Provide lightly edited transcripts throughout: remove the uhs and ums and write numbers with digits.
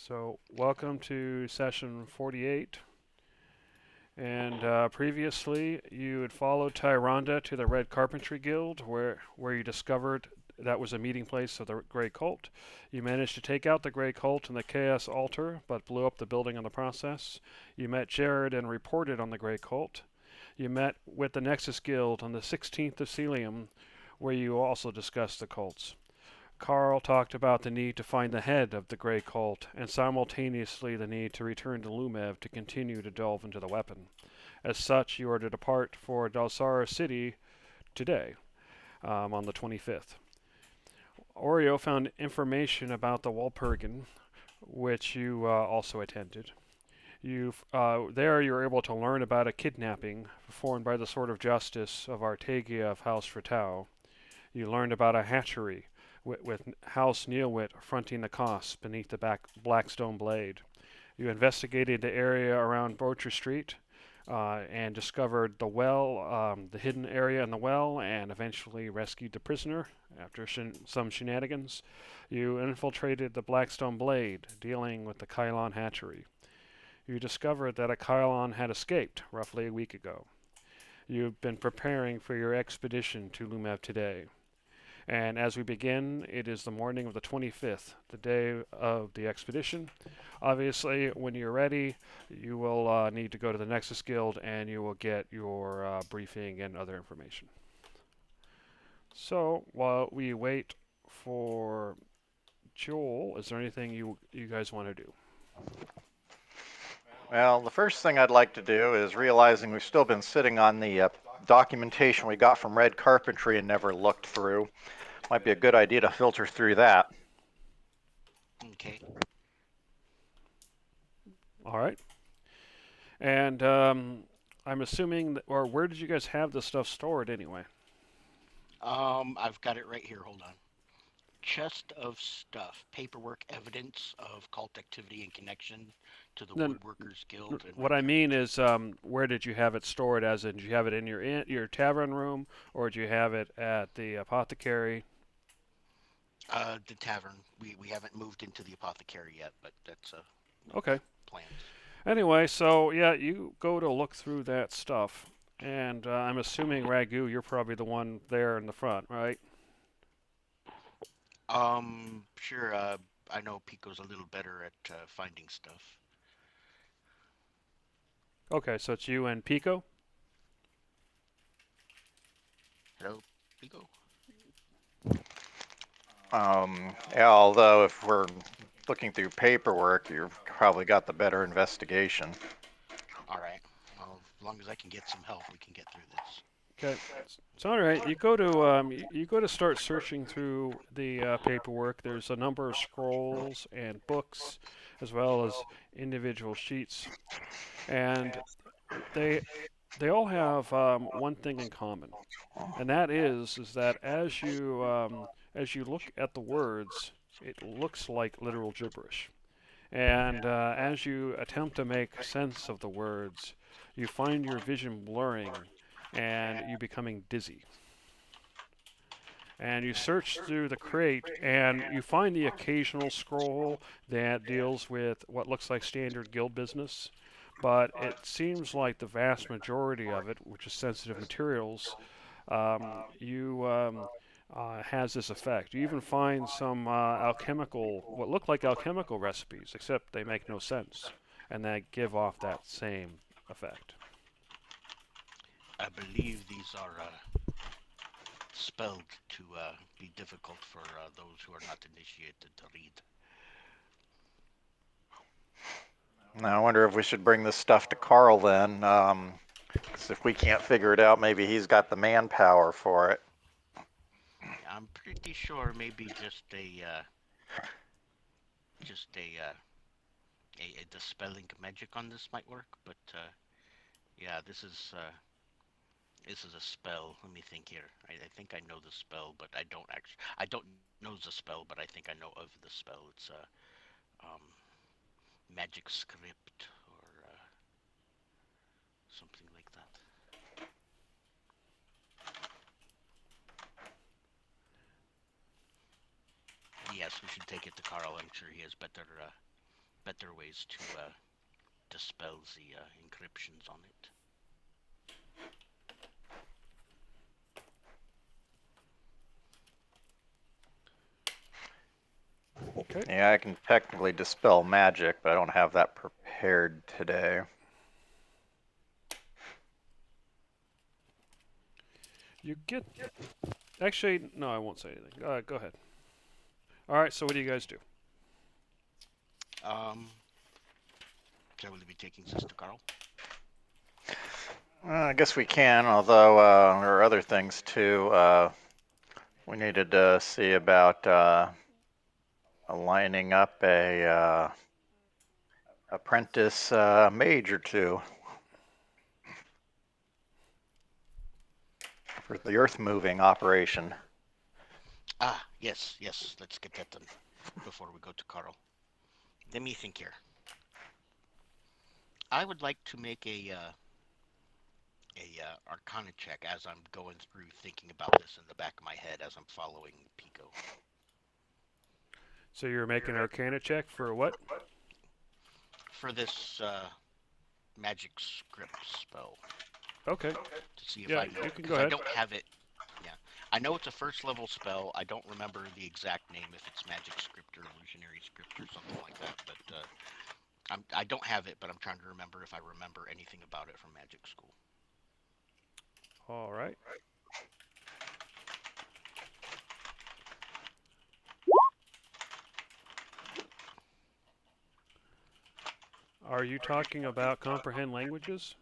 So, welcome to session 48. And previously, you had followed Tyrande to the Red Carpentry Guild, where you discovered that was a meeting place of the Grey Cult. You managed to take out the Grey Cult and the Chaos Altar, but blew up the building in the process. You met Jared and reported on the Grey Cult. You met with the Nexus Guild on the 16th of Celium, where you also discussed the cults. Carl talked about the need to find the head of the Grey Cult, and simultaneously the need to return to Lumev to continue to delve into the weapon. As such, you are to depart for Dalsara City today, on the 25th. Oreo found information about the Walpurgin, which you also attended. There you were able to learn about a kidnapping performed by the Sword of Justice of Artegia of House Fratau. You learned about a hatchery with House Neilwit fronting the costs beneath the Blackstone Blade. You investigated the area around Brocher Street and discovered the well, the hidden area in the well, and eventually rescued the prisoner after some shenanigans. You infiltrated the Blackstone Blade, dealing with the Kylon hatchery. You discovered that a Kylon had escaped roughly a week ago. You've been preparing for your expedition to Lumev today. And as we begin, it is the morning of the 25th, the day of the expedition. Obviously, when you're ready, you will need to go to the Nexus Guild and you will get your briefing and other information. So, while we wait for Joel, is there anything you guys want to do? Well, the first thing I'd like to do is realizing we've still been sitting on the documentation we got from Red Carpentry and never looked through. Might be a good idea to filter through that. Okay. All right. And I'm assuming, or where did you guys have this stuff stored anyway? I've got it right here. Hold on. Chest of stuff, paperwork, evidence of cult activity in connection to the Then Woodworkers Guild and what Red I mean Carpentry. is, where did you have it stored? As in, did you have it in your tavern room, or did you have it at the apothecary? The tavern. We haven't moved into the apothecary yet, but that's one of the Okay. plans. Anyway, so yeah, you go to look through that stuff, and I'm assuming Ragu, you're probably the one there in the front, right? Sure. I know Pico's a little better at finding stuff. Okay, so it's you and Pico. Hello, Pico. Yeah, although if we're looking through paperwork, you've probably got the better investigation. All right. Well, as long as I can get some help, we can get through this. Okay, it's all right. You go to start searching through the paperwork. There's a number of scrolls and books, as well as individual sheets, and they they all have one thing in common, and that is that as you look at the words, it looks like literal gibberish. And as you attempt to make sense of the words, you find your vision blurring and you becoming dizzy. And you search through the crate and you find the occasional scroll that deals with what looks like standard guild business, but it seems like the vast majority of it, which is sensitive materials, you has this effect. You even find some what look like alchemical recipes, except they make no sense, and they give off that same effect. I believe these are spelled to be difficult for those who are not initiated to read. Now, I wonder if we should bring this stuff to Carl then. 'Cause if we can't figure it out, maybe he's got the manpower for it. I'm pretty sure maybe just a dispelling magic on this might work, but yeah, this is a spell. Let me think here. I think I know the spell, but I don't know the spell, but I think I know of the spell. It's a um, magic script or something like that. Yes, we should take it to Carl. I'm sure he has better ways to dispel the encryptions on it. Okay. Yeah, I can technically dispel magic, but I don't have that prepared today. You get. Actually, no, I won't say anything. Go ahead. All right. So what do you guys do? Um, shall we be taking Sister Carl? I guess we can, although there are other things too. We needed to see about aligning up a apprentice mage or two for the earth moving operation. Ah, yes, yes. Let's get that done before we go to Carl. Let me think here. I would like to make a Arcana check as I'm going through thinking about this in the back of my head as I'm following Pico. So you're making an Arcana check for what? For this magic script spell Okay. to see if Yeah, I know you it can go because I ahead. don't have it. Yeah, I know it's a first level spell. I don't remember the exact name if it's magic script or illusionary script or something like that. But I don't have it, but I'm trying to remember if I remember anything about it from magic school. All right. Are you talking about comprehend languages?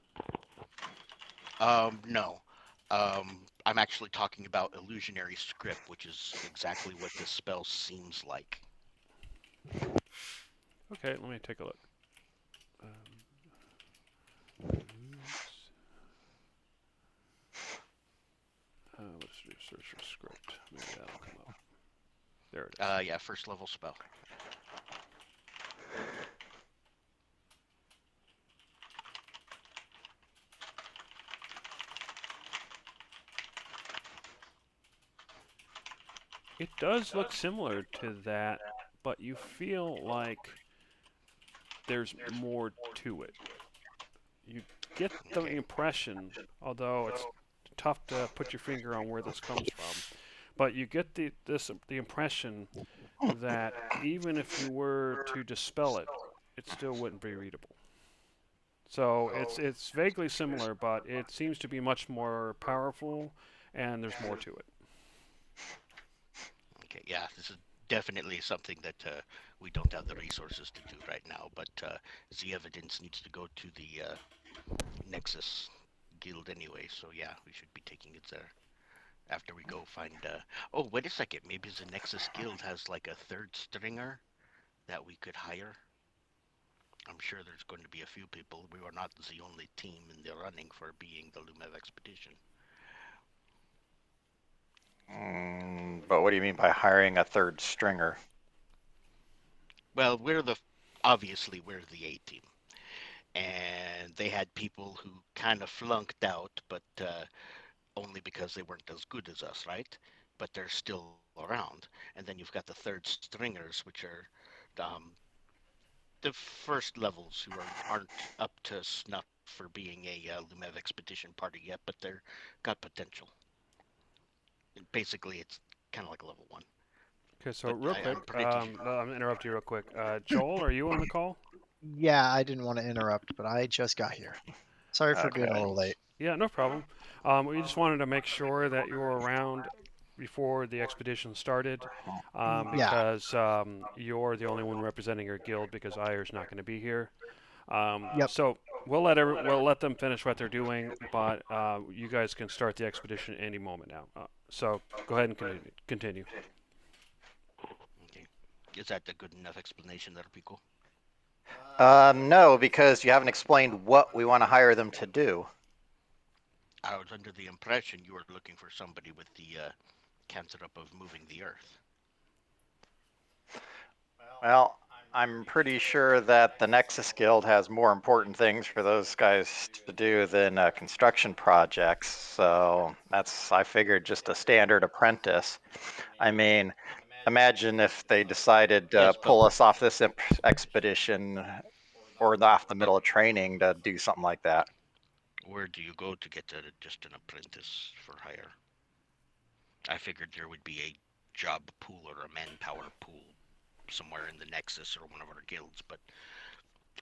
No. I'm actually talking about illusionary script, which is exactly what this spell seems like. Okay, let me take a look. Um, let's do search for script. Maybe that'll come up. There it is. Yeah, first level spell. It does look similar to that, but you feel like there's more to it. You get the Okay. impression, although it's tough to put your finger on where this comes from, but you get the impression that even if you were to dispel it, it still wouldn't be readable. So it's vaguely similar, but it seems to be much more powerful, and there's more to it. Okay. Yeah, this is definitely something that we don't have the resources to do right now. But the evidence needs to go to the Nexus guild anyway. So yeah, we should be taking it there after we go find. Oh, wait a second. Maybe the Nexus guild has like a third stringer that we could hire. I'm sure there's going to be a few people. We are not the only team in the running for being the Lumev expedition. But what do you mean by hiring a third stringer? Well, obviously we're the A team, and they had people who kind of flunked out, but only because they weren't as good as us, right? But they're still around. And then you've got the third stringers, which are um, the first levels who aren't up to snuff for being a Lumev expedition party yet, but they're got potential. And basically, it's kind of like level one. Okay, so But real quick, I'm pretty. I'm gonna interrupt you real quick. Joel, are you on the call? Yeah, I didn't want to interrupt, but I just got here. Sorry for being a Okay. little late. Yeah, no problem. We just wanted to make sure that you were around before the expedition started, Yeah, because you're the only one representing your guild because Ayer's not going to be here. yep. So we'll let them finish what they're doing, but you guys can start the expedition any moment now. So go ahead and continue. Okay. Is that a good enough explanation there, Pico? No, because you haven't explained what we want to hire them to do. I was under the impression you were looking for somebody with the cancer up of moving the earth. Well, I'm pretty sure that the Nexus Guild has more important things for those guys to do than construction projects. So I figured just a standard apprentice. I mean, imagine if they decided to Yes, but pull us off this expedition or off the middle of training to do something like that. where do you go to get just an apprentice for hire? I figured there would be a job pool or a manpower pool somewhere in the Nexus or one of our guilds, but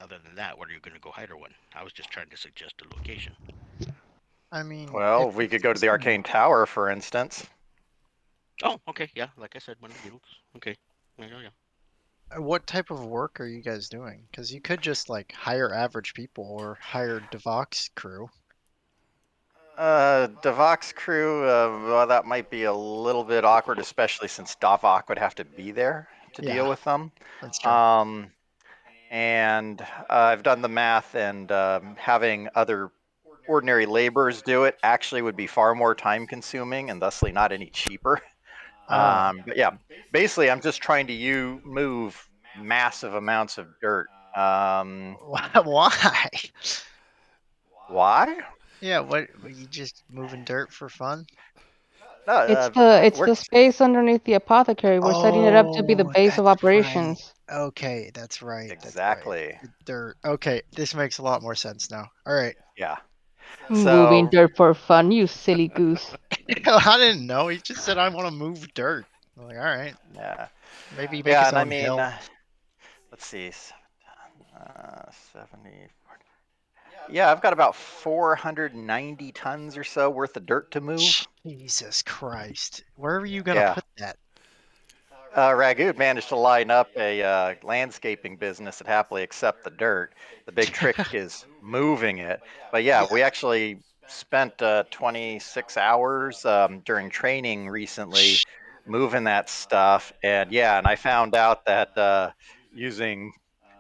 other than that, where are you going to go hire one? I was just trying to suggest a location. I mean, Well, if we could it's go to the some- Arcane Tower, for instance. Oh, okay, yeah, like I said, one of the guilds. Okay, yeah. what type of work are you guys doing? Because you could just like hire average people or hire Devok's crew. Davok's crew, well, that might be a little bit awkward, especially since Davok would have to be there to deal Yeah, with them. that's true. And I've done the math, and having other ordinary laborers do it actually would be far more time consuming and thusly not any cheaper. Oh, But yeah, basically, I'm just trying to move massive amounts of dirt. why? Why? Yeah, what you just moving dirt for fun? No, It's we're the space underneath the apothecary. We're setting it up to be the Oh, base of that's right. operations. Okay, that's right. That's right. exactly, The dirt. Okay, this makes a lot more sense now. All right. yeah. Moving So dirt for fun, you silly goose. I didn't know. He just said I want to move dirt. I'm like, all right, yeah, maybe make yeah, his and I own mean, hill. let's see, 70. Yeah, I've got about 490 tons or so worth of dirt to move. Jesus Christ. Where are you gonna Yeah. put that? Ragood managed to line up a landscaping business that happily accept the dirt. The big trick is moving it. But yeah, we actually spent 26 hours during training recently moving that stuff. And yeah, and I found out that using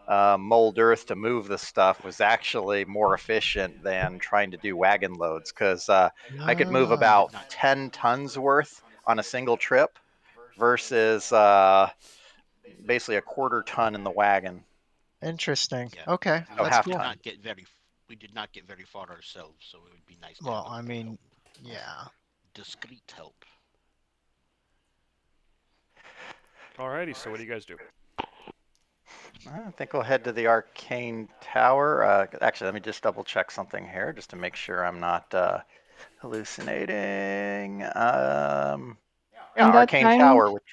mold earth to move the stuff was actually more efficient than trying to do wagon loads because I could move I Ah, did about not. 10 tons worth on a single trip versus basically a quarter ton in the wagon. interesting. Yeah, Okay, Oh, that's half did cool. ton. not get very. We did not get very far ourselves, so it would be nice to have Well, a I little mean, help, yeah. discreet help. Alrighty, so what do you guys do? I think we'll head to the Arcane Tower. Actually, let me just double check something here just to make sure I'm not hallucinating. Yeah, In that Arcane time, Tower, which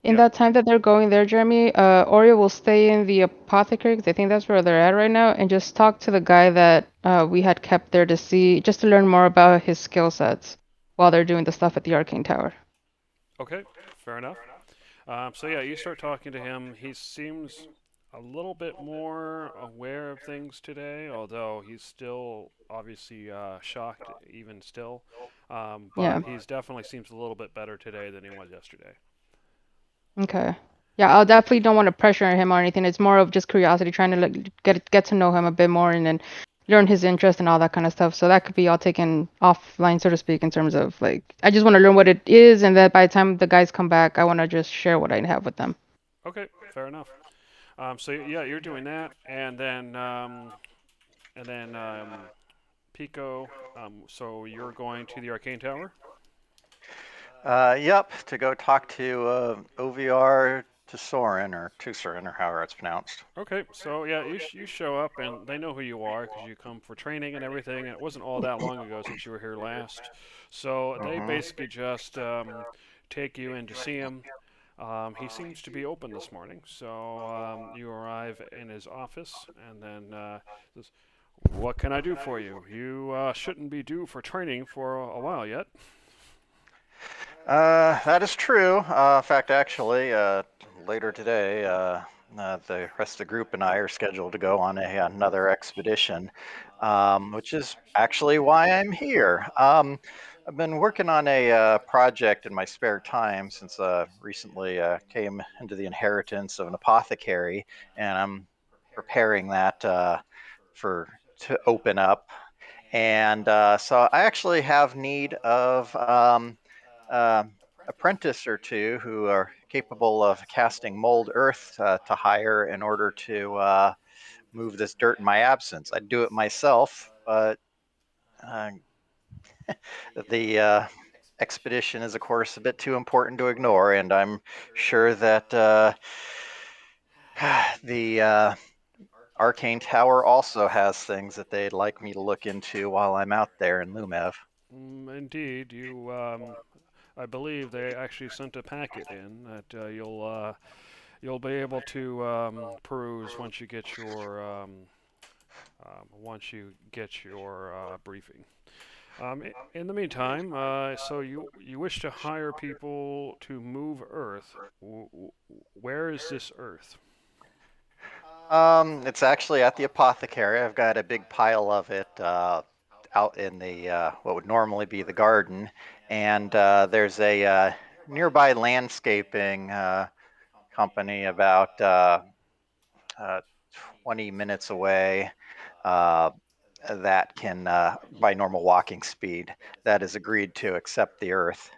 in Yep. that time that they're going there, Jeremy, Oreo will stay in the apothecary 'cause I think that's where they're at right now, and just talk to the guy that we had kept there to see, just to learn more about his skill sets while they're doing the stuff at the Arcane Tower. Okay, fair enough. So yeah, you start talking to him. He seems a little bit more aware of things today, although he's still obviously shocked even still. Yeah. But he's definitely seems a little bit better today than he was yesterday. Okay. Yeah, I'll definitely don't want to pressure him or anything. It's more of just curiosity, trying to like get to know him a bit more and then learn his interest and all that kind of stuff. So that could be all taken offline, so to speak, in terms of like I just want to learn what it is, and that by the time the guys come back, I want to just share what I have with them. Okay, fair enough. So yeah, you're doing that, and then Pico. So you're going to the Arcane Tower. yep, to go talk to OVR Tusorin, or however it's pronounced. Okay, so yeah, you show up and they know who you are because you come for training and everything. And it wasn't all that long ago since you were here last, so they Hmm. basically just take you in to see him. He seems to be open this morning, so you arrive in his office and then says, "What can I do for you? You shouldn't be due for training for a while yet." That is true. In fact, actually, later today, the rest of the group and I are scheduled to go on another expedition, which is actually why I'm here. I've been working on a project in my spare time since recently came into the inheritance of an apothecary, and I'm preparing that for to open up. And so I actually have need of uh, apprentice or two who are capable of casting mold earth to hire in order to move this dirt in my absence. I'd do it myself, but uh, the expedition is, of course, a bit too important to ignore, and I'm sure that the Arcane Tower also has things that they'd like me to look into while I'm out there in Lumev. Indeed, I believe they actually sent a packet in that you'll be able to peruse once you get your briefing. In the meantime, so you wish to hire people to move Earth. Where is this Earth? It's actually at the apothecary. I've got a big pile of it out in the what would normally be the garden, and there's a nearby landscaping company about uh, 20 minutes away uh, that can, by normal walking speed, that is agreed to accept the Earth.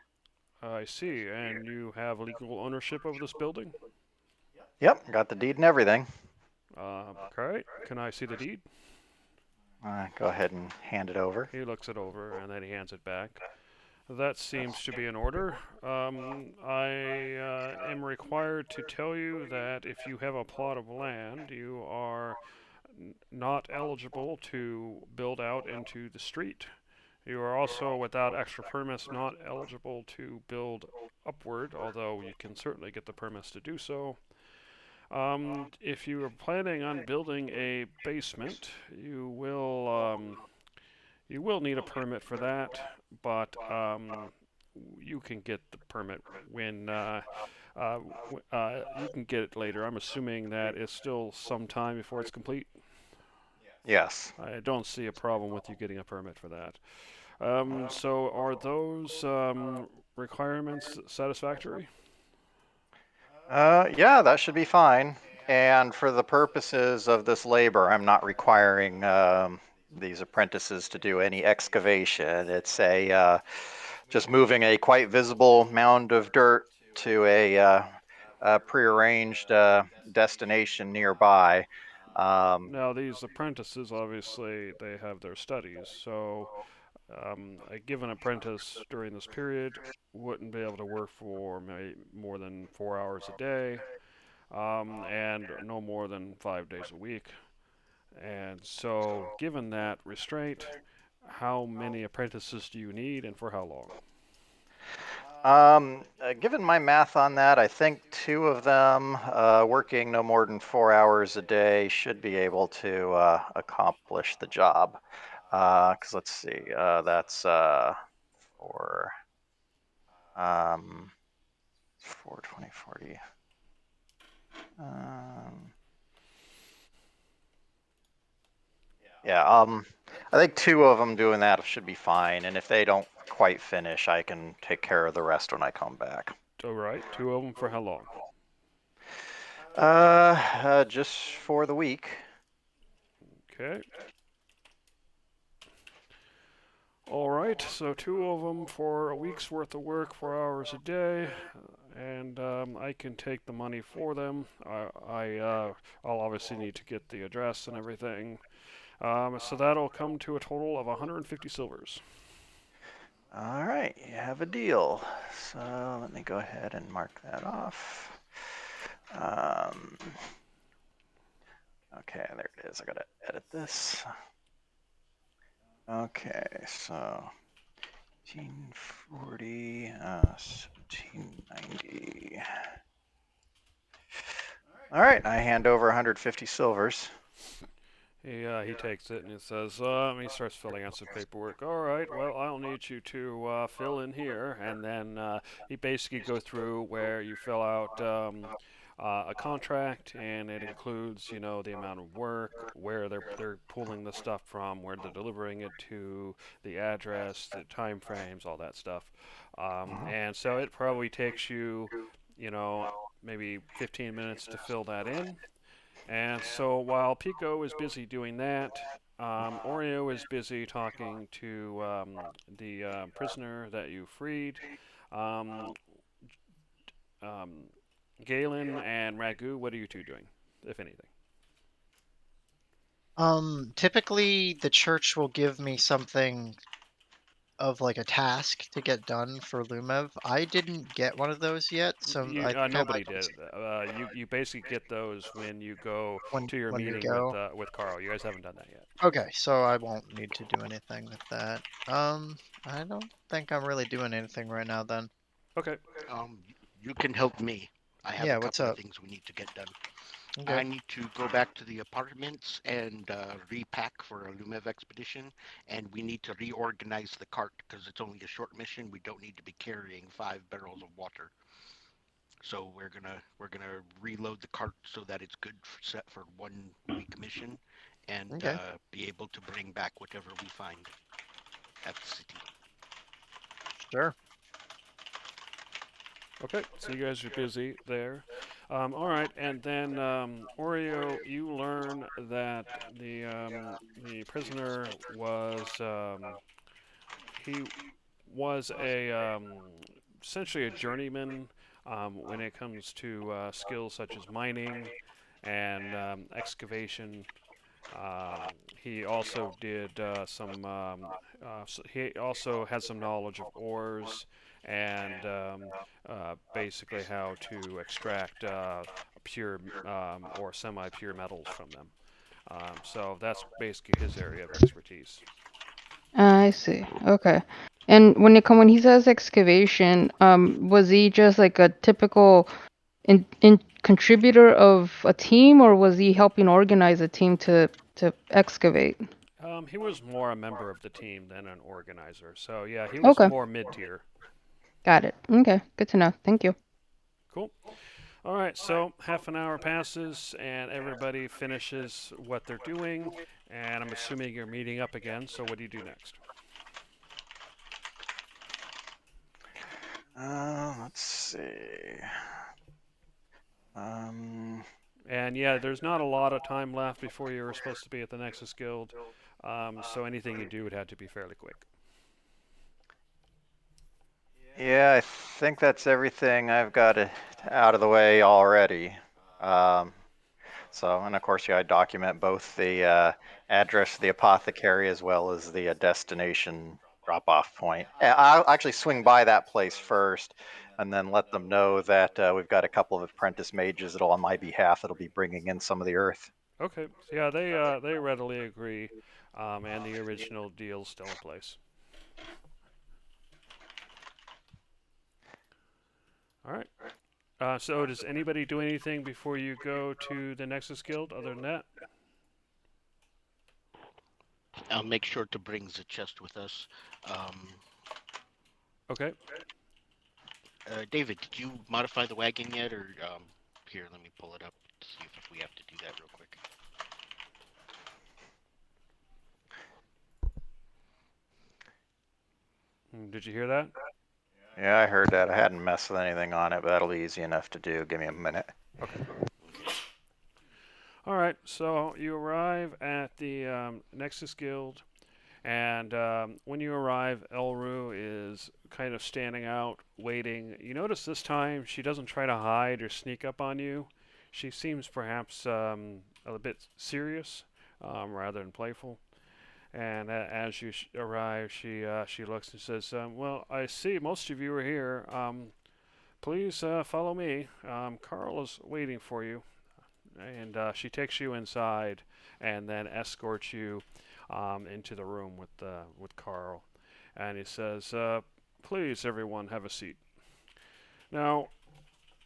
I see. And you have legal ownership of this building? Yep, got the deed and everything. Okay. Can I see the deed? Go ahead and hand it over. He looks it over and then he hands it back. That seems to be in order. I am required to tell you that if you have a plot of land, you are not eligible to build out into the street. You are also, without extra permits, not eligible to build upward, although you can certainly get the permits to do so. If you are planning on building a basement, you will need a permit for that, but you can get the permit when you can get it later. I'm assuming that it's still some time before it's complete. Yes. I don't see a problem with you getting a permit for that. So are those requirements satisfactory? Yeah, that should be fine. And for the purposes of this labor, I'm not requiring these apprentices to do any excavation. It's just moving a quite visible mound of dirt to a prearranged destination nearby. Um, Now, these apprentices, obviously, they have their studies, so a given apprentice during this period wouldn't be able to work for more than 4 hours a day, and no more than 5 days a week. And so, given that restraint, how many apprentices do you need and for how long? Given my math on that, I think two of them working no more than 4 hours a day should be able to accomplish the job. Because let's see, that's for um, 4, 20, 40. Yeah, I think two of them doing that should be fine. And if they don't quite finish, I can take care of the rest when I come back. All right, two of them for how long? Just for the week. Okay. All right, so two of them for a week's worth of work, 4 hours a day, and I can take the money for them. I'll obviously need to get the address and everything. So that'll come to a total of 150 silvers. All right, you have a deal. So let me go ahead and mark that off. Okay, there it is. I gotta edit this. Okay, so 1840, 1790. All right, I hand over 150 silvers. He takes it and he says, he starts filling out some paperwork. All right, well, I'll need you to fill in here. And then he basically goes through where you fill out a contract, and it includes, the amount of work, where they're pulling the stuff from, where they're delivering it to, the address, the time frames, all that stuff. And so it probably takes you, maybe 15 minutes to fill that in. And so while Pico is busy doing that, Oreo is busy talking to the prisoner that you freed. Um, um, Galen and Ragu, what are you two doing, if anything? Typically the church will give me something of like a task to get done for Lumev. I didn't get one of those yet, so I think I Nobody might did. just You basically get those when you go to your when we meeting go. with Carl. You guys haven't done that yet. Okay, so I won't need to do anything with that. I don't think I'm really doing anything right now then. Okay. You can help me. I have a Yeah, what's couple of up? things we need to get done. Okay. I need to go back to the apartments and repack for a Lumev expedition, and we need to reorganize the cart because it's only a short mission. We don't need to be carrying 5 barrels of water. So we're gonna reload the cart so that it's good set for 1 week mission, and Okay. be able to bring back whatever we find at the city. Sure. Okay. So you guys are busy there. All right, and then Oreo, you learn that the prisoner was he was a essentially a journeyman when it comes to skills such as mining and excavation. He also did he also had some knowledge of ores and basically how to extract pure or semi-pure metals from them. So that's basically his area of expertise. I see. Okay. And when he says excavation, was he just like a typical in contributor of a team, or was he helping organize a team to excavate? He was more a member of the team than an organizer. So yeah, he was Okay, more mid-tier. got it. Okay, good to know. Thank you. Cool. All right, so half an hour passes and everybody finishes what they're doing, and I'm assuming you're meeting up again. So what do you do next? Let's see. Um, And yeah, there's not a lot of time left before you're supposed to be at the Nexus Guild, so anything you do would have to be fairly quick. yeah, I think that's everything I've got it out of the way already. Um, and of course, yeah, I document both the address of the apothecary as well as the destination drop-off point. I'll actually swing by that place first, and then let them know that we've got a couple of apprentice mages that'll, on my behalf, that'll be bringing in some of the earth. Okay, so yeah, they readily agree, and the original deal's still in place. All right. So does anybody do anything before you go to the Nexus Guild other than that? I'll make sure to bring the chest with us. Um, Okay. David, did you modify the wagon yet, or here? Let me pull it up to see if we have to do that real quick. Did you hear that? Yeah, I heard that. I hadn't messed with anything on it, but that'll be easy enough to do. Give me a minute. Okay. All right. So you arrive at the Nexus Guild, and when you arrive, Elru is kind of standing out, waiting. You notice this time she doesn't try to hide or sneak up on you. She seems perhaps a bit serious rather than playful. And as you arrive, she looks and says, "Well, I see most of you are here. Please follow me. Carl is waiting for you." And she takes you inside, and then escorts you into the room with Carl. And he says, "Please, everyone, have a seat. Now,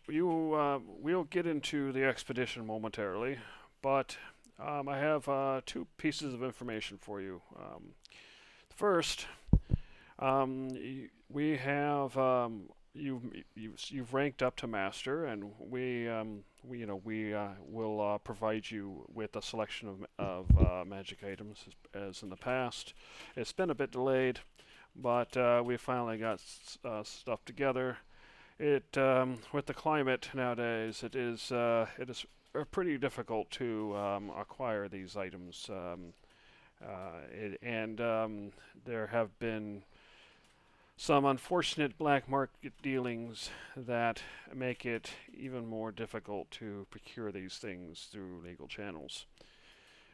we'll get into the expedition momentarily, but I have two pieces of information for you. First, we have you've ranked up to master, and we will provide you with a selection of magic items as in the past. It's been a bit delayed, but we finally got stuff together. It with the climate nowadays, it is pretty difficult to acquire these items. And there have been some unfortunate black market dealings that make it even more difficult to procure these things through legal channels.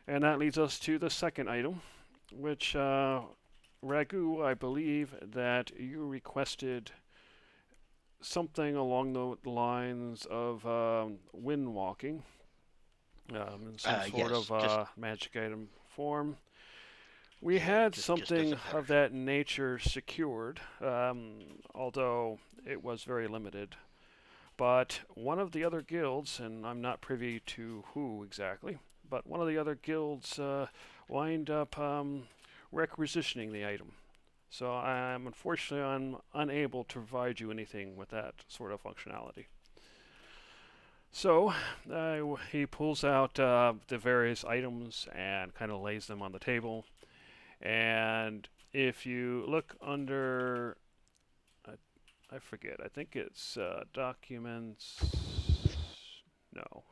And that leads us to the second item, which Ragu, I believe that you requested something along the lines of wind walking in some sort Yes, of just magic item form. We yeah, had just as a something of parachute. that nature secured, although it was very limited. But one of the other guilds, and I'm not privy to who exactly, but one of the other guilds wind up requisitioning the item. So I'm unfortunately unable to provide you anything with that sort of functionality. So he pulls out the various items and kind of lays them on the table. And if you look under, I forget, I think it's documents. No.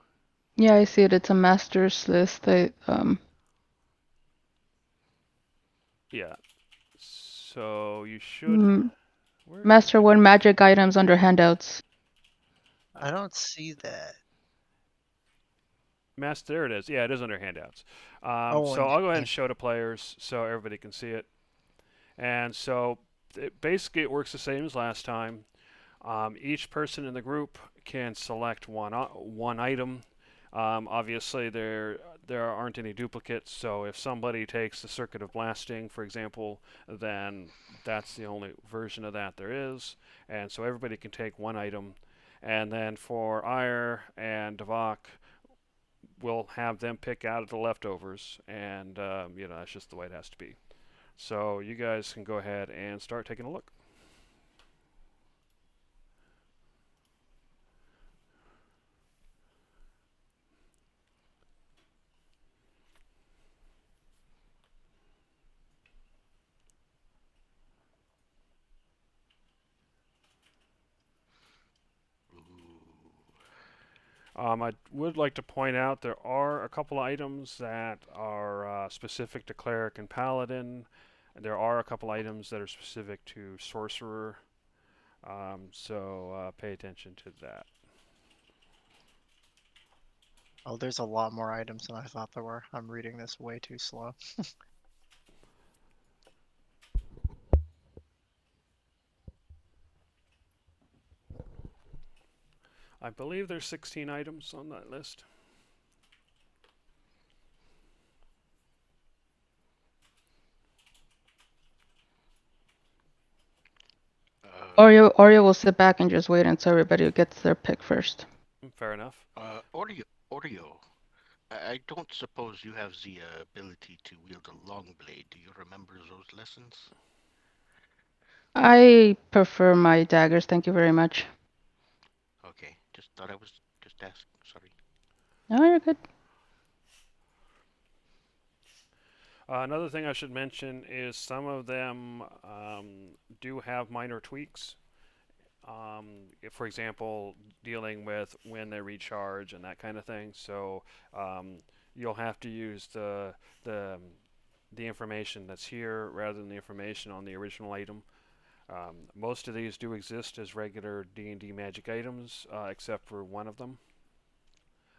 Yeah, I see it. It's a master's list. Yeah. So you should. Mm, Where did Master you? one magic items under handouts. I don't see that. Master, there it is. Yeah, it is under handouts. Oh, So and I'll go ahead and show to players so everybody can see it. And so basically it works the same as last time. Each person in the group can select one item. Obviously, there aren't any duplicates, so if somebody takes the Circuit of Blasting, for example, then that's the only version of that there is, and so everybody can take one item. And then for Ire and Devok, we'll have them pick out of the leftovers, and that's just the way it has to be. So you guys can go ahead and start taking a look. I would like to point out there are a couple of items that are specific to cleric and paladin. There are a couple items that are specific to sorcerer. So pay attention to that. oh, there's a lot more items than I thought there were. I'm reading this way too slow. I believe there's 16 items on that list. Oreo will sit back and just wait until everybody gets their pick first. Fair enough. Oreo. I don't suppose you have the ability to wield a long blade. Do you remember those lessons? I prefer my daggers, thank you very much. Okay, just thought I was just asking. Sorry. No, you're good. Another thing I should mention is some of them do have minor tweaks. For example, dealing with when they recharge and that kind of thing. So you'll have to use the the information that's here rather than the information on the original item. Most of these do exist as regular D&D magic items, except for one of them.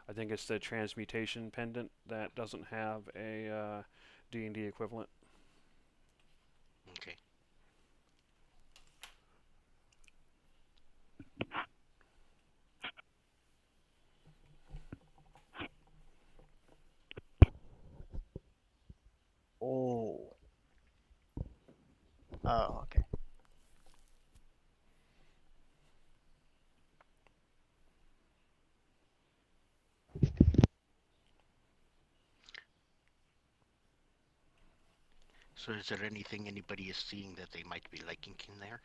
I think it's the transmutation pendant that doesn't have a D&D equivalent. Okay. Oh. Oh, okay. So is there anything anybody is seeing that they might be liking in there?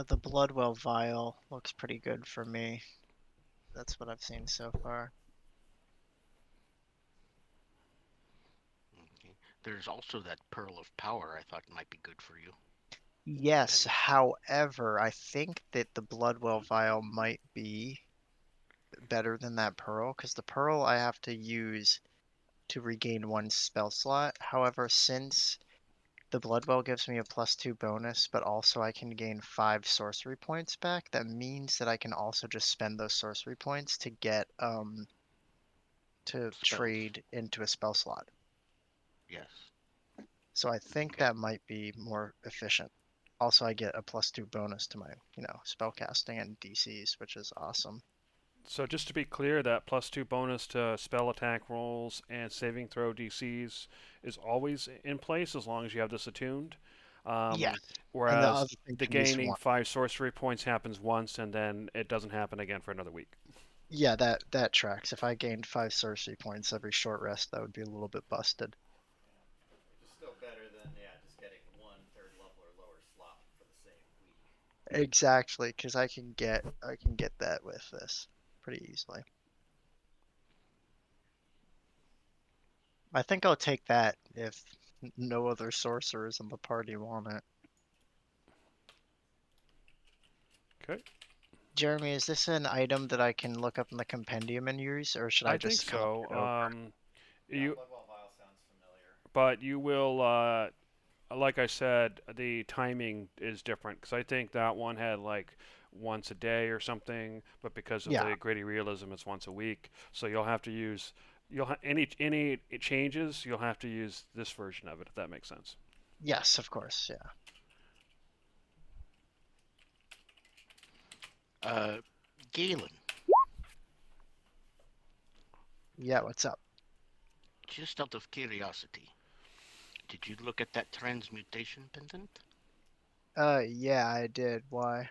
The Bloodwell vial looks pretty good for me. That's what I've seen so far. Okay. There's also that Pearl of Power I thought might be good for you. Yes, That is, however, I think that the Bloodwell vial might be better than that pearl, because the pearl I have to use to regain one spell slot. However, since the Bloodwell gives me a +2 bonus, but also I can gain 5 sorcery points back, that means that I can also just spend those sorcery points to get to spells. trade into a spell slot. Yes. So I think that might be more efficient. Also, I get a +2 bonus to my, spellcasting and DCs, which is awesome. So just to be clear, that +2 bonus to spell attack rolls and saving throw DCs is always in place as long as you have this attuned. Um, Yes. And the whereas other thing the can be gaining swan. 5 sorcery points happens once and then it doesn't happen again for another week. Yeah, that tracks. If I gained 5 sorcery points every short rest, that would be a little bit busted. It's still better than just getting one third level or lower slot for the same week. Exactly, because I can get that with this pretty easily. I think I'll take that if no other sorcerers in the party want it. Okay. Jeremy, is this an item that I can look up in the compendium and use, or should I I think just copy so. it over? You, Bloodwell Vial sounds familiar. but you will, like I said, the timing is different because I think that one had like once a day or something, but because of Yeah, the gritty realism, it's once a week. So you'll have to use any changes. You'll have to use this version of it if that makes sense. yes, of course, yeah. Galen, Yeah, what's up? just out of curiosity, did you look at that transmutation pendant? Yeah, I did. Why?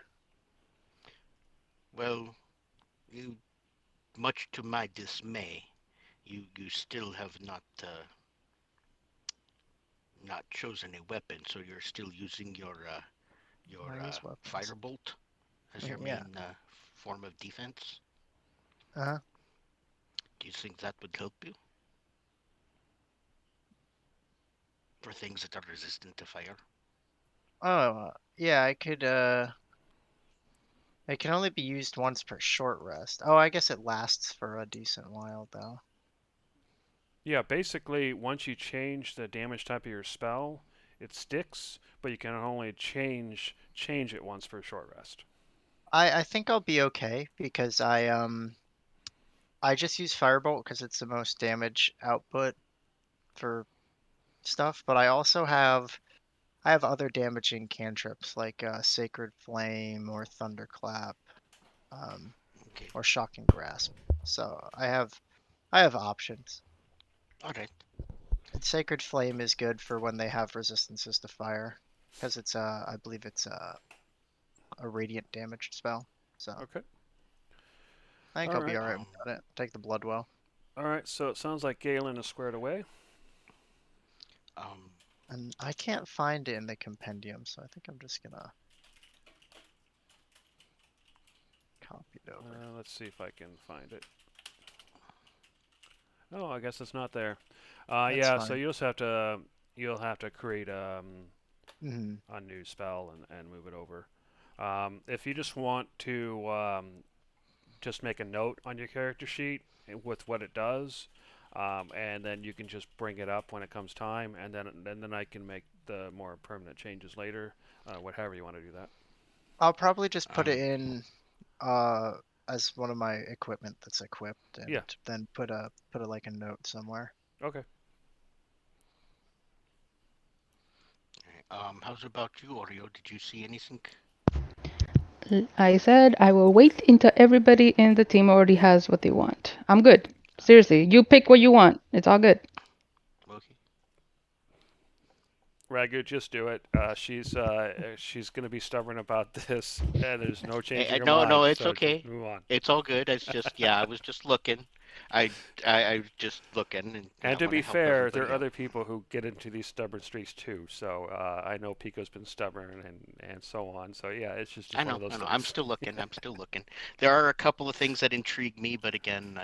Well, you, much to my dismay, you still have not chosen a weapon, so you're still using your I use weapons. firebolt as your Yeah. main form of defense. Uh-huh. Do you think that would help you for things that are resistant to fire? Oh, yeah, I could, it can only be used once per short rest. Oh, I guess it lasts for a decent while, though. Yeah, basically, once you change the damage type of your spell, it sticks, but you can only change it once for a short rest. I think I'll be okay because I just use Firebolt because it's the most damage output for stuff, but I have other damaging cantrips like Sacred Flame or Thunderclap, um, Okay, or Shocking Grasp. So I have options. all right. And Sacred Flame is good for when they have resistances to fire, because it's I believe it's a radiant damage spell. So Okay. I think All I'll be right. alright without it. Take the Bloodwell. All right. So it sounds like Galen is squared away. Um, And I can't find it in the compendium, so I think I'm just gonna copy it over. Let's see if I can find it. Oh, I guess it's not there. That's Yeah, so fine. you'll have to create Hmm. a new spell and move it over. If you just want to just make a note on your character sheet with what it does, and then you can just bring it up when it comes time, and then I can make the more permanent changes later, whatever you want to do that. I'll probably just put it um, in uh as one of my equipment that's equipped, Yeah. and then put a like a note somewhere. Okay. how's about you, Oreo? Did you see anything? I said I will wait until everybody in the team already has what they want. I'm good. Seriously, you pick what you want. It's all good. Okay. Ragu, just do it. She's going to be stubborn about this, and there's no changing her No, no, mind. it's So just okay. move on. It's all good. It's just, yeah, I was just looking. I was just looking, and And I to want to be help fair, there everybody are out. other people who get into these stubborn streaks too. So I know Pico's been stubborn and so on. So yeah, it's just one of those I know. I'm things. still looking. I'm still looking. There are a couple of things that intrigue me, but again,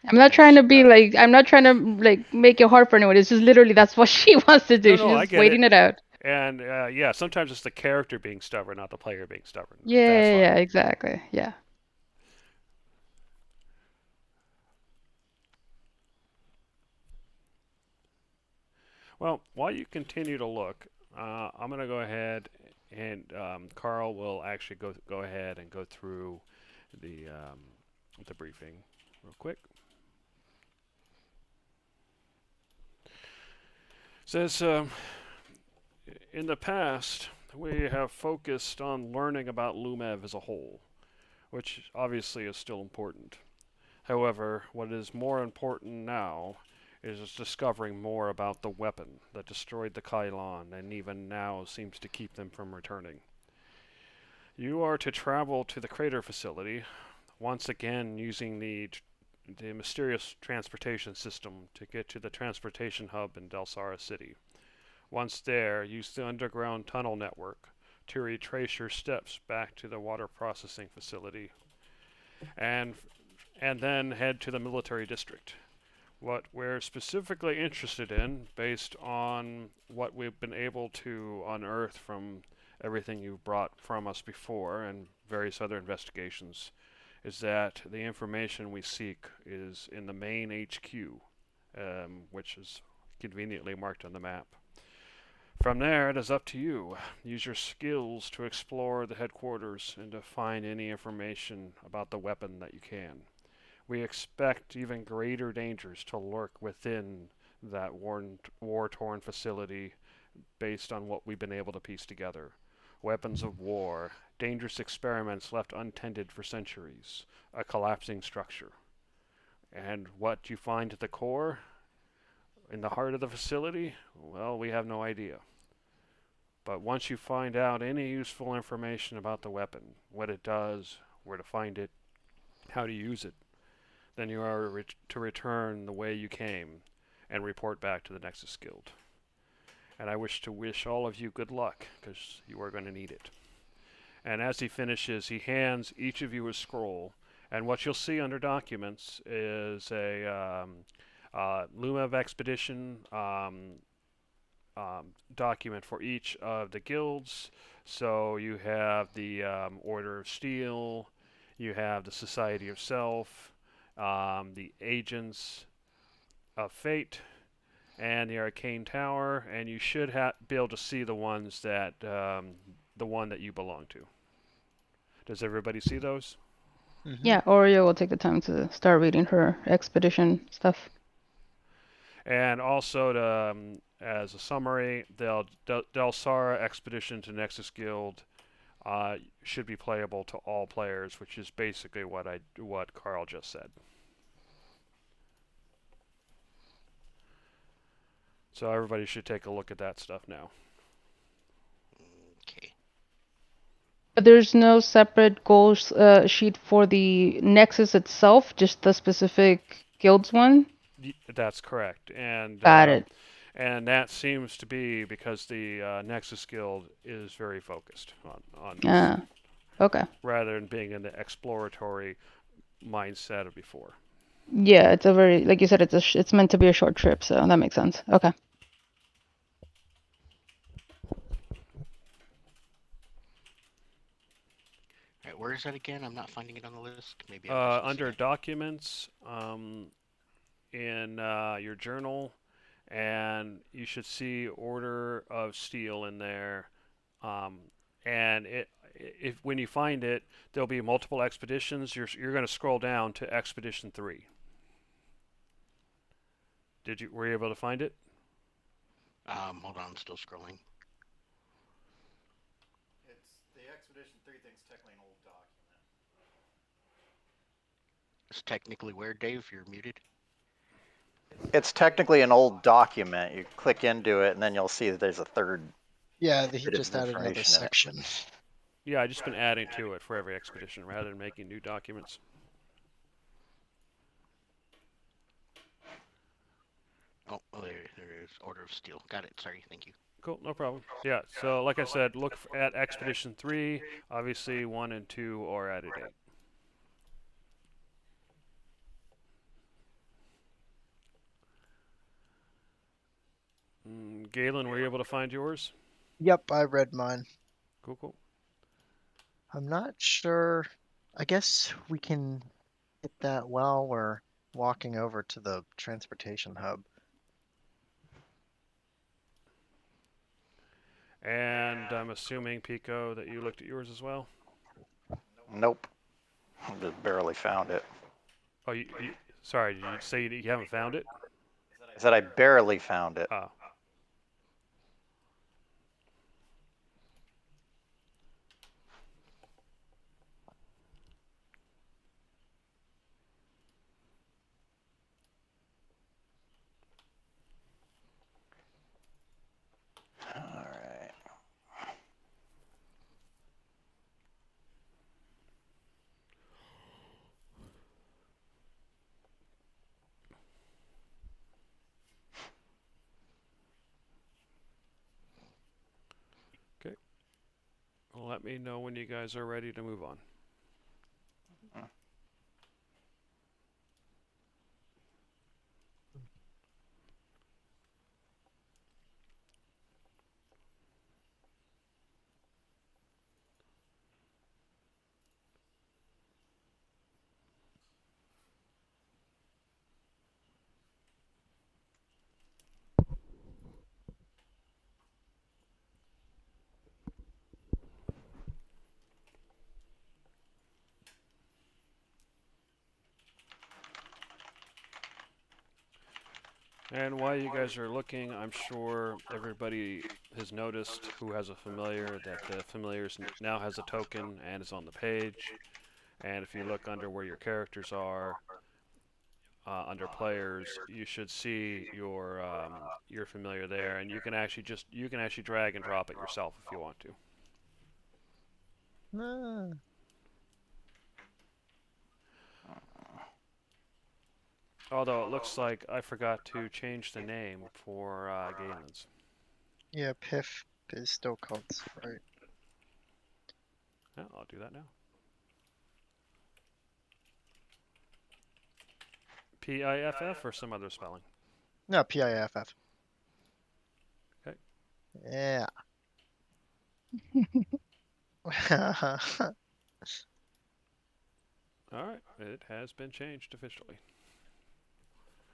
I'm not trying there's to be like I'm not trying to like make it hard for anyone. It's just literally that's what she wants to do. No, no, I She's get it. waiting it out. And yeah, sometimes it's the character being stubborn, not the player being stubborn. Yeah, That's yeah, fine. yeah, exactly. Yeah. Well, while you continue to look, I'm going to go ahead and Carl will actually go ahead and go through the briefing real quick. Says In the past, we have focused on learning about Lumev as a whole, which obviously is still important. However, what is more important now is discovering more about the weapon that destroyed the Kylon and even now seems to keep them from returning. You are to travel to the crater facility, once again using the mysterious transportation system to get to the transportation hub in Delsara City. Once there, use the underground tunnel network to retrace your steps back to the water processing facility and and then head to the military district. What we're specifically interested in, based on what we've been able to unearth from everything you've brought from us before and various other investigations, is that the information we seek is in the main HQ, which is conveniently marked on the map. From there, it is up to you. Use your skills to explore the headquarters and to find any information about the weapon that you can. We expect even greater dangers to lurk within that war-torn facility based on what we've been able to piece together. Weapons of war, dangerous experiments left untended for centuries, a collapsing structure. And what you find at the core, in the heart of the facility, well, we have no idea. But once you find out any useful information about the weapon, what it does, where to find it, how to use it, then you are to return the way you came and report back to the Nexus Guild. And I wish all of you good luck, because you are going to need it. And as he finishes, he hands each of you a scroll, and what you'll see under documents is a Lumev expedition document for each of the guilds. So you have the Order of Steel, you have the Society of Self, the Agents of Fate, and the Arcane Tower, and you should be able to see the ones that the one that you belong to. Does everybody see those? Yeah, Oreo will take the time to start reading her expedition stuff. And also, as a summary, the Delsara expedition to Nexus Guild should be playable to all players, which is basically what Carl just said. So everybody should take a look at that stuff now. Okay. But there's no separate goal sheet for the Nexus itself, just the specific guilds one? That's correct. And Got it. And that seems to be because the Nexus Guild is very focused on this, Ah, okay. rather than being in the exploratory mindset of before. Yeah, it's a very, like you said, it's meant to be a short trip, so that makes sense. Okay. Alright, where is that again? I'm not finding it on the list. Maybe I'm just Under missing it. documents, in your journal, and you should see Order of Steel in there. And if when you find it, there'll be multiple expeditions. You're going to scroll down to Expedition 3. Were you able to find it? Hold on, still scrolling. It's the Expedition 3 thing's technically an old document. It's technically where, Dave? You're muted. It's technically an old document. You click into it, and then you'll see that there's a third. Yeah, he bit of just added another information in it. section. Yeah, I've just been adding to it for every expedition rather than making new documents. Oh, there it is. Order of Steel. Got it. Sorry. Thank you. Cool, no problem. Yeah, so like I said, look at Expedition 3. Obviously, 1 and 2 are at a date. Galen, were you able to find yours? Yep, I read mine. Cool. I'm not sure. I guess we can get that while we're walking over to the transportation hub. And I'm assuming, Pico, that you looked at yours as well? Nope. Just barely found it. Oh, sorry, did you say you haven't found it? I said I barely found it. Ah. Let me know when you guys are ready to move on. And while you guys are looking, I'm sure everybody has noticed who has a familiar that the familiar now has a token and is on the page. And if you look under where your characters are, under players, you should see your familiar there, and you can actually drag and drop it yourself if you want to. Ah, Although it looks like I forgot to change the name for Galen's. yeah, Piff is still called Sprite. Yeah, I'll do that now. Piff or some other spelling. No, Piff. Okay. Yeah. All right, it has been changed officially.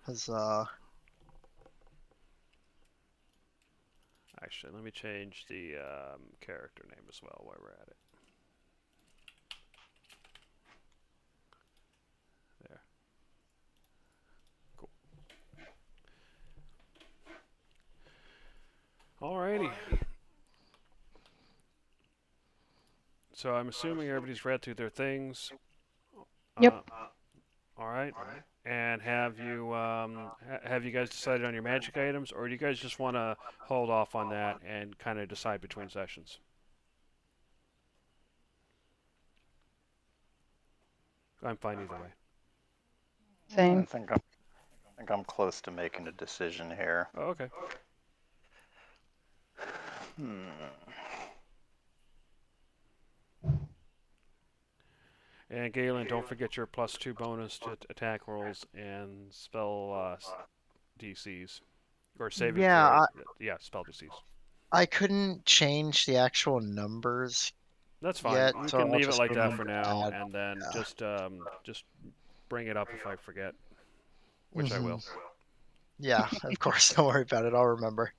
Huzzah. Actually, let me change the character name as well while we're at it. There. Cool. Alrighty. So I'm assuming everybody's read through their things. Yep. All right. And have you guys decided on your magic items, or do you guys just want to hold off on that and kind of decide between sessions? I'm fine either way. I Same. think I'm close to making a decision here. Oh, okay. And Galen, don't forget your +2 bonus to attack rolls and spell DCs or saving throw. Yeah, Yeah, spell DCs. I couldn't change the actual numbers That's fine. yet, You so can I'll leave it just like that for remember now, to add. and then Yeah. just bring it up if I forget, which I Mhm. will. Yeah, of course. Don't worry about it. I'll remember.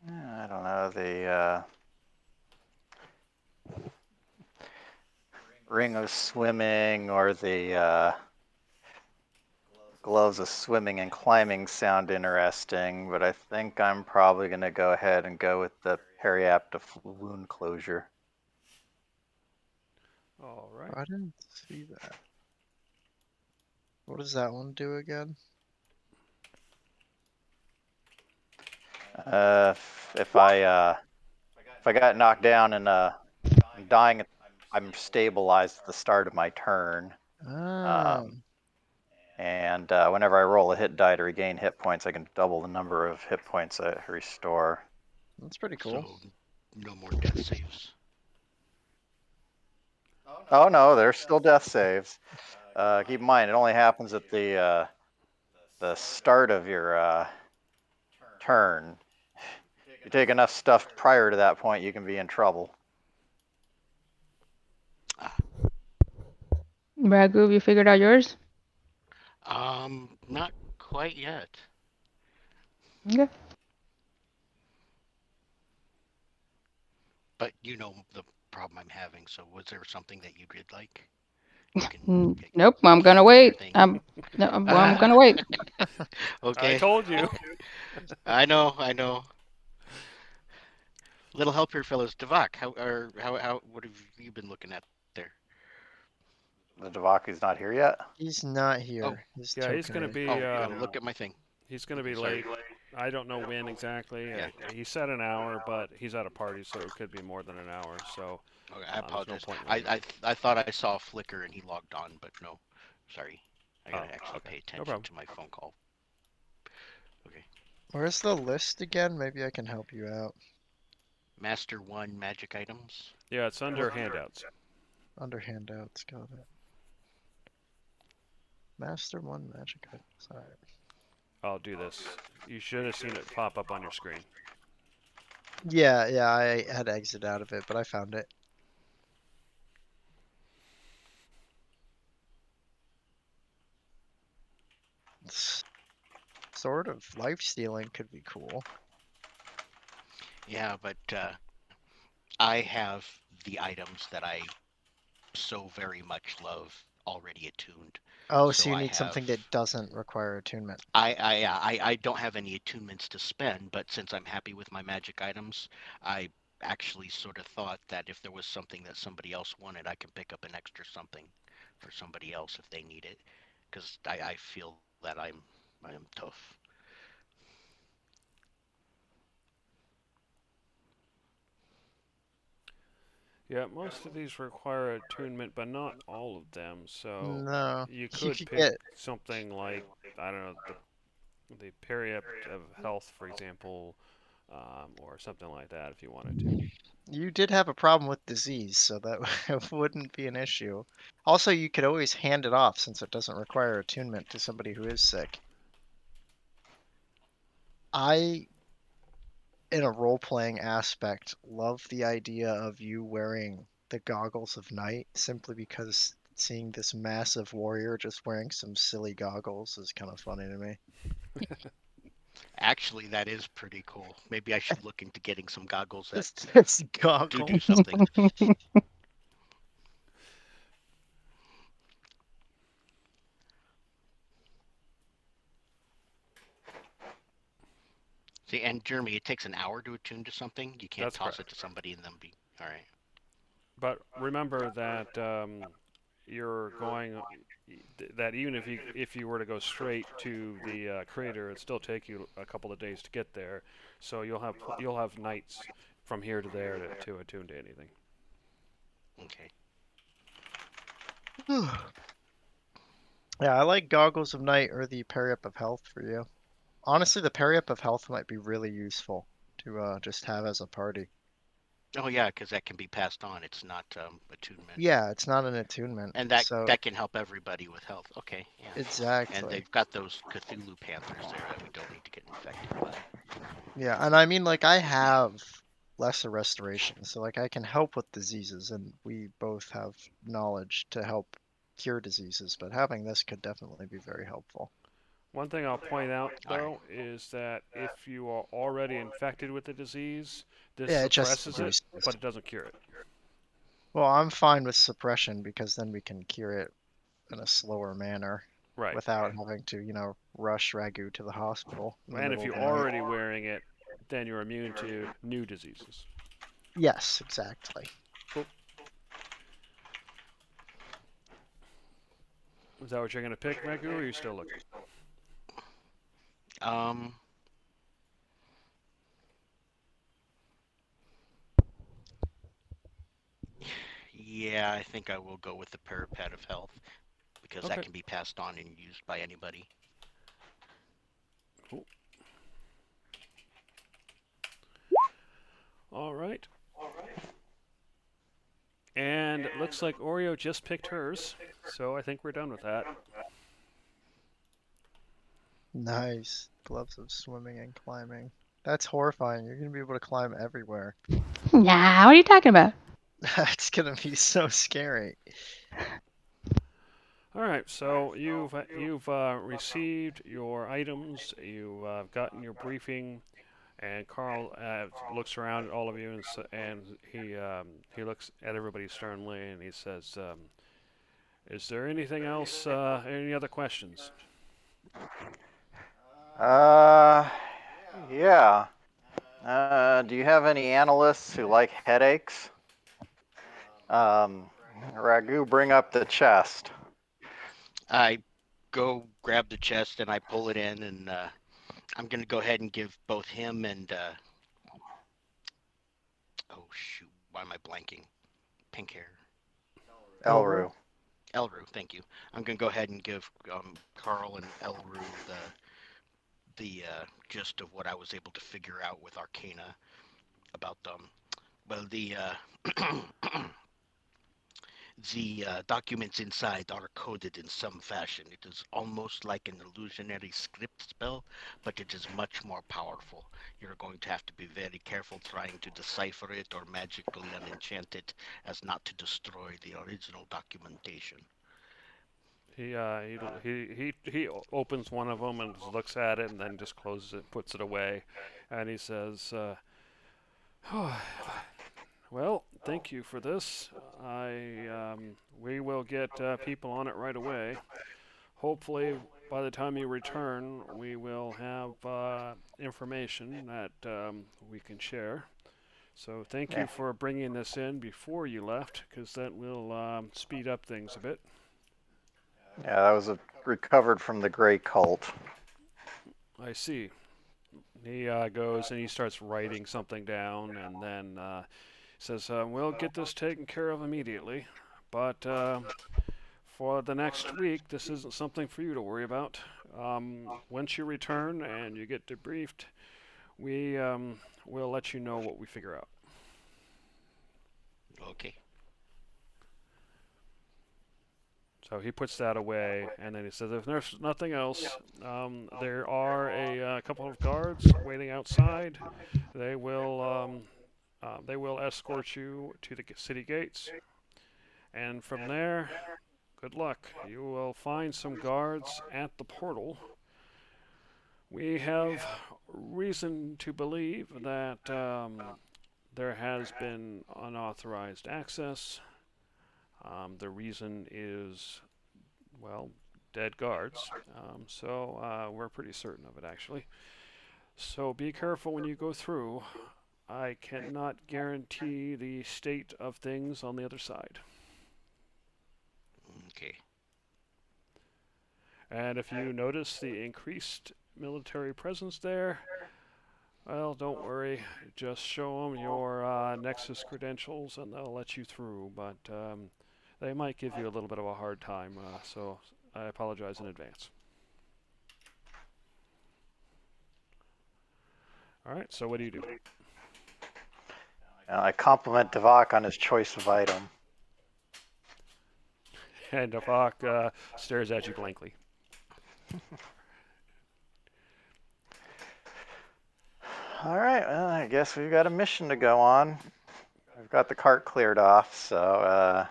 I don't know, the ring of swimming or the gloves of swimming and climbing sound interesting, but I think I'm probably going to go ahead and go with the periapta wound closure. All right. I didn't see that. What does that one do again? If I got knocked down and I'm dying, I'm stabilized at the start of my turn. Oh, And whenever I roll a hit die to regain hit points, I can double the number of hit points I restore. that's pretty cool. So no more death saves. Oh no, there's still death saves. Keep in mind, it only happens at the start of your turn. If you take enough stuff prior to that point, you can be in trouble. Ah, Ragu, you figured out yours? not quite yet. Okay. But you know the problem I'm having. So was there something that you did like? You can Nope, I'm keep gonna doing your wait. thing. No, well, I'm gonna wait. I Okay. told you. I know. I know. Little help here, fellas. Devak, what have you been looking at there? The Devaku's not here yet. He's not Oh, here. His Yeah, he's gonna token. be oh, gotta look at my thing. Okay, sorry. late. I don't know when exactly. Yeah. He said an hour, but he's at a party, so it could be more than an hour. So Okay, I there's no apologize. point in I, waiting. I I thought I saw a flicker and he logged on, but no. Sorry. I Oh, gotta actually okay, pay no attention problem. to my phone call. Okay. Where's the list again? Maybe I can help you out. Master 1 magic items. Yeah, it's under handouts. Under handouts, got it. Master 1 magic items. Alright. I'll do this. You should have seen it pop up on your screen. Yeah, I had exit out of it, but I found it. Sort of life stealing could be cool. Yeah, but I have the items that I so very much love already attuned. Oh, so So you I need have something that doesn't require attunement. I don't have any attunements to spend, but since I'm happy with my magic items, I actually sort of thought that if there was something that somebody else wanted, I can pick up an extra something for somebody else if they need it, because I feel that I am tough. Yeah, most of these require attunement, but not all of them. So No, you you could could pick get. something like, I don't know, the periapt of health, for example, or something like that if you wanted to. You did have a problem with disease, so that wouldn't be an issue. Also, you could always hand it off since it doesn't require attunement to somebody who is sick. I, in a role-playing aspect, love the idea of you wearing the goggles of night simply because seeing this massive warrior just wearing some silly goggles is kind of funny to me. Actually, that is pretty cool. Maybe I should look into getting some goggles that Just do goggles. something. See, and Jeremy, it takes an hour to attune to something. You can't That's toss it to correct. somebody and then be all right. But remember that you're going that even if you were to go straight to the creator, it'd still take you a couple of days to get there. So you'll have nights from here to there to attune to anything. Okay. Yeah, I like goggles of night or the parry up of health for you. Honestly, the parry up of health might be really useful to just have as a party. Oh yeah, because that can be passed on. It's not attunement, Yeah, it's not an attunement, and so that can help everybody with health. Okay, yeah. And exactly. they've got those Cthulhu panthers there that we don't need to get infected by. Yeah, and I mean like I have lesser restoration, so like I can help with diseases, and we both have knowledge to help cure diseases, but having this could definitely be very helpful. One thing I'll point out All right. though is that if you are already infected with the disease, this Yeah, it just suppresses it, but reduces. it doesn't cure it. Well, I'm fine with suppression because then we can cure it in a slower manner Right. without having to, rush Ragu to the hospital in the And if middle of you're the night. already wearing it, then you're immune to new diseases. Yes, exactly. Cool. Is that what you're going to pick, Megu, or are you still looking? Um. Yeah, I think I will go with the parapet of health because that Okay. can be passed on and used by anybody. Cool. All right. And it looks like Oreo just picked hers, so I think we're done with that. Nice. Gloves of swimming and climbing. That's horrifying. You're gonna be able to climb everywhere. Nah, what are you talking about? That's gonna be so scary. All right, so you've received your items, you've gotten your briefing, and Carl looks around at all of you and he looks at everybody sternly and he says, Is there anything else? Any other questions? Yeah. Do you have any analysts who like headaches? Um, Ragu, bring up the chest. I go grab the chest and I pull it in, and I'm gonna go ahead and give both him and oh shoot, why am I blanking? Pink hair. Elro? Elru. Elru, thank you. I'm gonna go ahead and give Carl and Elru the gist of what I was able to figure out with Arcana about them. Well, the documents inside are coded in some fashion. It is almost like an illusionary script spell, but it is much more powerful. You're going to have to be very careful trying to decipher it or magically unenchant it as not to destroy the original documentation. He opens one of them and looks at it and then just closes it, puts it away, and he says, "Well, thank you for this. We will get people on it right away. Hopefully, by the time you return, we will have information that we can share. So thank Yeah, you for bringing this in before you left, because that will speed up things a bit." yeah, that was recovered from the Grey Cult. I see. He goes and he starts writing something down, and then says, "We'll get this taken care of immediately, but for the next week, this isn't something for you to worry about. Once you return and you get debriefed, we will let you know what we figure out." Okay. So he puts that away, and then he says, "If there's nothing else, there are a couple of guards waiting outside. They will they will escort you to the city gates, and from there, good luck. You will find some guards at the portal. We have reason to believe that there has been unauthorized access. The reason is, well, dead guards. So we're pretty certain of it, actually. So be careful when you go through. I cannot guarantee the state of things on the other side. Okay. And if you notice the increased military presence there, well, don't worry. Just show them your Nexus credentials and they'll let you through. But they might give you a little bit of a hard time, so I apologize in advance. All right, so what do you do? I compliment Devok on his choice of item. And Devok stares at you blankly. All right, well, I guess we've got a mission to go on. I've got the cart cleared off, so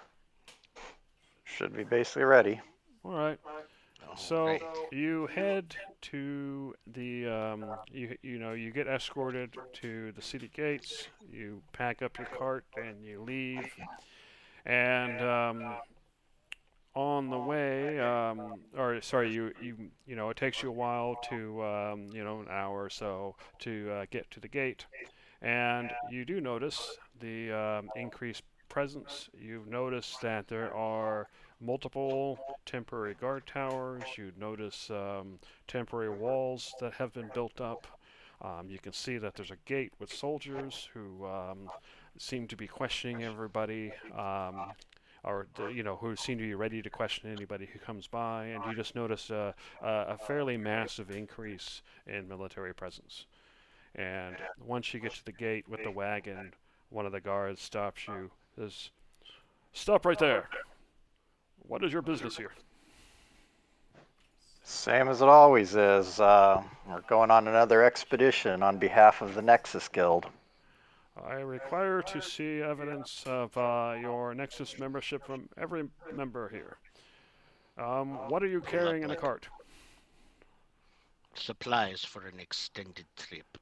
should be basically ready. All right. All So right. you head to the you get escorted to the city gates. You pack up your cart and you leave. And on the way, or sorry, it takes you a while to an hour or so to get to the gate. And you do notice the increased presence. You've noticed that there are multiple temporary guard towers. You notice temporary walls that have been built up. You can see that there's a gate with soldiers who seem to be questioning everybody, who seem to be ready to question anybody who comes by. And you just notice a fairly massive increase in military presence. And once you get to the gate with the wagon, one of the guards stops you. Says, "Stop right there. What is your business here?" Same as it always is. We're going on another expedition on behalf of the Nexus Guild. "I require to see evidence of your Nexus membership from every member here. What are you carrying in the cart?" Supplies for an extended trip.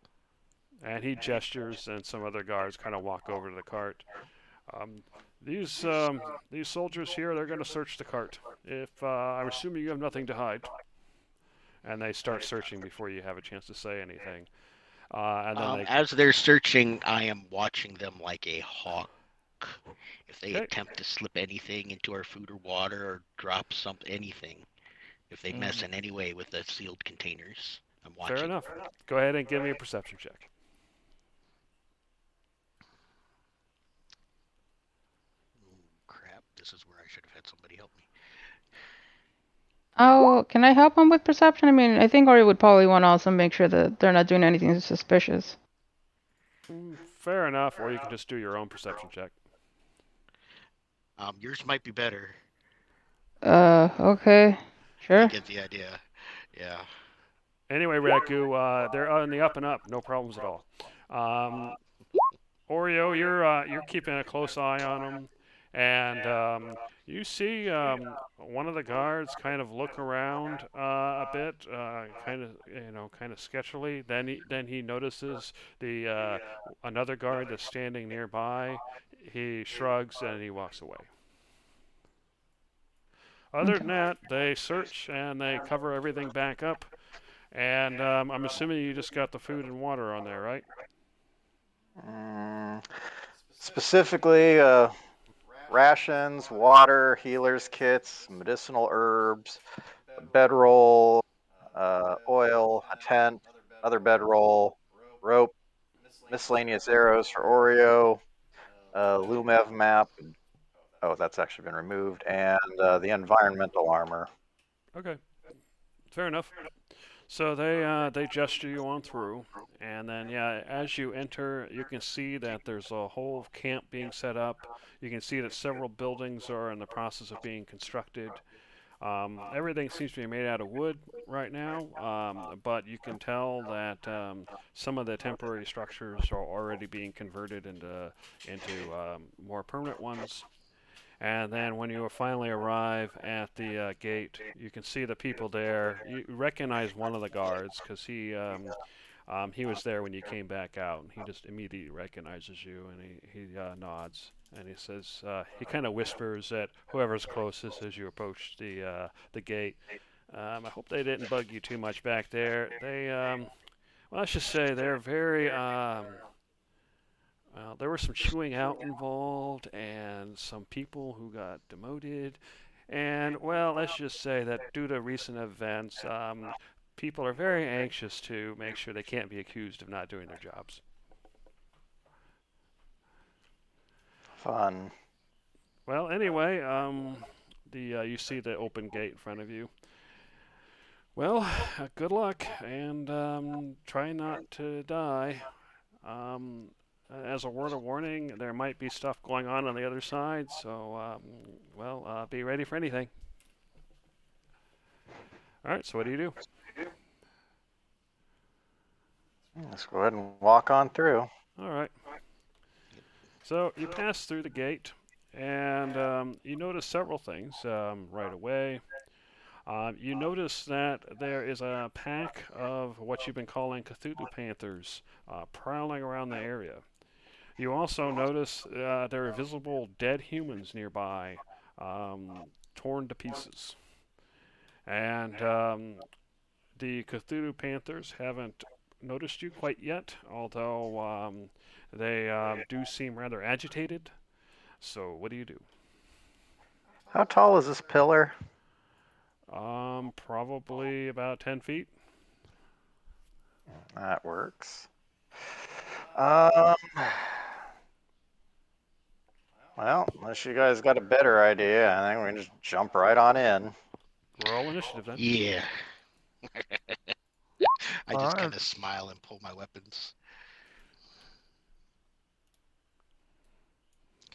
And he gestures, and some other guards kind of walk over to the cart. Um, these these soldiers here, they're going to search the cart. If I'm assuming you have nothing to hide, and they start searching before you have a chance to say anything. And then they As they're searching, I am watching them like a hawk. If they okay, attempt to slip anything into our food or water or drop anything, if they mess in any way with the sealed containers, I'm fair watching. enough. Go ahead and give me a perception check. Ooh, crap, this is where I should have had somebody help me. Oh, can I help him with perception? I mean, I think Ori would probably want to also make sure that they're not doing anything suspicious. Fair enough, or you can just do your own perception check. Yours might be better. Okay. You Sure. get the idea. Yeah. Anyway, Raku, they're on the up and up, no problems at all. Oreo, you're keeping a close eye on them, and you see one of the guards kind of look around a bit, kind of kind of sketchily. Then he notices the another guard that's standing nearby. He shrugs and he walks away. Other Okay. than that, they search and they cover everything back up. And I'm assuming you just got the food and water on there, right? Mm, specifically, rations, water, healers kits, medicinal herbs, a bedroll, oil, a tent, another bedroll, rope, miscellaneous arrows for Oreo, Lumev map. Oh, that's actually been removed, and the environmental armor. Okay, fair enough. So they gesture you on through, and then yeah, as you enter, you can see that there's a whole camp being set up. You can see that several buildings are in the process of being constructed. Everything seems to be made out of wood right now, but you can tell that some of the temporary structures are already being converted into more permanent ones. And then when you finally arrive at the gate, you can see the people there. You recognize one of the guards because he was there when you came back out, and he just immediately recognizes you, and he nods, and he says he kind of whispers at whoever's closest as you approach the gate. I hope they didn't bug you too much back there. Well, let's just say they're very well, there was some chewing out involved and some people who got demoted. And, well, let's just say that due to recent events, people are very anxious to make sure they can't be accused of not doing their jobs. Fun. Well, anyway, you see the open gate in front of you. Well, good luck and try not to die. Um, as a word of warning, there might be stuff going on the other side, so be ready for anything. All right, so what do you do? Let's go ahead and walk on through. All right. So you pass through the gate, and you notice several things right away. You notice that there is a pack of what you've been calling Cthulhu Panthers prowling around the area. You also notice there are visible dead humans nearby, torn to pieces. And the Cthulhu Panthers haven't noticed you quite yet, although they do seem rather agitated. So, what do you do? How tall is this pillar? Probably about 10 feet. That works. Um, well, unless you guys got a better idea, I think we can just jump right on in. Roll initiative then. Yeah. I just Alright. kind of smile and pull my weapons.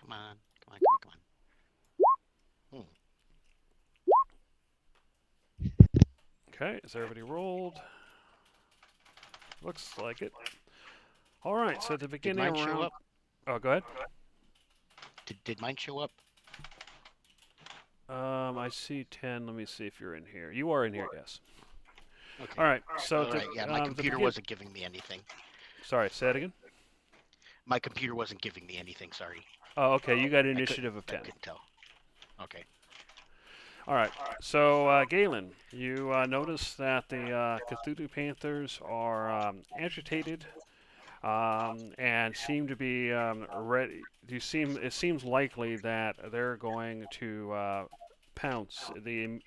Come on, come on, come on, come on. Okay, has everybody rolled? Looks like it. All right, so at the Did beginning mine show round. up? Oh, go ahead. Did mine show up? I see 10. Let me see if you're in here. You are in here, yes. Okay. All right, so All right. Yeah, my computer wasn't giving me anything. Sorry, say it again. My computer wasn't giving me anything. Sorry. Oh, okay. You got I could initiative of I 10. could tell. Okay. All right. So, Galen, you notice that the Cthulhu Panthers are agitated and seem to be ready. It seems likely that they're going to pounce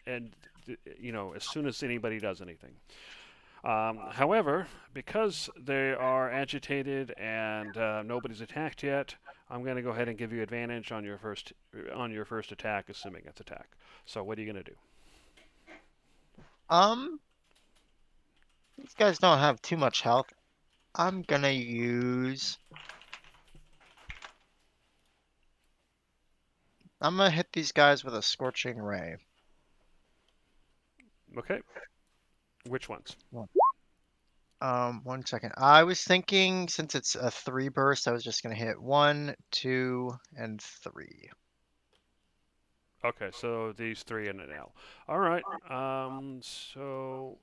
as soon as anybody does anything. However, because they are agitated and nobody's attacked yet, I'm going to go ahead and give you advantage on your first attack, assuming it's attack. So, what are you going to do? Um, these guys don't have too much health. I'm gonna use. I'm gonna hit these guys with a scorching ray. Okay. Which ones? 1 second. I was thinking since it's a 3 burst, I was just gonna hit 1, 2, and 3. Okay, so these three and an L. All right. So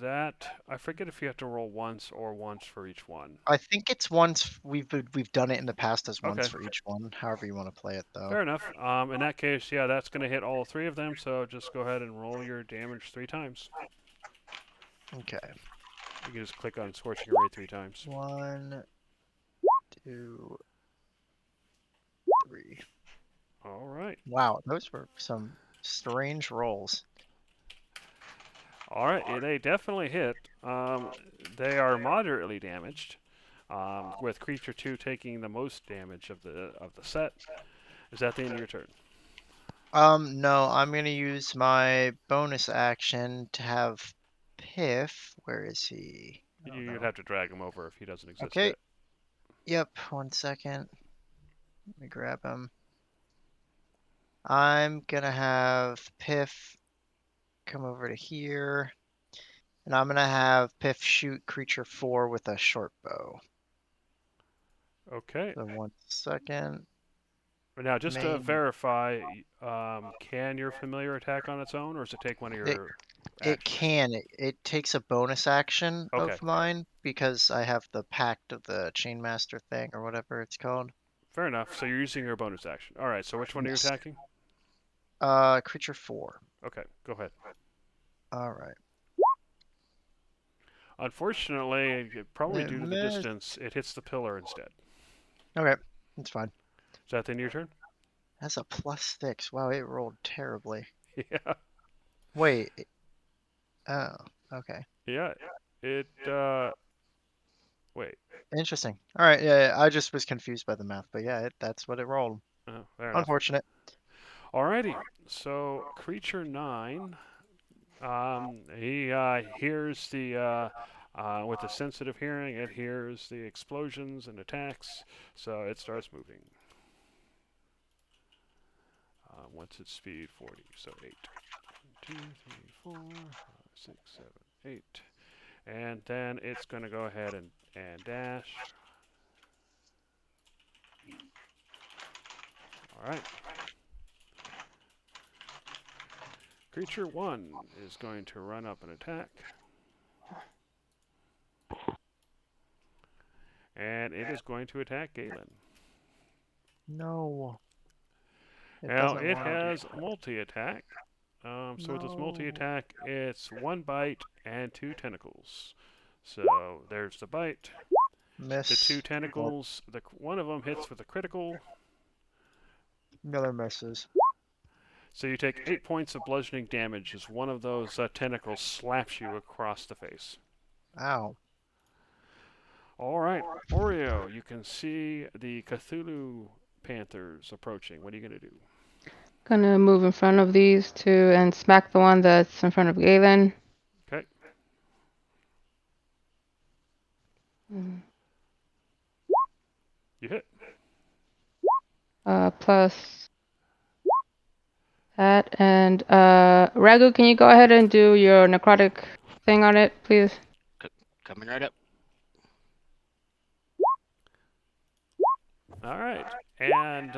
that I forget if you have to roll once or once for each one. I think it's once we've done it in the past as once Okay, for each one. However you want to play it though. fair enough. In that case, yeah, that's going to hit all three of them. So just go ahead and roll your damage 3 times. Okay. You can just click on Scorching Ray 3 times. 1, 2, 3. All right. Wow, those were some strange rolls. All right. Yeah, they definitely hit. They are moderately damaged, with creature 2 taking the most damage of the set. Is that the end of your turn? No, I'm gonna use my bonus action to have Piff. Where is he? I don't You'd know. have to drag him over if he doesn't exist Okay. yet. Yep. 1 second. Let me grab him. I'm gonna have Piff come over to here, and I'm gonna have Piff shoot creature 4 with a short bow. Okay. So 1 second. Now, just to Main. verify, can your familiar attack on its own, or does it take one of It your it actions? can. It takes a bonus action Okay, of mine because I have the Pact of the Chainmaster thing or whatever it's called. fair enough. So you're using your bonus action. All right. So which one are you Yes. attacking? Creature 4. Okay, go ahead. All right. Unfortunately, probably It due to the missed. distance, it hits the pillar instead. Okay, that's fine. Is that the end of your turn? That's a +6. Wow, it rolled terribly. Yeah. Wait. Oh, okay. Yeah. It. Wait. Interesting. All right. Yeah, I just was confused by the math, but yeah, that's what it rolled. Oh, fair enough. Unfortunate. Alrighty. So creature 9. He hears with the sensitive hearing, it hears the explosions and attacks, so it starts moving. What's its speed? 40. So 8. 1, 2, 3, 4, 5, 6, 7, 8. And then it's going to go ahead and dash. All right. Creature 1 is going to run up and attack. And it is going to attack Galen. No. It Now, doesn't it want to. has multi-attack. So with its No. multi-attack, it's 1 bite and 2 tentacles. So there's the bite. Miss. The 2 tentacles, one of them hits with a critical. The other misses. So you take 8 points of bludgeoning damage as one of those tentacles slaps you across the face. Ow. All right, Oreo, you can see the Cthulhu Panthers approaching. What are you going to do? Gonna move in front of these two and smack the one that's in front of Galen. Okay. Mm. You hit. Plus that. And Ragu, can you go ahead and do your necrotic thing on it, please? Coming right up. All right. And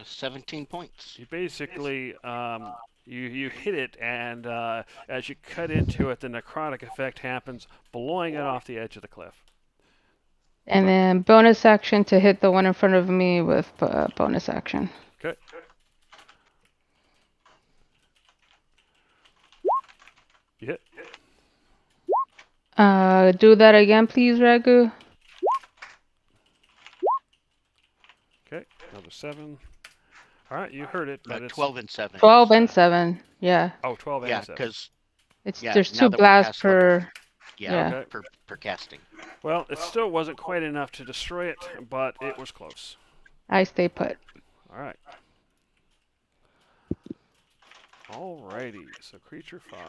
17 points. you basically you hit it, and as you cut into it, the necrotic effect happens, blowing it off the edge of the cliff. And then bonus action to hit the one in front of me with bonus action. Okay. You hit. Do that again, please, Ragu. Okay. Another 7. All right, you heard it, but it's 12 and 7. 12 and 7. Yeah. 12 Yeah, and 7. because There's now 2 that we're blasts past level, per. yeah, Okay. per casting. Well, it still wasn't quite enough to destroy it, but it was close. I stay put. All right. Alrighty. So creature 5.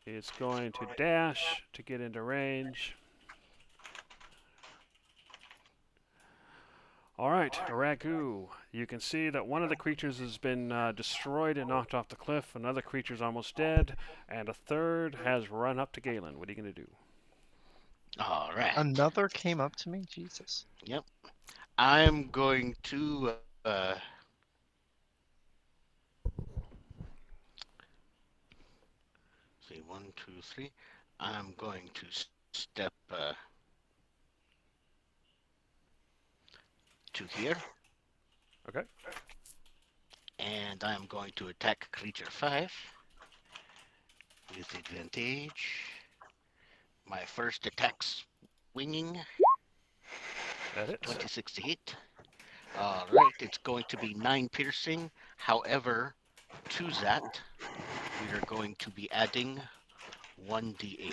It's going to dash to get into range. All right, Ragu. You can see that one of the creatures has been destroyed and knocked off the cliff. Another creature's almost dead, and a third has run up to Galen. What are you going to do? All right. Another came up to me? Jesus. Yep. I'm going to see 1, 2, 3. I'm going to step to here. Okay. And I'm going to attack creature 5 with advantage. My first attack's swinging. That hits. 26 to hit. All right, it's going to be 9 piercing. However, to that, we are going to be adding 1d8.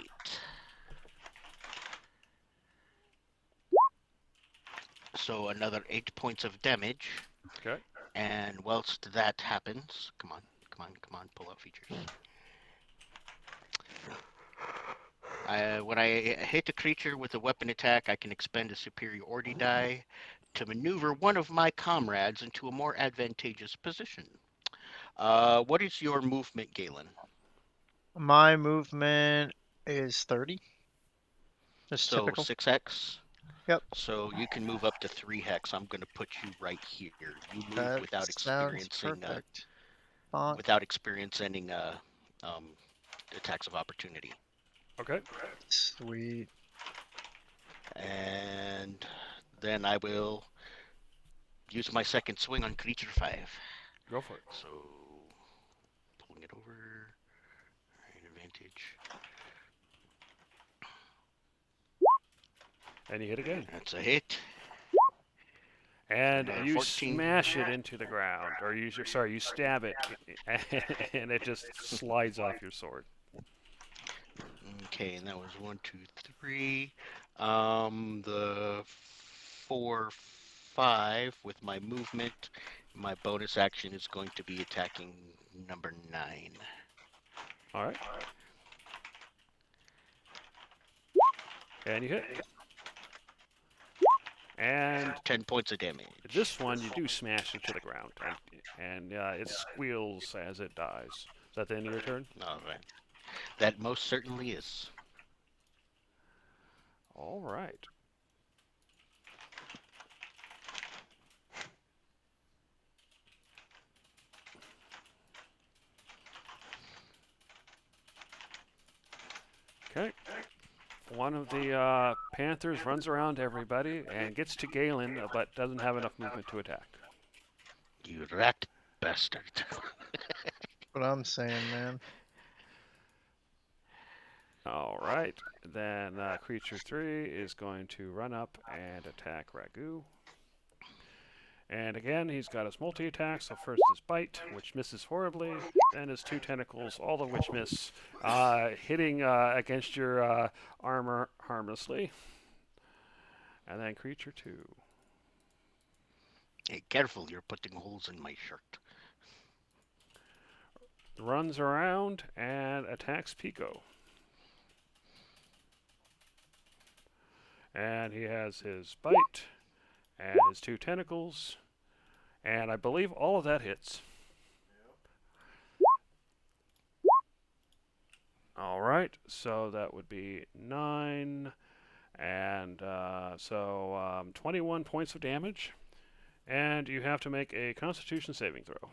So another 8 points of damage. Okay. And whilst that happens, come on, pull out features. When I hit a creature with a weapon attack, I can expend a superiority die to maneuver one of my comrades into a more advantageous position. What is your movement, Galen? My movement is 30. Just So typical. 6 hex. Yep. So you can move up to 3 hex. I'm going to put you right here. You move That without sounds experiencing perfect. attacks of opportunity. Okay. Sweet. And then I will use my second swing on creature 5. Go for it. So pulling it over. Right, advantage. And you hit again. That's a hit. And you 14. smash it into the ground, or you stab it, and it just slides off your sword. Okay, and that was 1, 2, 3. The 4, 5 with my movement. My bonus action is going to be attacking number 9. All right. And you hit. And 10 points of damage. this one you do smash it to the ground, and it squeals as it dies. Is that the end of your turn? All right. That most certainly is. All right. Okay. One of the Panthers runs around everybody and gets to Galen, but doesn't have enough movement to attack. You rat bastard. What I'm saying, man. All right. Then creature 3 is going to run up and attack Ragu. And again, he's got his multi-attack, so first his bite, which misses horribly, then his 2 tentacles, all of which miss, hitting against your armor harmlessly. And then creature 2. Hey, careful, you're putting holes in my shirt. Runs around and attacks Pico. And he has his bite and his 2 tentacles, and I believe all of that hits. All right, so that would be 9, and 21 points of damage, and you have to make a Constitution saving throw.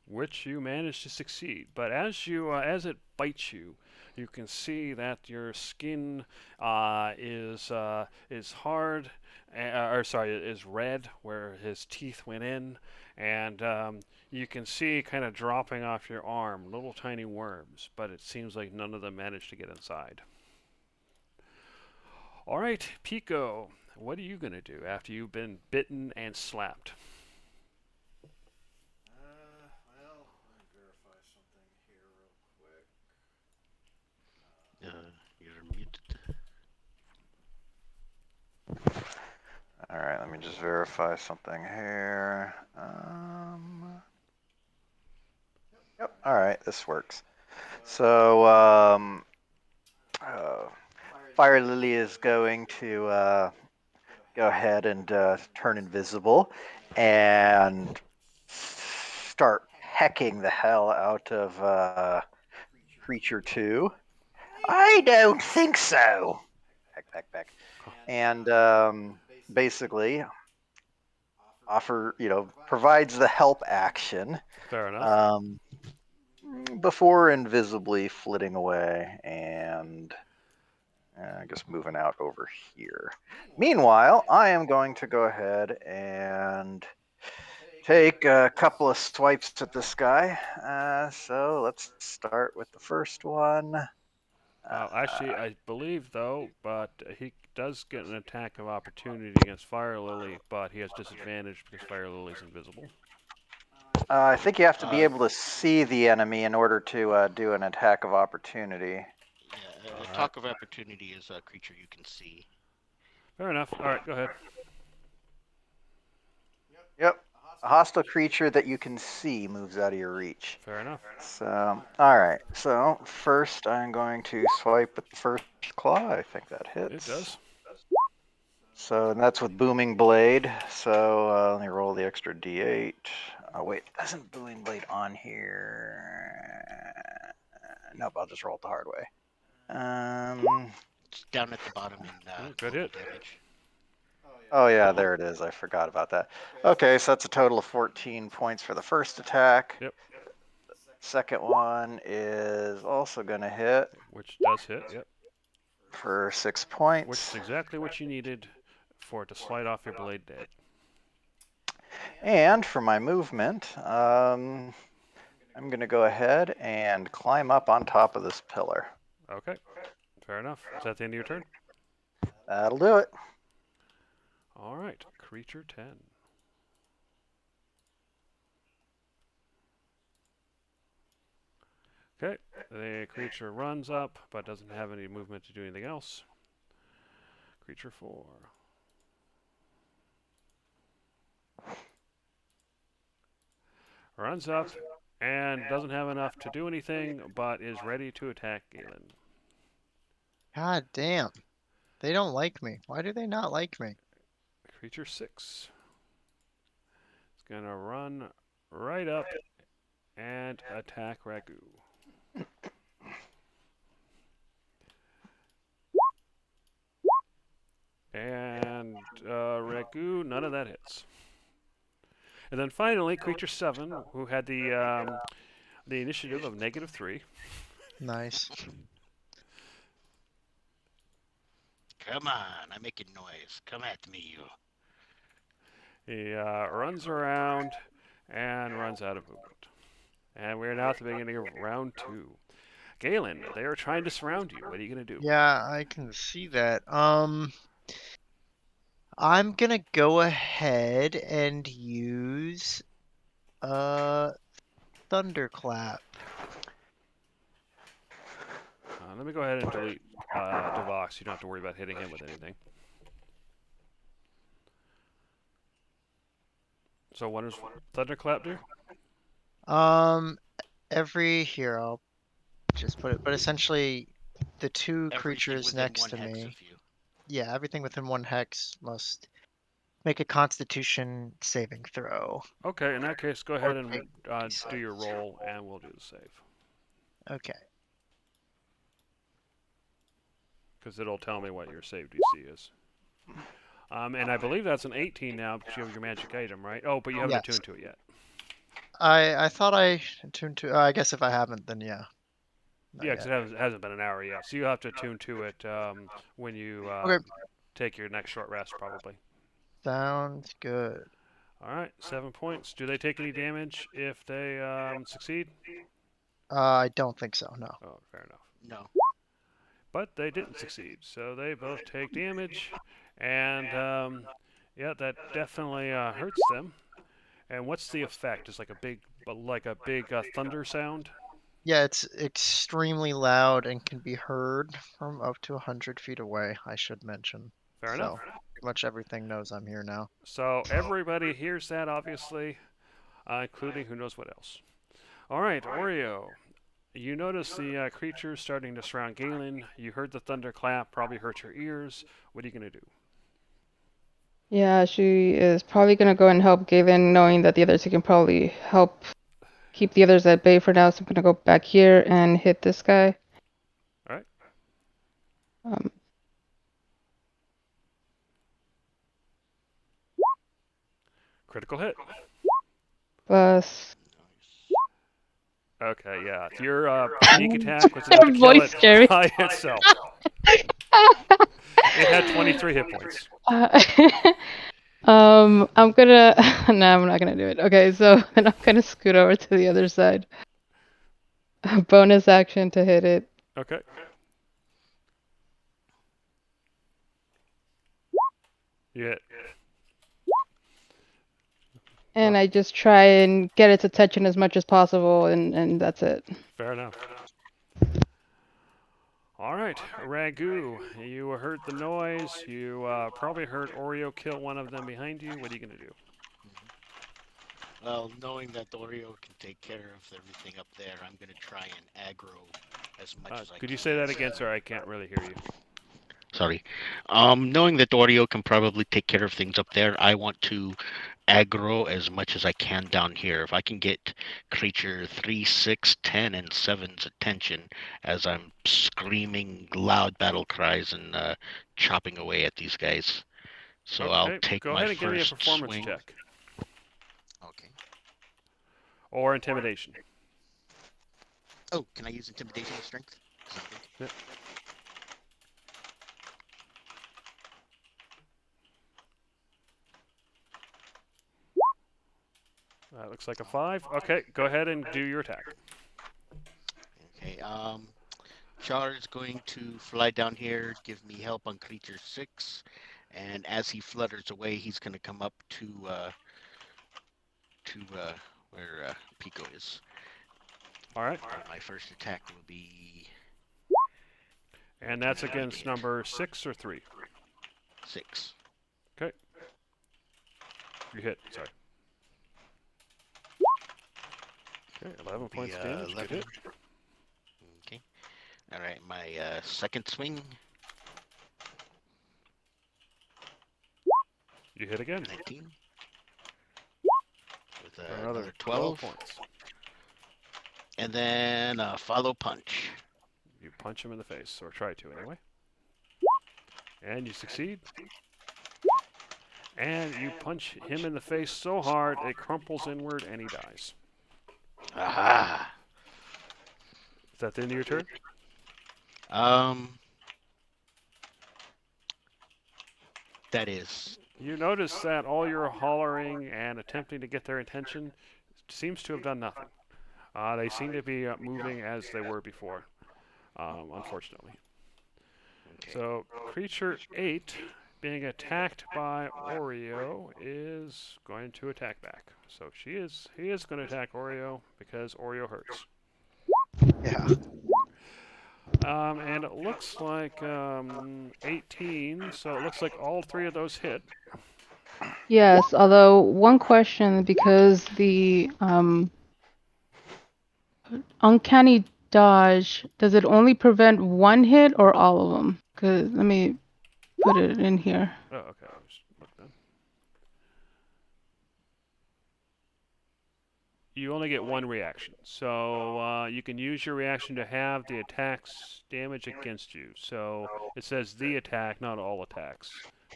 which you manage to succeed. But as it bites you, you can see that your skin is hard, or sorry, is red where his teeth went in, and you can see kind of dropping off your arm little tiny worms. But it seems like none of them managed to get inside. All right, Pico, what are you gonna do after you've been bitten and slapped? Well, let me verify something here real quick. You're muted. All right, let me just verify something here. Yep. All right, this works. So, uh, Fire Lily is going to go ahead and turn invisible and start hecking the hell out of Creature 2. I don't think so. Peck, peck, peck. And basically provides the help action Fair enough. before invisibly flitting away and I guess moving out over here. Meanwhile, I am going to go ahead and take a couple of swipes at this guy. So let's start with the first one. Actually, I believe though, but he does get an attack of opportunity against Fire Lily, but he has disadvantage because Fire Lily's invisible. I think you have to be able to see the enemy in order to do an attack of opportunity. Yeah, All a right. talk of opportunity is a creature you can see. Fair enough. All right, go ahead. Yep. A hostile creature that you can see moves out of your reach. Fair enough. So, all right. So first, I'm going to swipe with the first claw. I think that hits. It does. So and that's with Booming Blade. So let me roll the extra D8. Oh wait, isn't Booming Blade on here? Nope, I'll just roll it the hard way. It's down at the bottom in Good total hit. damage. Oh yeah, there it is. I forgot about that. Okay, so that's a total of 14 points for the first attack. Yep. Second one is also going to hit Which does hit. Yep. for 6 Which points. is exactly what you needed for it to slide off your blade dead. And for my movement, I'm going to go ahead and climb up on top of this pillar. Okay. Fair enough. Is that the end of your turn? That'll do it. All right. Creature 10. Okay. The creature runs up, but doesn't have any movement to do anything else. Creature 4. Runs up and doesn't have enough to do anything, but is ready to attack Galen. God damn. They don't like me. Why do they not like me? Creature 6. It's going to run right up and attack Ragu. And Ragu, none of that hits. And then finally, Creature 7, who had the initiative of -3. Nice. Come on, I'm making noise. Come at me, you. He runs around and runs out of movement. And we're now at the beginning of round 2. Galen, they are trying to surround you. What are you going to do? Yeah, I can see that. I'm gonna go ahead and use Thunderclap. Let me go ahead and delete Devox. You don't have to worry about hitting him with anything. So what does Thunderclap do? Here, I'll just put it, but essentially the two Everything creatures within next one to hex me, of you. yeah, everything within 1 hex must make a Constitution saving throw. Okay, in that case, go Or ahead and take do your D6. roll, and we'll do the save. Okay. Because it'll tell me what your save DC is. And I believe that's an 18 now because you have your magic item, right? Oh, but you haven't Yes. attuned to it yet. I thought I tuned to. I guess if I haven't, then yeah. Not Yeah, because yet. it hasn't been an hour yet, so you have to tune to it when you Okay, take your next short rest, probably. sounds good. All right, 7 points. Do they take any damage if they succeed? I don't think so. No. Oh, fair enough. No. But they didn't succeed, so they both take damage, and yeah, that definitely hurts them. And what's the effect? It's like a big thunder sound. Yeah, it's extremely loud and can be heard from up to 100 feet away, I should mention. Fair So, enough. pretty much everything knows I'm here now. So everybody hears that, obviously, including who knows what else. All right, Oreo. You notice the creatures starting to surround Galen. You heard the thunderclap, probably hurt your ears. What are you going to do? Yeah, she is probably gonna go and help Galen, knowing that the others can probably help keep the others at bay for now. So I'm gonna go back here and hit this guy. All right. Um, Critical hit. plus Okay, yeah. Your sneak attack was enough to Your kill voice, it Jerry. by itself. It had 23 hit points. Uh, I'm gonna. No, I'm not gonna do it. Okay, so then I'm gonna scoot over to the other side. Bonus action to hit it, Okay. You hit. and I just try and get its attention as much as possible, and that's it. Fair enough. All right, Ragu, you heard the noise. You probably heard Oreo kill one of them behind you. What are you going to do? Well, knowing that Oreo can take care of everything up there, I'm gonna try and aggro as much as I Could can. you say that again, sir? I can't really hear you. Sorry. Knowing that Oreo can probably take care of things up there, I want to aggro as much as I can down here. If I can get creature 3, 6, 10, and 7's attention as I'm screaming loud battle cries and chopping away at these guys. So I'll Okay, take go my ahead and give me a first performance swing. check. Okay. Or intimidation. Oh, can I use intimidation or strength? Yep. That looks like a 5. Okay, go ahead and do your attack. Okay, Char is going to fly down here, give me help on creature 6, and as he flutters away, he's going to come up to where Pico is. All right. And my first attack will be... And that's against number 6 or 3? 6. Okay. You hit, sorry. Okay, 11 points of damage. 11. Good hit. Okay. All right, my second swing. You hit again. 19. With For another 12 12. points. And then follow punch. You punch him in the face, or try to anyway. And you succeed. And you punch him in the face so hard it crumples inward and he dies. Aha! Is that the end of your turn? That is. You notice that all your hollering and attempting to get their attention seems to have done nothing. They seem to be moving as they were before, unfortunately. Okay. So, creature 8 being attacked by Oreo is going to attack back. So he is going to attack Oreo because Oreo hurts. Yeah. And it looks like 18, so it looks like all 3 of those hit. Yes, although one question, because the uncanny dodge, does it only prevent one hit or all of them? Cause let me put it in here. Oh, okay. I'll just look then. You only get one reaction, so you can use your reaction to have the attacks damage against you. So it says the attack, not all attacks.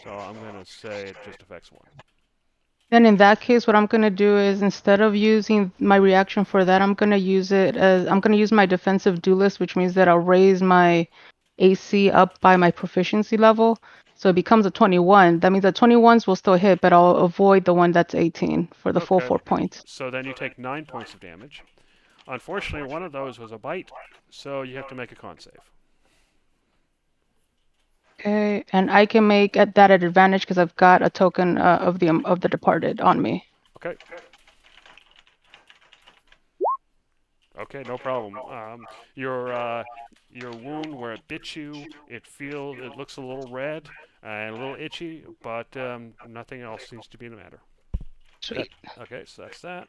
So I'm going to say it just affects one. Then in that case, what I'm gonna do is instead of using my reaction for that, I'm gonna use my defensive duelist, which means that I'll raise my AC up by my proficiency level. So it becomes a 21. That means that 21s will still hit, but I'll avoid the one that's 18 for the full Okay. 4 points. So then you take 9 points of damage. Unfortunately, one of those was a bite, so you have to make a con save. Okay, and I can make that at advantage because I've got a token of the departed on me. Okay. Okay, no problem. Your wound where it bit you, it looks a little red and a little itchy, but nothing else seems to be the matter. Sweet. Okay, so that's that.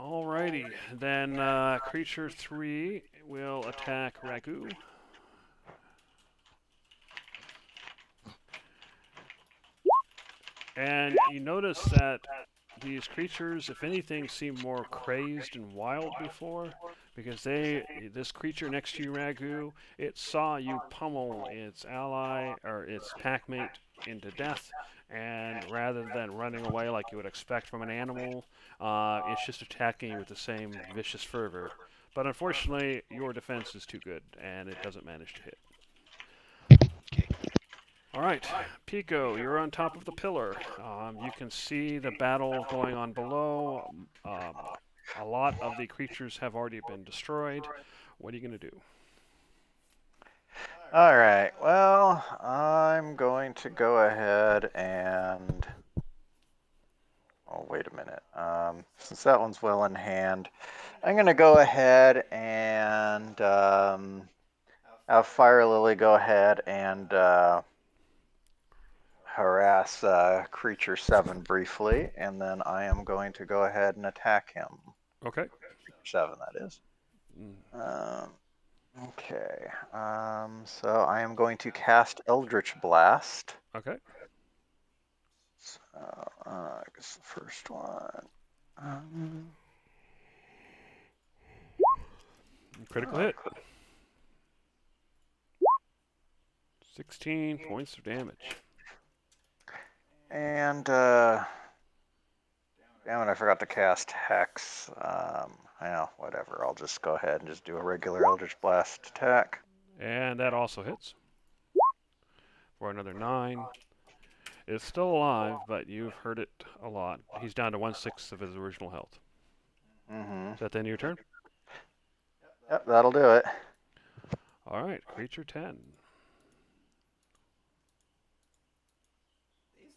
Alrighty, then creature 3 will attack Ragu. And you notice that these creatures, if anything, seem more crazed and wild before, because this creature next to you, Ragu, it saw you pummel its ally or its packmate into death, and rather than running away like you would expect from an animal, it's just attacking you with the same vicious fervor. But unfortunately, your defense is too good, and it doesn't manage to hit. Okay. All right, Pico, you're on top of the pillar. You can see the battle going on below. A lot of the creatures have already been destroyed. What are you going to do? All right. Well, I'm going to go ahead and. Oh, wait a minute. Since that one's well in hand, I'm going to go ahead and have Fire Lily go ahead and harass Creature 7 briefly, and then I am going to go ahead and attack him. Okay. Creature 7, that is. Okay. So I am going to cast Eldritch Blast. Okay. So, I guess the first one. Critical hit. 16 points of damage. And damn it, I forgot to cast Hex. Whatever. I'll just go ahead and just do a regular Eldritch Blast attack. And that also hits for another 9. It's still alive, but you've hurt it a lot. He's down to 1/6 of his original health. Mm-hmm. Is that the end of your turn? Yep, that'll do it. All right, creature 10.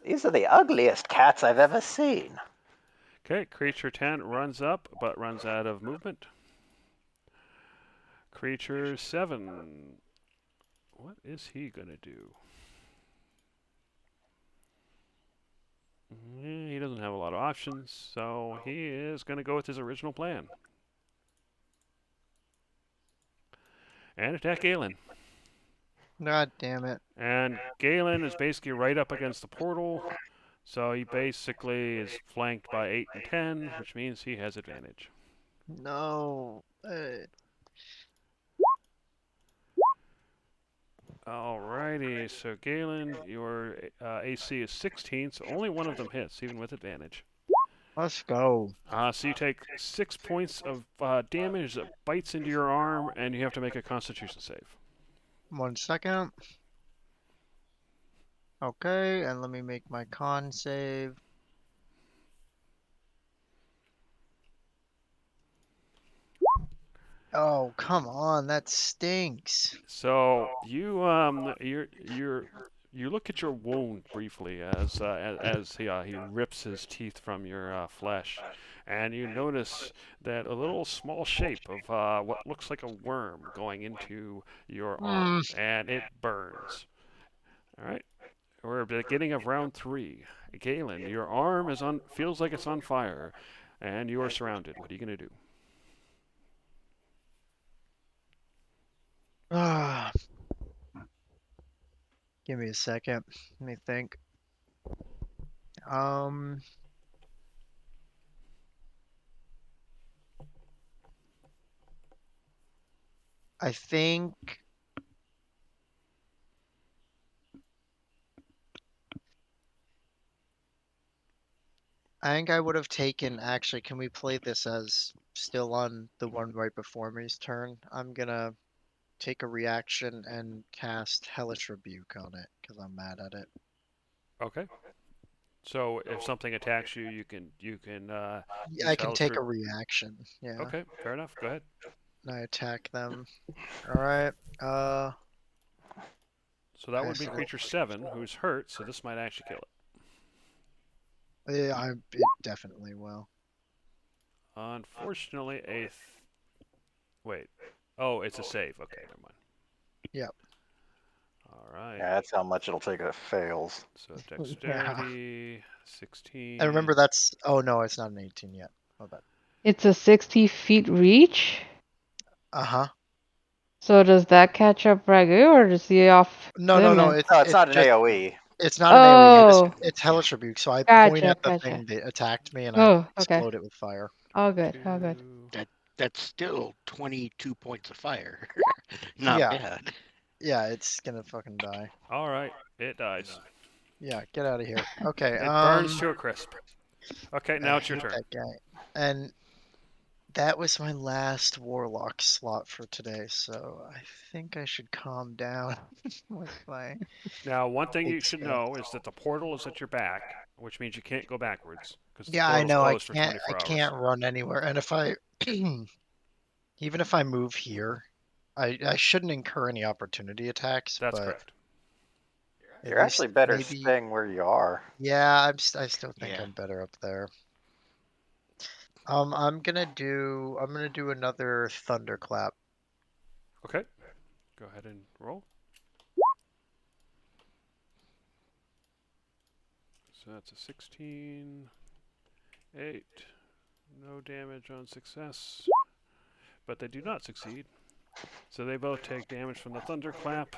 These are the ugliest cats I've ever seen. Okay, creature 10 runs up, but runs out of movement. Creature 7. What is he going to do? He doesn't have a lot of options, so he is going to go with his original plan. And attack Galen. God damn it. And Galen is basically right up against the portal, so he basically is flanked by 8 and 10, which means he has advantage. No. Alrighty, so Galen, your AC is 16, so only one of them hits, even with advantage. Let's go. So you take 6 points of damage that bites into your arm, and you have to make a Constitution save. 1 second. Okay, and let me make my con save. Oh, come on, that stinks. So you you look at your wound briefly as he rips his teeth from your flesh, and you notice that a little small shape of what looks like a worm going into your arm, and it burns. All right, we're at the beginning of round 3. Galen, your arm feels like it's on fire, and you are surrounded. What are you gonna do? Ah. Give me a second. Let me think. I think I think I would have taken. Actually, can we play this as still on the one right before me's turn? I'm gonna take a reaction and cast Hellish Rebuke on it because I'm mad at it. Okay. So if something attacks you, you can I use can Hellish take a reaction. Yeah, Okay, fair enough. Go ahead. and I attack them. All right. So that would Pass be it. creature 7, who's hurt, so this might actually kill it. Yeah, it definitely will. Unfortunately, wait. Oh, it's a save. Okay, never mind. Yep. All right. Yeah, that's how much it'll take if it fails. So Yeah. dexterity, 16. And remember, that's. Oh no, it's not an 18 yet. Oh, but. It's a 60 feet reach. Uh-huh. So does that catch up Ragu or is he off No, no, no. limit? No, it's It's not an just. AOE. It's not an AoE. Oh, It's Hellish Rebuke. So I point gotcha, at the gotcha. thing that attacked me and I Oh, okay. explode it with fire. All good, all good. 2. That's still 22 points of fire. Not Yeah. bad. Yeah, it's gonna fucking die. All right, it dies. Yeah, get out of here. Okay. It burns to a crisp. Okay, I now it's your hate turn. that guy. And that was my last warlock slot for today, so I think I should calm down with my Now, one thing big you should spell. know is that the portal is at your back, which means you can't go backwards because the Yeah, I portal's know. I closed for can't. 24 I hours. can't run anywhere. And if I, even if I move here, I shouldn't incur any opportunity attacks. That's But correct. at You're least actually better maybe. staying where you are. Yeah, I still think Yeah. I'm better up there. I'm gonna do another thunderclap. Okay, go ahead and roll. So that's a 16. 8. No damage on success. But they do not succeed. So they both take damage from the thunderclap,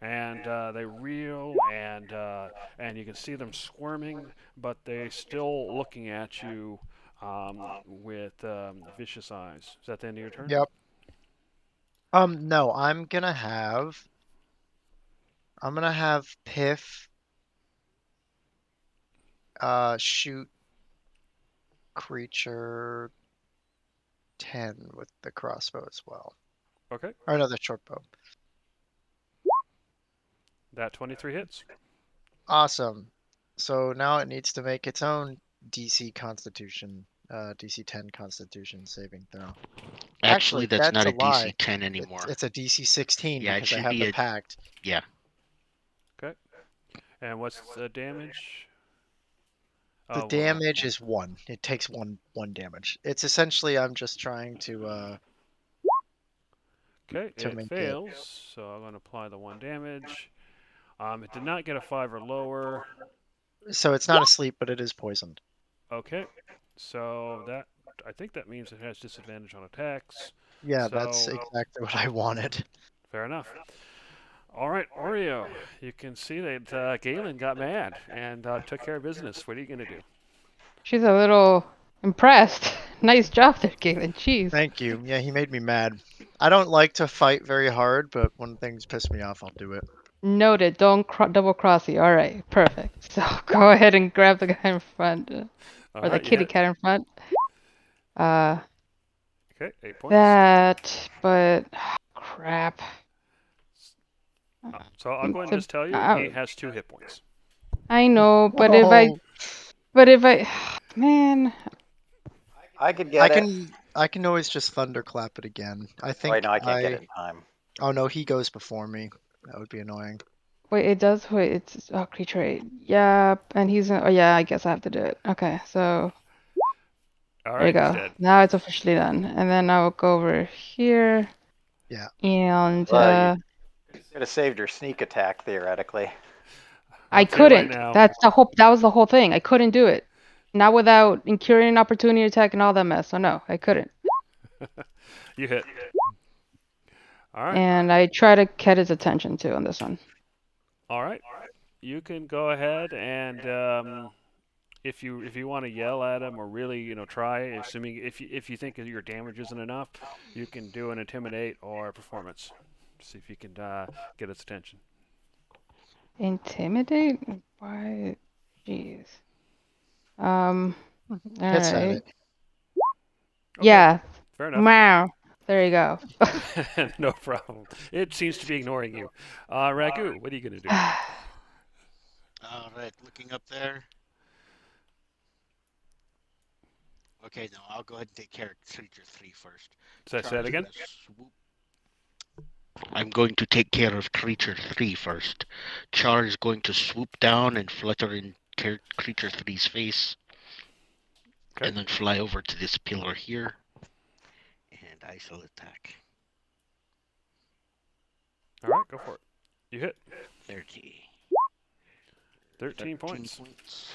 and they reel, and you can see them squirming, but they're still looking at you with vicious eyes. Is that the end of your turn? Yep. No, I'm gonna have Piff shoot creature 10 with the crossbow as well. Okay, Or no, the short bow. that 23 hits. Awesome. So now it needs to make its own DC 10 Constitution saving throw. Actually, that's that's not a a lie. DC 10 anymore. It's a DC 16 Yeah, it because I should have be the a- pact. Yeah. Okay, and what's the damage? The Oh, damage is 1. It takes one damage. It's essentially I'm just trying to okay, it make it. fails, so I'm going to apply the 1 damage. It did not get a 5 or lower. So it's not asleep, but it is poisoned. Okay, so that I think that means it has disadvantage on attacks. Yeah, that's So exactly what I wanted. fair enough. All right, Oreo, you can see that Galen got mad and took care of business. What are you going to do? She's a little impressed. Nice job there, Galen. Jeez. Thank you. Yeah, he made me mad. I don't like to fight very hard, but when things piss me off, I'll do it. Noted. Don't double cross you. All right, perfect. So go ahead and grab the guy in front, All or the right, you kitty hit. cat in front. Okay, 8 points. That, but crap. So I'll go ahead and just tell you he has 2 hit points. I know, but Oh, if I, man, I could get it. I can always just thunderclap it again. I Oh, think wait, no, I can't get it in time. Oh no, he goes before me. That would be annoying. wait, it does. Wait, it's creature 8. Yeah, and he's. Oh yeah, I guess I have to do it. Okay, so All there you right, he's go. dead. Now it's officially done, and then I will go over here. Yeah. And Well, you could have saved your sneak attack theoretically. I Too late couldn't. now. That's the whole. That was the whole thing. I couldn't do it. Not without incurring an opportunity attack and all that mess. So no, I couldn't. You hit. All right. And I try to get his attention too on this one. All right. You can go ahead and if you want to yell at him or really try, assuming if you think your damage isn't enough, you can do an intimidate or a performance. See if you can get its attention. Intimidate? Why? Jeez. Piss at Alright. it. Okay, Yeah. fair enough. Meow. There you go. No problem. It seems to be ignoring you. Ragu, what are you gonna do? All right, looking up there. Okay, no, I'll go ahead and take care of creature 3 first. Does that say that Charge again? gonna swoop. I'm going to take care of creature 3 first. Char is going to swoop down and flutter in creature 3's face, Okay. and then fly over to this pillar here, and I shall attack. All right, go for it. You hit 30. 13 13 points. points.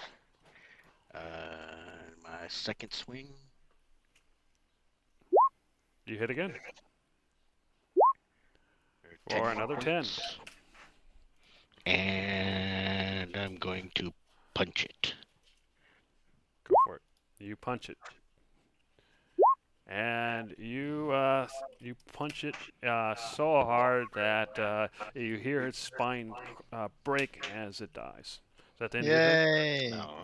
My second swing. You hit again For 10 for more another 10. points. And I'm going to punch it. Go for it. You punch it, and you punch it so hard that you hear its spine break as it dies. Is that the end of your turn? Yay! No.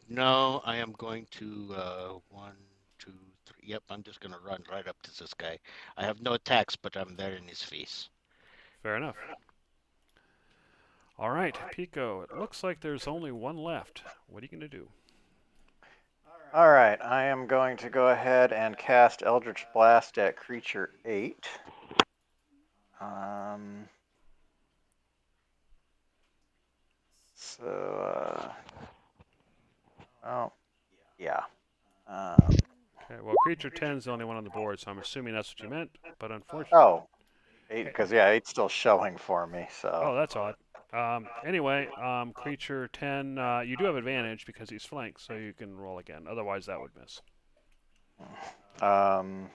No, I am going to, 1, 2, 3. Yep, I'm just going to run right up to this guy. I have no attacks, but I'm there in his face. Fair enough. All right, Pico. It looks like there's only one left. What are you gonna do? All right, I am going to go ahead and cast Eldritch Blast at creature 8. So, oh, yeah. Okay, well, creature 10 is the only one on the board, so I'm assuming that's what you meant. But unfortunately, Oh, 8, because, yeah, 8's still showing for me, so. oh, that's odd. Anyway, creature 10, you do have advantage because he's flanked, so you can roll again. Otherwise, that would miss. Um,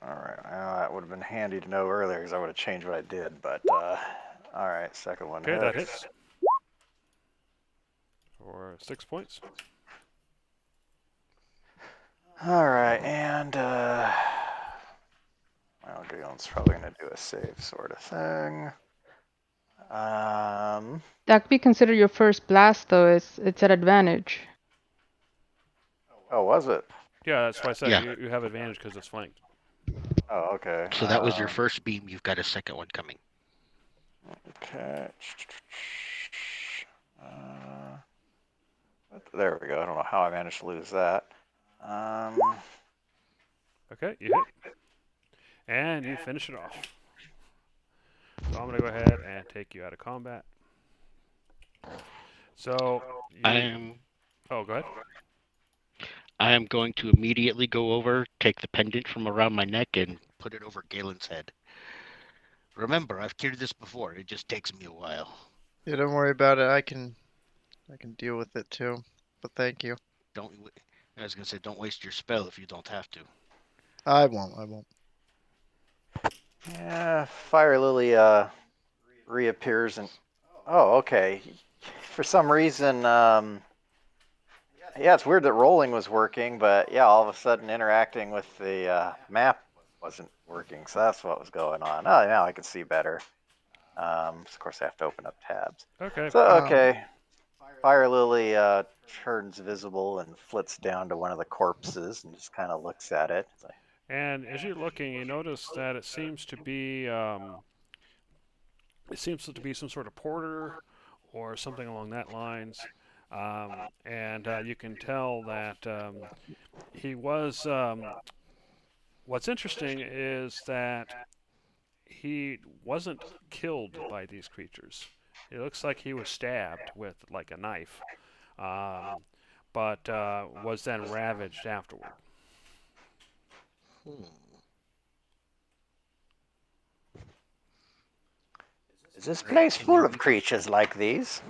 all right, well, that would have been handy to know earlier because I would have changed what I did, but all right, second one Okay, that hits. hits for 6 points. All right, and well, Galen's probably going to do a save sort of thing. That could be considered your first blast, though. It's at advantage. Oh, was it? Yeah, that's why I said Yeah. you have advantage because it's flanked. Oh, okay. So that was your first beam. You've got a second one coming. Okay. Uh, there we go. I don't know how I managed to lose that. Okay, you hit. And you finish it off. So I'm going to go ahead and take you out of combat. So you. Oh, go ahead. I am going to immediately go over, take the pendant from around my neck, and put it over Galen's head. Remember, I've cured this before. It just takes me a while. Yeah, don't worry about it. I can deal with it too. But thank you. I was gonna say, don't waste your spell if you don't have to. I won't. Yeah, Fire Lily reappears and oh, okay. For some reason, yeah, it's weird that rolling was working, but yeah, all of a sudden interacting with the map wasn't working, so that's what was going on. Oh, now I can see better. Of course, I have to open up tabs. Okay. So, okay. Fire Lily turns visible and flits down to one of the corpses and just kind of looks at it. It's like, And as you're looking, you notice that it seems to be some sort of porter or something along that lines. And you can tell that he was. What's interesting is that he wasn't killed by these creatures. It looks like he was stabbed with like a knife, but was then ravaged afterward. is this place full of creatures like these?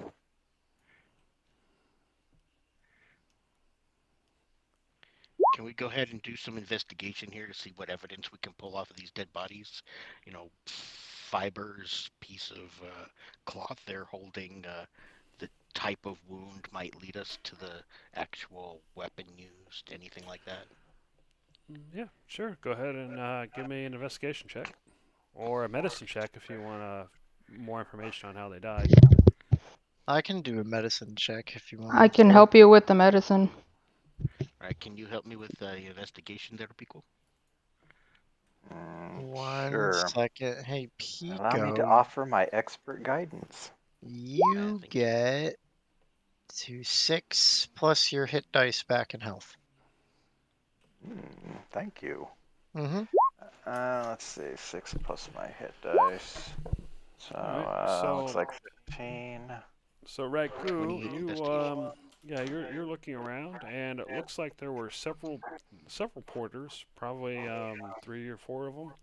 Can we go ahead and do some investigation here to see what evidence we can pull off of these dead bodies? You know, fibers, piece of cloth they're holding, the type of wound might lead us to the actual weapon used, anything like that? Yeah, sure. Go ahead and give me an investigation check or a medicine check if you want more information on how they died. I can do a medicine check if you want I me can to. help you with the medicine. All right, can you help me with the investigation there, Pico? One Sure. second. Hey, Allow me to Pico, offer my expert guidance. you Thank you. get to 6 plus your hit dice back in health. Thank you. Mm-hmm. Let's see, 6 plus my hit dice. So, All right. So looks like 15. So Ragu, 28 you investigation. yeah, you're looking around, and it looks like there were several porters, probably 3 or 4 of them,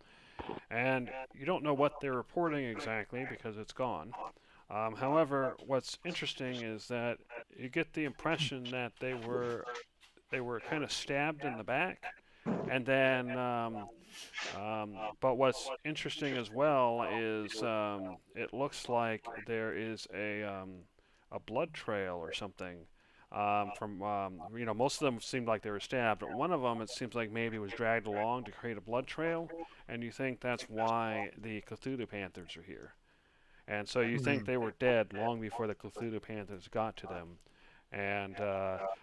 and you don't know what they're reporting exactly because it's gone. However, what's interesting is that you get the impression that they were kind of stabbed in the back, and then but what's interesting as well is it looks like there is a blood trail or something from most of them seemed like they were stabbed, but one of them it seems like maybe was dragged along to create a blood trail, and you think that's why the Cthulhu Panthers are here. And so you think they were dead long before the Cthulhu Panthers got to them, and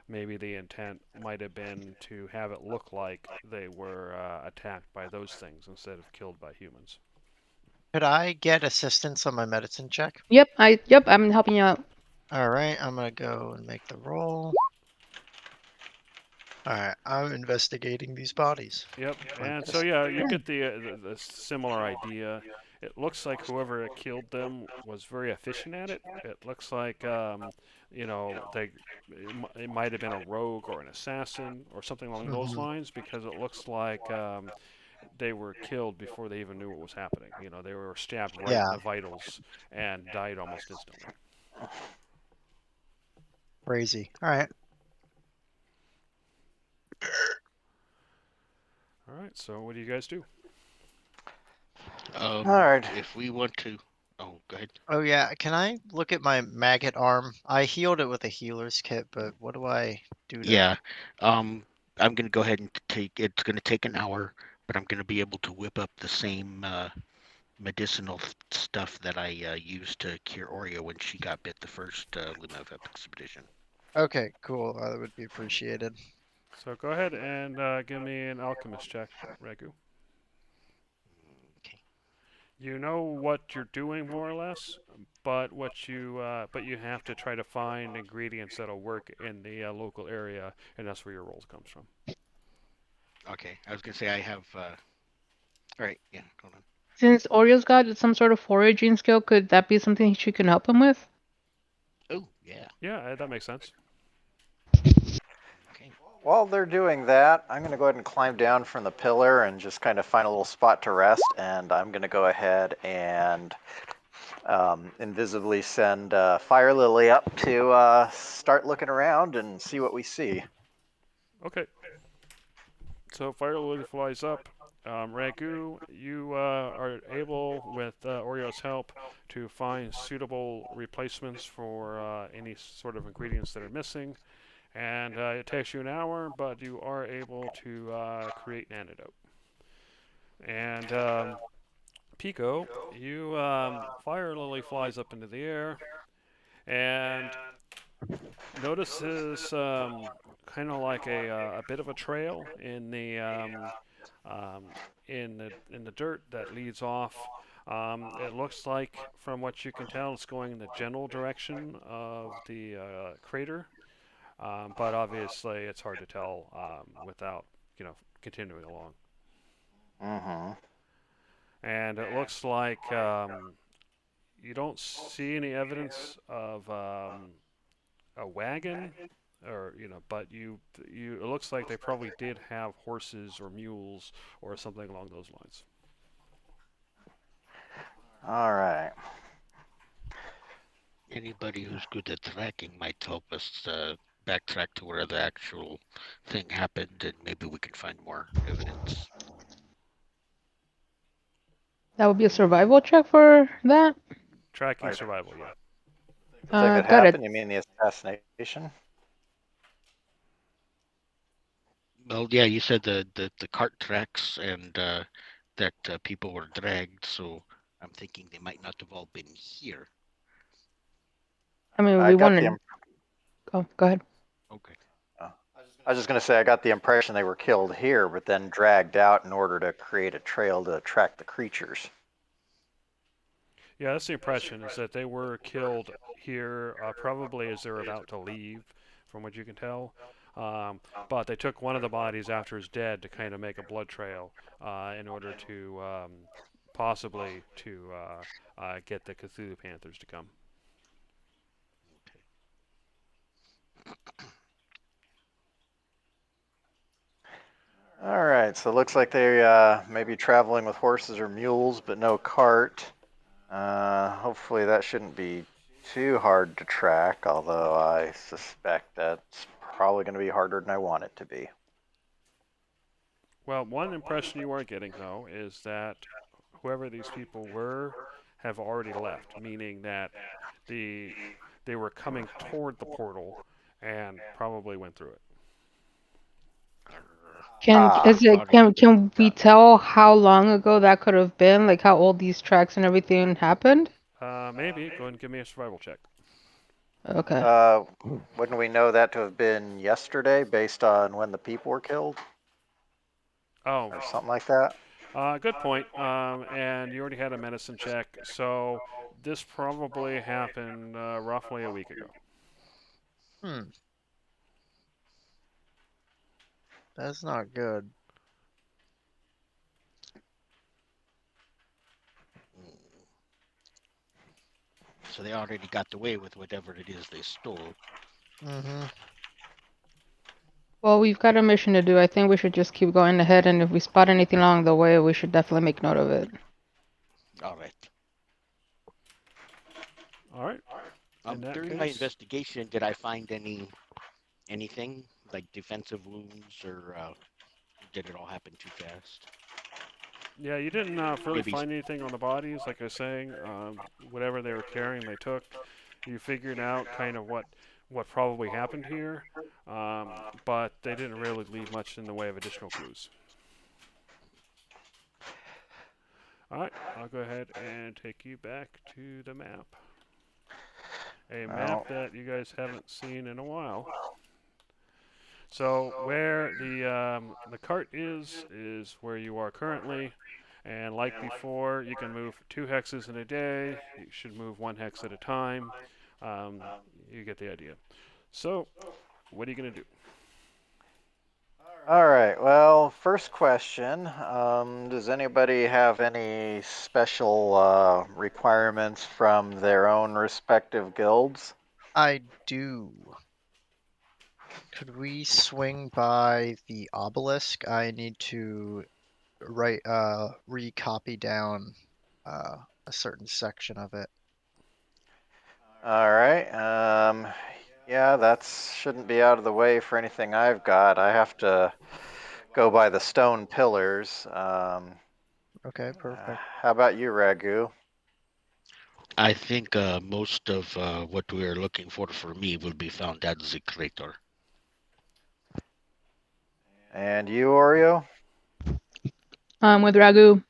maybe the intent might have been to have it look like they were attacked by those things instead of killed by humans. Could I get assistance on my medicine check? Yep, I'm helping you out. All right, I'm gonna go and make the roll. All right, I'm investigating these bodies. Yep, Like and so this. yeah, you get the similar idea. It looks like whoever killed them was very efficient at it. It looks like it might have been a rogue or an assassin or something along those Mm-hmm. lines because it looks like they were killed before they even knew what was happening. They were stabbed right in Yeah, the vitals and died almost instantly. crazy. All right. All right, so what do you guys do? All right. If we want to, oh, go ahead. Oh yeah, can I look at my maggot arm? I healed it with a healer's kit, but what do I do to? Yeah, um, I'm gonna go ahead and take. It's gonna take an hour, but I'm gonna be able to whip up the same medicinal stuff that I used to cure Oreo when she got bit the first Luna of Expedition. Okay, cool. That would be appreciated. So go ahead and give me an alchemist check, Regu. Okay. You know what you're doing more or less, but you have to try to find ingredients that'll work in the local area, and that's where your rolls comes from. Okay. I was gonna say I have. All right. Yeah. Hold on. Since Oreo's got some sort of foraging skill, could that be something she can help him with? Oh yeah. Yeah, that makes sense. Okay. While they're doing that, I'm going to go ahead and climb down from the pillar and just kind of find a little spot to rest. And I'm going to go ahead and invisibly send Fire Lily up to start looking around and see what we see. Okay, so Fire Lily flies up. Ragu, you are able, with Oreo's help, to find suitable replacements for any sort of ingredients that are missing. And it takes you an hour, but you are able to create an antidote. And Pico, you Fire Lily flies up into the air and notices kind of like a bit of a trail um, in the dirt that leads off. It looks like, from what you can tell, it's going in the general direction of the crater, but obviously it's hard to tell without continuing along. Mm-hmm. And it looks like you don't see any evidence of a wagon, or but you it looks like they probably did have horses or mules or something along those lines. All right. Anybody who's good at tracking might help us backtrack to where the actual thing happened, and maybe we can find more evidence. That would be a survival check for that. Tracking Right. survival, yeah. The thing that Got it. happened, you mean the assassination? Well, yeah, you said the cart tracks and that people were dragged, so I'm thinking they might not have all been here. I mean, I we got the. wanted. Oh, go ahead. Okay. I was just going to say I got the impression they were killed here, but then dragged out in order to create a trail to track the creatures. Yeah, that's the impression, is that they were killed here, probably as they were about to leave, from what you can tell. But they took one of the bodies after his dead to kind of make a blood trail in order to possibly to get the Cthulhu Panthers to come. All right, so it looks like they may be traveling with horses or mules, but no cart. Hopefully that shouldn't be too hard to track, although I suspect that's probably going to be harder than I want it to be. Well, one impression you are getting, though, is that whoever these people were have already left, meaning that the they were coming toward the portal and probably went through it. Can Ah, is it can we tell how long ago that could have been? Like how old these tracks and everything happened? Maybe. Go ahead and give me a survival check. Okay. wouldn't we know that to have been yesterday based on when the people were killed Oh, or something like that? good point. And you already had a medicine check, so this probably happened roughly a week ago. Hmm. That's not good. So they already got away with whatever it is they stole. Mm-hmm. Well, we've got a mission to do. I think we should just keep going ahead, and if we spot anything along the way, we should definitely make note of it. All right. All right. In that During my case, investigation, did I find anything like defensive wounds, or did it all happen too fast? yeah, you didn't really Maybe. find anything on the bodies. Like I was saying, whatever they were carrying, they took. You figured out kind of what probably happened here, but they didn't really leave much in the way of additional clues. All right, I'll go ahead and take you back to the map. A map Well, that you guys haven't seen in a while. So where the cart is where you are currently, and like before, you can move 2 hexes in a day. You should move 1 hex at a time. Um, you get the idea. So, what are you gonna do? all right. Well, first question. Does anybody have any special requirements from their own respective guilds? I do. Could we swing by the obelisk? I need to recopy down a certain section of it. All right. Yeah, that shouldn't be out of the way for anything I've got. I have to go by the stone pillars. Okay, perfect. How about you, Ragu? I think most of what we are looking for me will be found at the crater. And you, Oreo? With Ragu.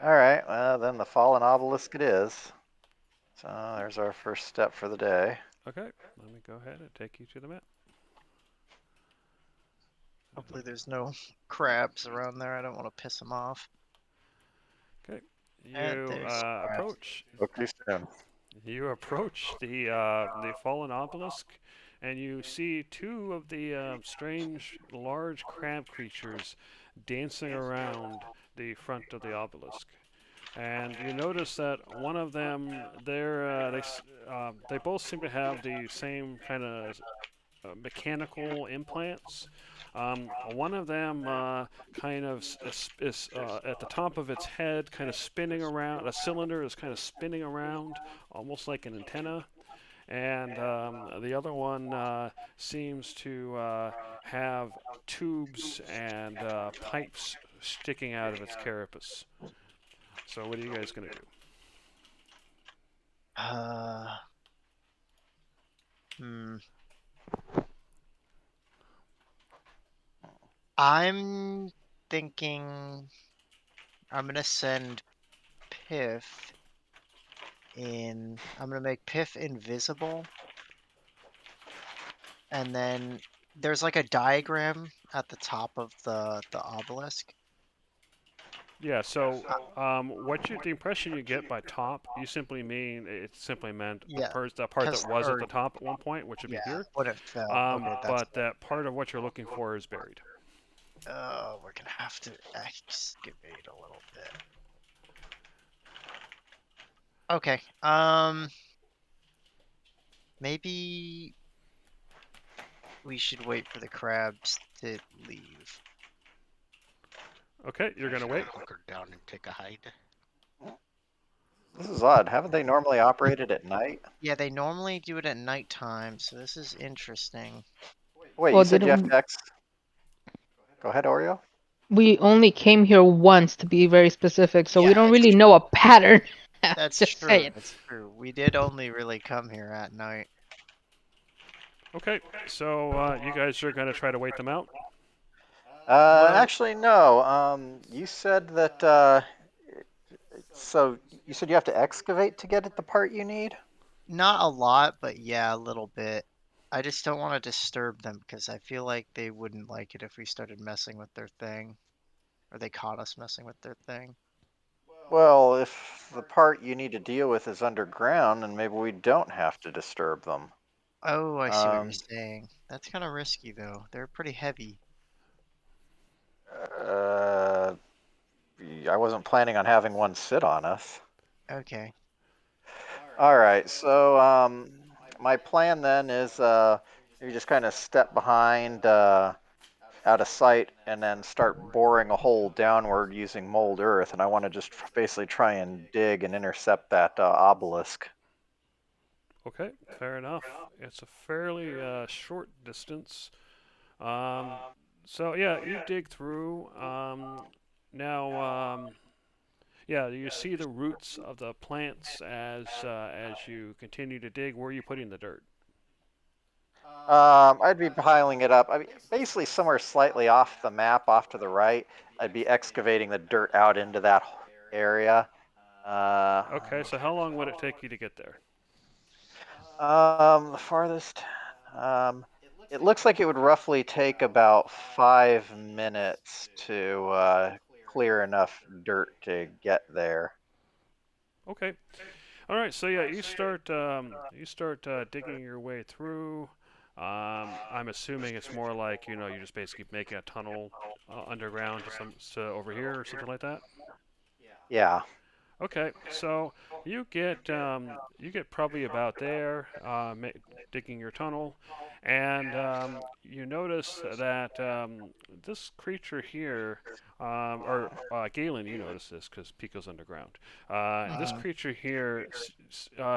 All right. Well, then the fallen obelisk it is. So there's our first step for the day. Okay, let me go ahead and take you to the map. Hopefully there's no crabs around there. I don't want to piss them off. Okay, And you there's crabs. approach. Look too soon. You approach the fallen obelisk, and you see two of the strange, large crab creatures dancing around the front of the obelisk. And you notice that one of them, they both seem to have the same kind of mechanical implants. One of them kind of is at the top of its head, kind of spinning around. A cylinder is kind of spinning around, almost like an antenna. And the other one seems to have tubes and pipes sticking out of its carapace. So, what are you guys going to do? Uh, hmm. I'm thinking I'm gonna send Piff in. I'm gonna make Piff invisible, and then there's like a diagram at the top of the obelisk. Yeah. So, the impression you get by top, you simply mean it simply meant Yeah, the part that cause was at or the top at one point, which would be yeah, here. when it fell. Okay, that's But that part of what you're looking for is buried. oh, we're gonna have to excavate a little bit. Okay. Maybe we should wait for the crabs to leave. Okay, you're I gonna should go wait. hunker down and take a hide. This is odd. Haven't they normally operated at night? Yeah, they normally do it at nighttime, so this is interesting. Wait, you Well, said you have didn't to X. Go ahead, Oreo. we only came here once to be very specific, so we Yeah, don't it's really know a true. pattern. That's Just true. saying. That's true. We did only really come here at night. Okay, so you guys are gonna try to wait them out. Well, Actually, no. You said that. So you said you have to excavate to get at the part you need. not a lot, but yeah, a little bit. I just don't want to disturb them because I feel like they wouldn't like it if we started messing with their thing, or they caught us messing with their thing. Well, if the part you need to deal with is underground, then maybe we don't have to disturb them. Oh, I see what you're Um, saying. That's kind of risky though. They're pretty heavy. uh, I wasn't planning on having one sit on us. Okay. All right, so my plan then is you just kind of step behind out of sight and then start boring a hole downward using mold earth, and I want to just basically try and dig and intercept that obelisk. Okay, fair enough. It's a fairly short distance. Um, so yeah, you dig through. Now, yeah, you see the roots of the plants as you continue to dig. Where are you putting the dirt? I'd be piling it up. I mean, basically somewhere slightly off the map, off to the right. I'd be excavating the dirt out into that area. Uh, Okay, so how long would it take you to get there? the farthest. Um, it looks like it would roughly take about 5 minutes to clear enough dirt to get there. Okay. All right. So yeah, you start digging your way through. I'm assuming it's more like you're just basically making a tunnel underground to over here or something like that. Yeah. Okay, so you get probably about there, digging your tunnel, and you notice that this creature here, or Galen, you notice this because Pico's underground. This Hmm. creature here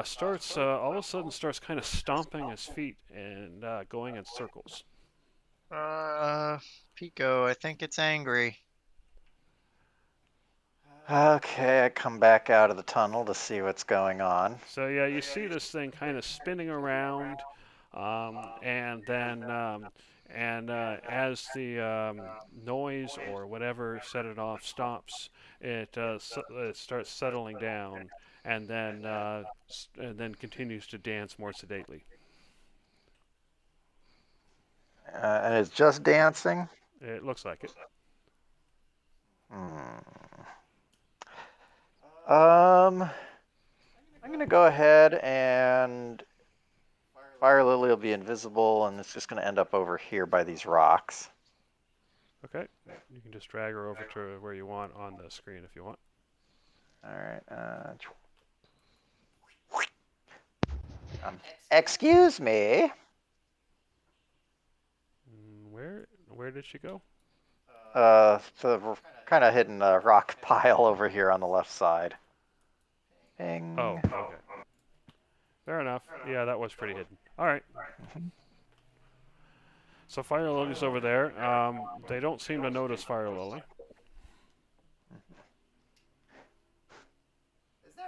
starts all of a sudden starts kind of stomping his feet and going in circles. Uh, Pico, I think it's angry. Okay, I come back out of the tunnel to see what's going on. So yeah, you see this thing kind of spinning around, and then as the noise or whatever set it off stops, it starts settling down, and then continues to dance more sedately. And it's just dancing. It looks like it. Hmm. Um, I'm gonna go ahead and Fire Lily will be invisible, and it's just gonna end up over here by these rocks. Okay, you can just drag her over to where you want on the screen if you want. All right. Excuse me. Where did she go? The kind of hidden rock pile over here on the left side. Oh, Ping. okay. Fair enough. Yeah, that was pretty hidden. All right. Mhm. So Fire Lily's over there. They don't seem to notice Fire Lily.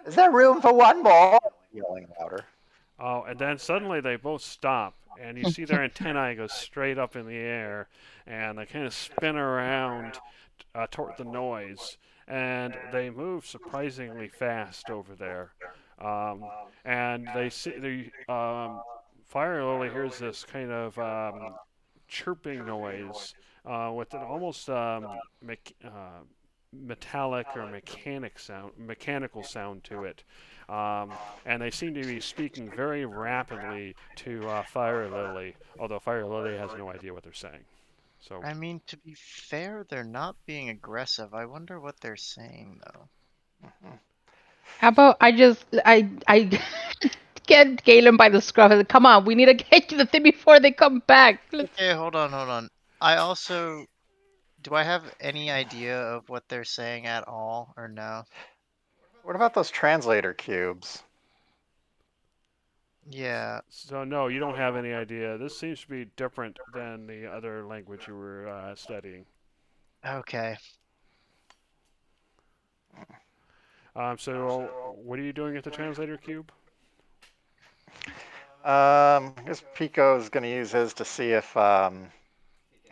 Is there room for one more? Yelling louder. Oh, and then suddenly they both stop, and you see their antennae go straight up in the air, and they kind of spin around toward the noise, and they move surprisingly fast over there. Um, and they see Fire Lily hears this kind of chirping noise with an almost metallic or mechanical sound to it. And they seem to be speaking very rapidly to Fire Lily, although Fire Lily has no idea what they're saying. So, I mean, to be fair, they're not being aggressive. I wonder what they're saying, though. How about I get Galen by the scruff and say, come on, we need to get you the thing before they come back. Okay, hold on, hold on. I also, do I have any idea of what they're saying at all, or no? What about those translator cubes? Yeah, so no, you don't have any idea. This seems to be different than the other language you were studying. okay. So, what are you doing at the translator cube? I guess Pico is going to use his to see if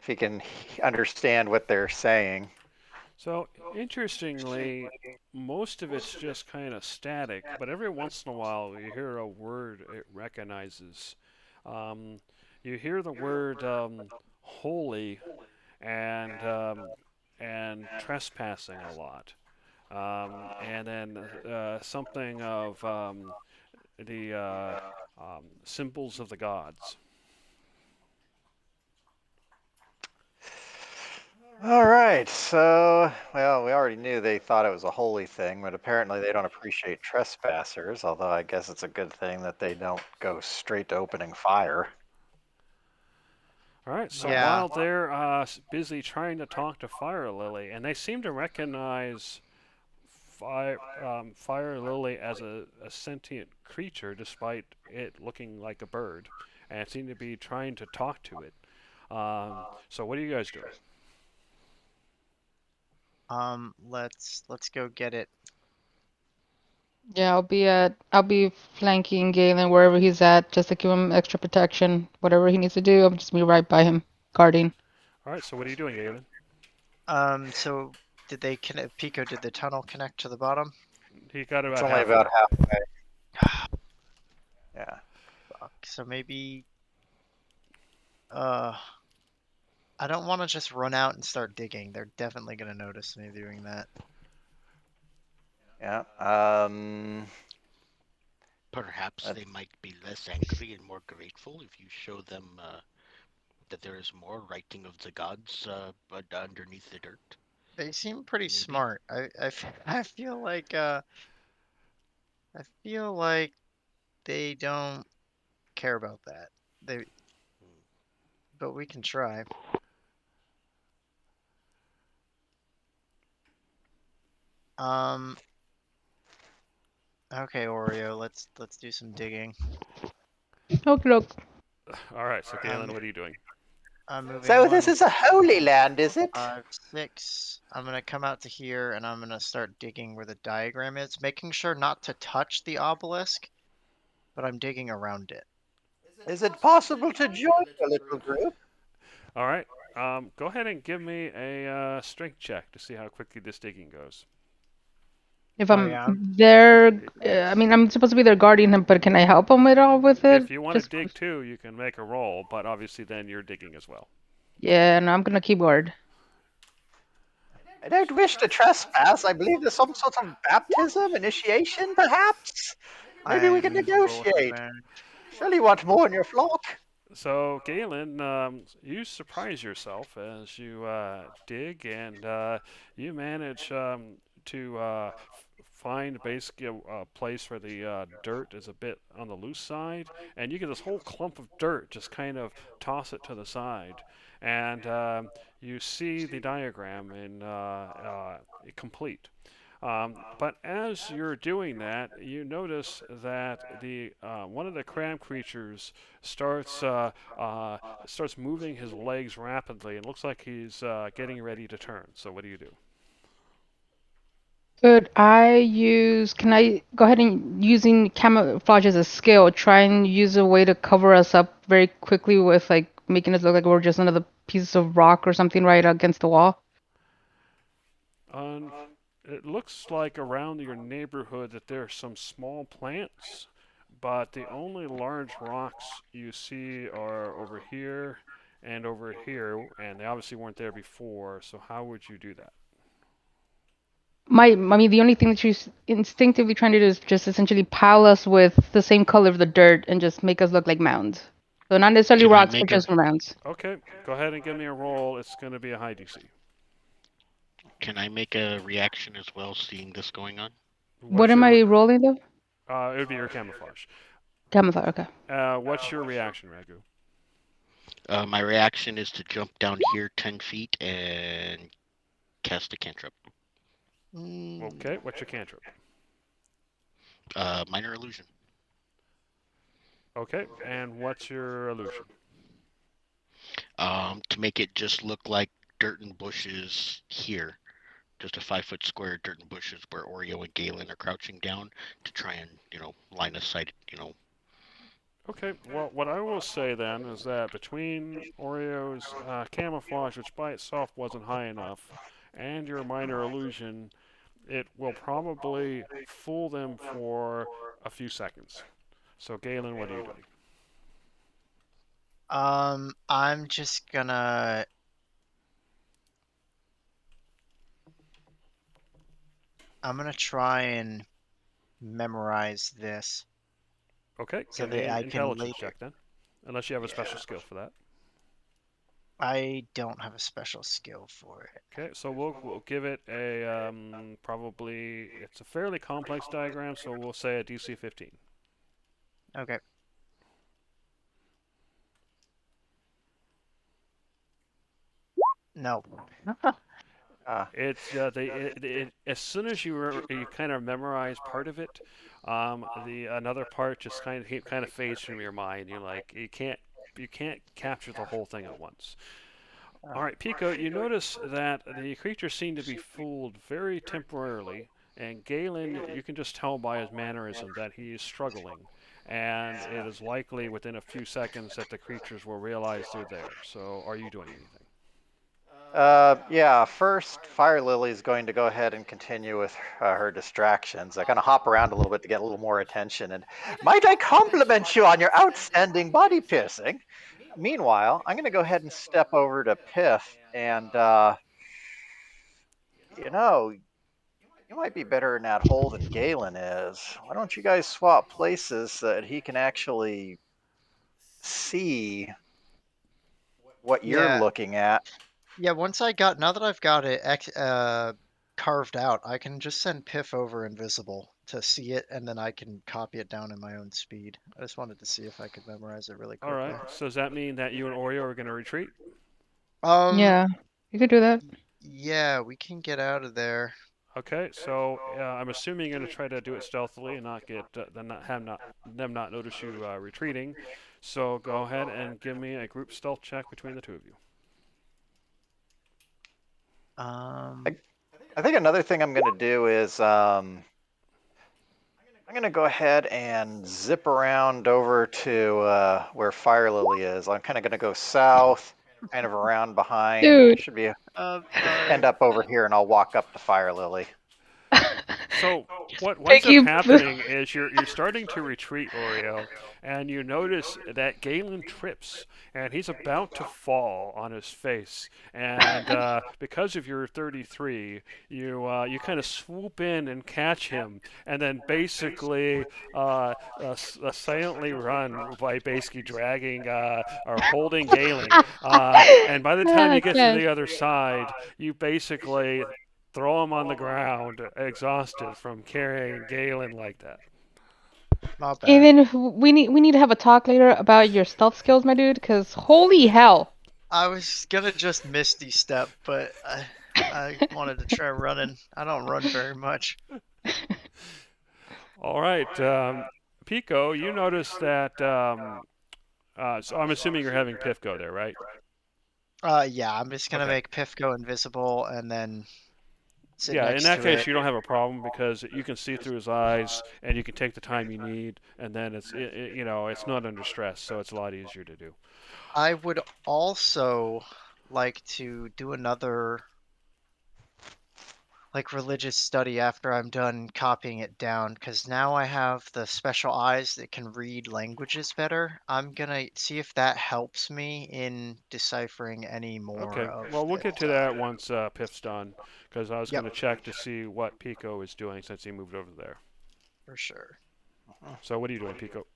he can understand what they're saying. So, interestingly, most of it's just kind of static, but every once in a while you hear a word it recognizes. Um, you hear the word holy and trespassing a lot, and then something of the symbols of the gods. All right, so, well, we already knew they thought it was a holy thing, but apparently they don't appreciate trespassers, although I guess it's a good thing that they don't go straight to opening fire. All right, so Yeah. while they're busy trying to talk to Fire Lily, and they seem to recognize Fire Lily as a sentient creature, despite it looking like a bird, and seem to be trying to talk to it. So what are you guys doing? Let's go get it. Yeah, I'll be flanking Galen wherever he's at, just to give him extra protection. Whatever he needs to do, I'll just be right by him, guarding. All right, so what are you doing, Galen? So did they connect, Pico, did the tunnel connect to the bottom? He got It's about only about halfway. halfway. Yeah. Fuck. So maybe, uh, I don't want to just run out and start digging. They're definitely gonna notice me doing that. Yeah. Perhaps That- they might be less angry and more grateful if you show them that there is more writing of the gods but underneath the dirt. They seem pretty Maybe. smart. I I feel like they don't care about that. They, but we can try. Um, okay, Oreo, let's do some digging. Okay, look. All right, so Um, Galen, what are you doing? I'm moving So one, this is a holy land, is it? 5, 6. I'm gonna come out to here and I'm gonna start digging where the diagram is, making sure not to touch the obelisk, but I'm digging around it. Is it possible to join the little group? All right, go ahead and give me a strength check to see how quickly this digging goes. If Oh I'm yeah. there, I mean, I'm supposed to be there guarding him, but can I help him at all with it? If you want to Just, dig too, you can make a roll, but obviously then you're digging as well. yeah, no, I'm gonna keyboard. I don't wish to trespass. I believe there's some sort of baptism, initiation, perhaps. Maybe we I can need to roll with negotiate. advantage. Surely you want more in your flock. So, Galen, you surprise yourself as you dig, and you manage to find basically a place where the dirt is a bit on the loose side, and you get this whole clump of dirt, just kind of toss it to the side, and you see the diagram in complete. But as you're doing that, you notice that the one of the crab creatures starts starts moving his legs rapidly, and looks like he's getting ready to turn. So what do you do? Can I go ahead and using camouflage as a skill, try and use a way to cover us up very quickly with like making us look like we're just another piece of rock or something right against the wall? Um, it looks like around your neighborhood that there are some small plants, but the only large rocks you see are over here and over here, and they obviously weren't there before. So how would you do that? I mean, the only thing that she's instinctively trying to do is just essentially pile us with the same color of the dirt and just make us look like mounds. So not necessarily Can I rocks, but make a just mounds. Okay, go ahead and give me a roll. It's going to be a high DC. can I make a reaction as well, seeing this going on? What What's am I your? rolling though? It would be your camouflage. Camouflage. Okay. What's your reaction, Ragu? My reaction is to jump down here 10 feet and cast a cantrip. Okay, what's your cantrip? Minor illusion. Okay, and what's your illusion? To make it just look like dirt and bushes here. Just a 5 foot square dirt and bushes where Oreo and Galen are crouching down to try and, line of sight, Okay, well, what I will say then is that between Oreo's camouflage, which by itself wasn't high enough, and your minor illusion, it will probably fool them for a few seconds. So, Galen, what are you doing? I'm just gonna. I'm gonna try and memorize this Okay, so give me that an I can intelligence later. check then, unless you have a special skill for that. I don't have a special skill for it. Okay, so we'll give it a probably it's a fairly complex diagram, so we'll say a DC 15. Okay. No. Uh, It's as soon as you kind of memorize part of it, the another part just kind of fades from your mind. You're like you can't capture the whole thing at once. All right, Pico, you notice that the creatures seem to be fooled very temporarily, and Galen, you can just tell by his mannerism that he is struggling, and it is likely within a few seconds that the creatures will realize they're there. So, are you doing anything? yeah, first, Fire Lily is going to go ahead and continue with her distractions. I kind of hop around a little bit to get a little more attention. And might I compliment you on your outstanding body piercing? Meanwhile, I'm going to go ahead and step over to Piff and, you know, you might be better in that hole than Galen is. Why don't you guys swap places so that he can actually see what you're Yeah. looking at? Yeah. Now that I've got it carved out, I can just send Piff over invisible to see it, and then I can copy it down in my own speed. I just wanted to see if I could memorize it really All quickly. right. So does that mean that you and Oreo are going to retreat? Um. Yeah, you could do that. Yeah, we can get out of there. Okay. So I'm assuming you're going to try to do it stealthily and not get them not notice you retreating. So go ahead and give me a group stealth check between the two of you. Um. I think another thing I'm going to do is I'm going to go ahead and zip around over to where Fire Lily is. I'm kind of going to go south, kind of around behind. Dude. Should be Sorry. end up over here, and I'll walk up to Fire Lily. So what winds Pick up you. happening is you're starting to retreat, Oreo, and you notice that Galen trips, and he's about to fall on his face. And because of your 33, you kind of swoop in and catch him, and then basically silently run by basically dragging or holding Galen. And by the time Ah, you get to gosh. the other side, you basically throw him on the ground, exhausted from carrying Galen like that. Not bad. Aiden, we need to have a talk later about your stealth skills, my dude, because holy hell. I was gonna just Misty Step, but I wanted to try running. I don't run very much. All right, Pico, you notice that. So I'm assuming you're having Piff go there, right? Yeah, I'm just gonna Okay. make Piff go invisible and then sit Yeah, in next that to case, it. you don't have a problem because you can see through his eyes, and you can take the time you need, and then it's not under stress, so it's a lot easier to do. I would also like to do another like religious study after I'm done copying it down, because now I have the special eyes that can read languages better. I'm gonna see if that helps me in deciphering any more Okay, of well, we'll it. get to that once Piff's done, because I was Yep, going to check to see what Pico is doing since he moved over there. for sure. So what are you doing, Pico?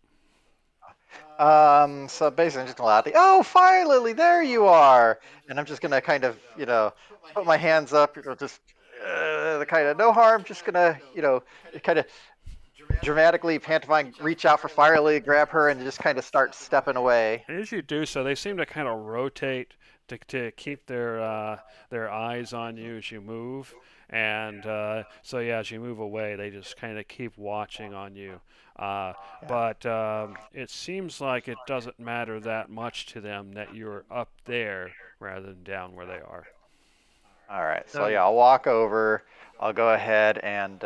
So basically, I'm just gonna laugh. Oh, Fire Lily, there you are! And I'm just gonna kind of, put my hands up, just the kind of no harm. Just gonna, kind of dramatically pantomime, reach out for Fire Lily, grab her, and just kind of start stepping away. As you do so, they seem to kind of rotate to keep their eyes on you as you move, and so yeah, as you move away, they just kind of keep watching on you. Uh, Yeah. but it seems like it doesn't matter that much to them that you're up there rather than down where they are. All right. So So yeah, I'll walk over. I'll go ahead and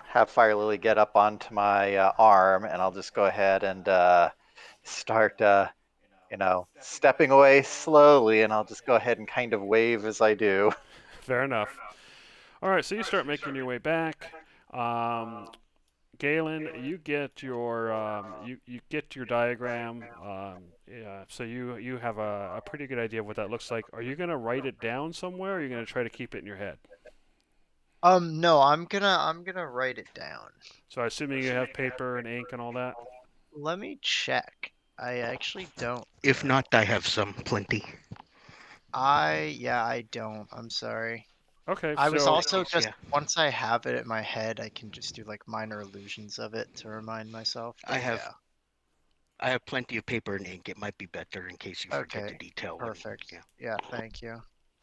have Fire Lily get up onto my arm, and I'll just go ahead and start, stepping away slowly, and I'll just go ahead and kind of wave as I do. Fair enough. All right, so you start making your way back. Um, Galen, you get your diagram. Yeah, so you have a pretty good idea of what that looks like. Are you gonna write it down somewhere, or are you gonna try to keep it in your head? no, I'm gonna write it down. So assuming you have paper and ink and all that. Let me check. I actually don't If though. not, I have some plenty. Yeah, I don't. I'm sorry. Okay, I was so That also case, just yeah, once I have it in my head, I can just do like minor illusions of it to remind myself. I But have yeah, I have plenty of paper and ink. It might be better in case you forget okay, the detail when. perfect. Yeah, Yeah, thank you.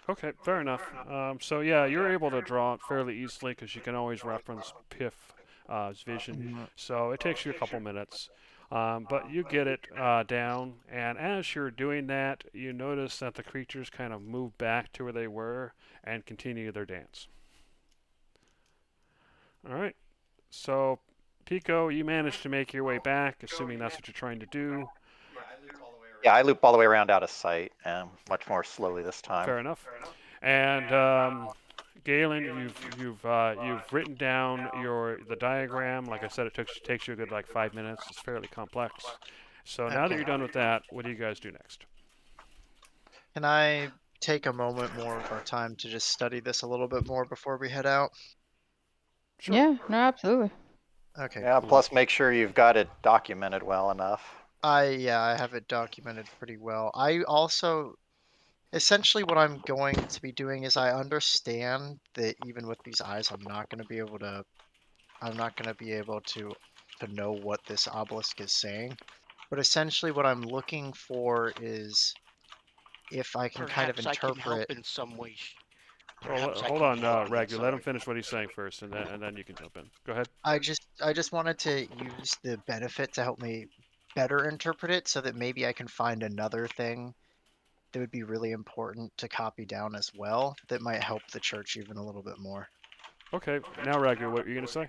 okay, fair enough. So yeah, you're able to draw it fairly easily because you can always reference Piff's vision. Mhm. So it takes you a couple minutes, but you get it down. And as you're doing that, you notice that the creatures kind of move back to where they were and continue their dance. All right. So Pico, you managed to make your way back, assuming that's what you're trying to do. Yeah, I loop all the way around out of sight, and much more slowly this time. Fair enough. And Galen, you've written down the diagram. Like I said, takes you a good like 5 minutes. It's fairly complex. So now that Okay. you're done with that, what do you guys do next? Can I take a moment more of our time to just study this a little bit more before we head out? Sure. Yeah, no, absolutely. Okay, Yeah, cool. plus make sure you've got it documented well enough. Yeah, I have it documented pretty well. I also essentially what I'm going to be doing is I understand that even with these eyes, I'm not gonna be able to know what this obelisk is saying. But essentially what I'm looking for is if I can kind of perhaps I can help interpret. in some way. Well, Perhaps I hold can be on, helping in Ragu. some Let him way. finish what he's saying first, and then you can jump in. Go ahead. I just wanted to use the benefit to help me better interpret it so that maybe I can find another thing that would be really important to copy down as well that might help the church even a little bit more. Okay. Now, Ragu, what were you gonna say?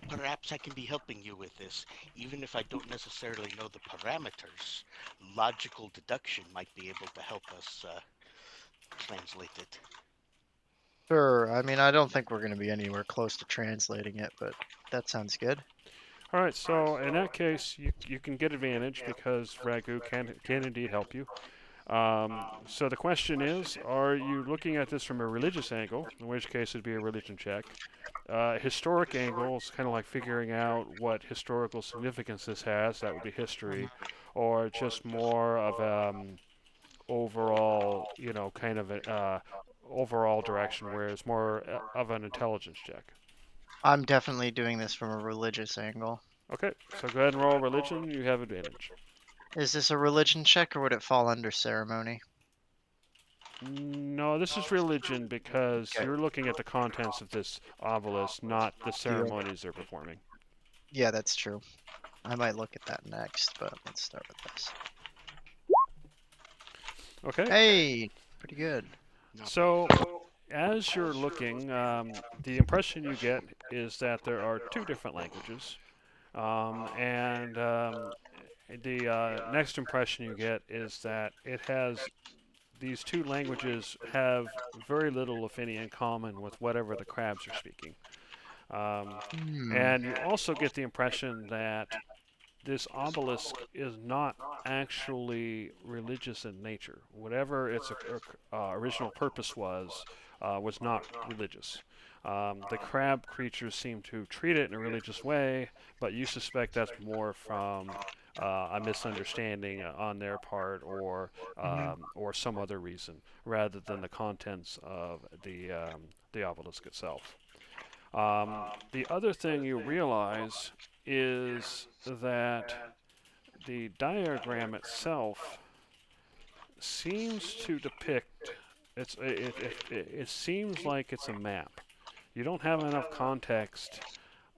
Perhaps I can be helping you with this, even if I don't necessarily know the parameters. Logical deduction might be able to help us translate it. Sure, I mean, I don't think we're going to be anywhere close to translating it, but that sounds good. All right. So in that case, you can get advantage because Ragu can indeed help you. So the question is, are you looking at this from a religious angle, in which case it'd be a religion check? Historic angle is kind of like figuring out what historical significance this has. That would be Mhm. history, or just more of overall, kind of a overall direction where it's more of an intelligence check. I'm definitely doing this from a religious angle. Okay, so go ahead and roll religion. You have advantage. Is this a religion check or would it fall under ceremony? No, this is religion because Okay, you're looking at the contents of this obelisk, not the deal. ceremonies they're performing. Yeah, that's true. I might look at that next, but let's start with this. Okay, Hey, pretty good. Not bad. so as you're looking, the impression you get is that there are two different languages, and the next impression you get is that it has these two languages have very little, if any, in common with whatever the crabs are speaking. Um, and you also get the impression that this obelisk is not actually religious in nature. Whatever its original purpose was not religious. The crab creatures seem to treat it in a religious way, but you suspect that's more from a misunderstanding on their part, or some other reason, rather than the contents of the obelisk itself. The other thing you realize is that the diagram itself seems to depict it seems like it's a map. You don't have enough context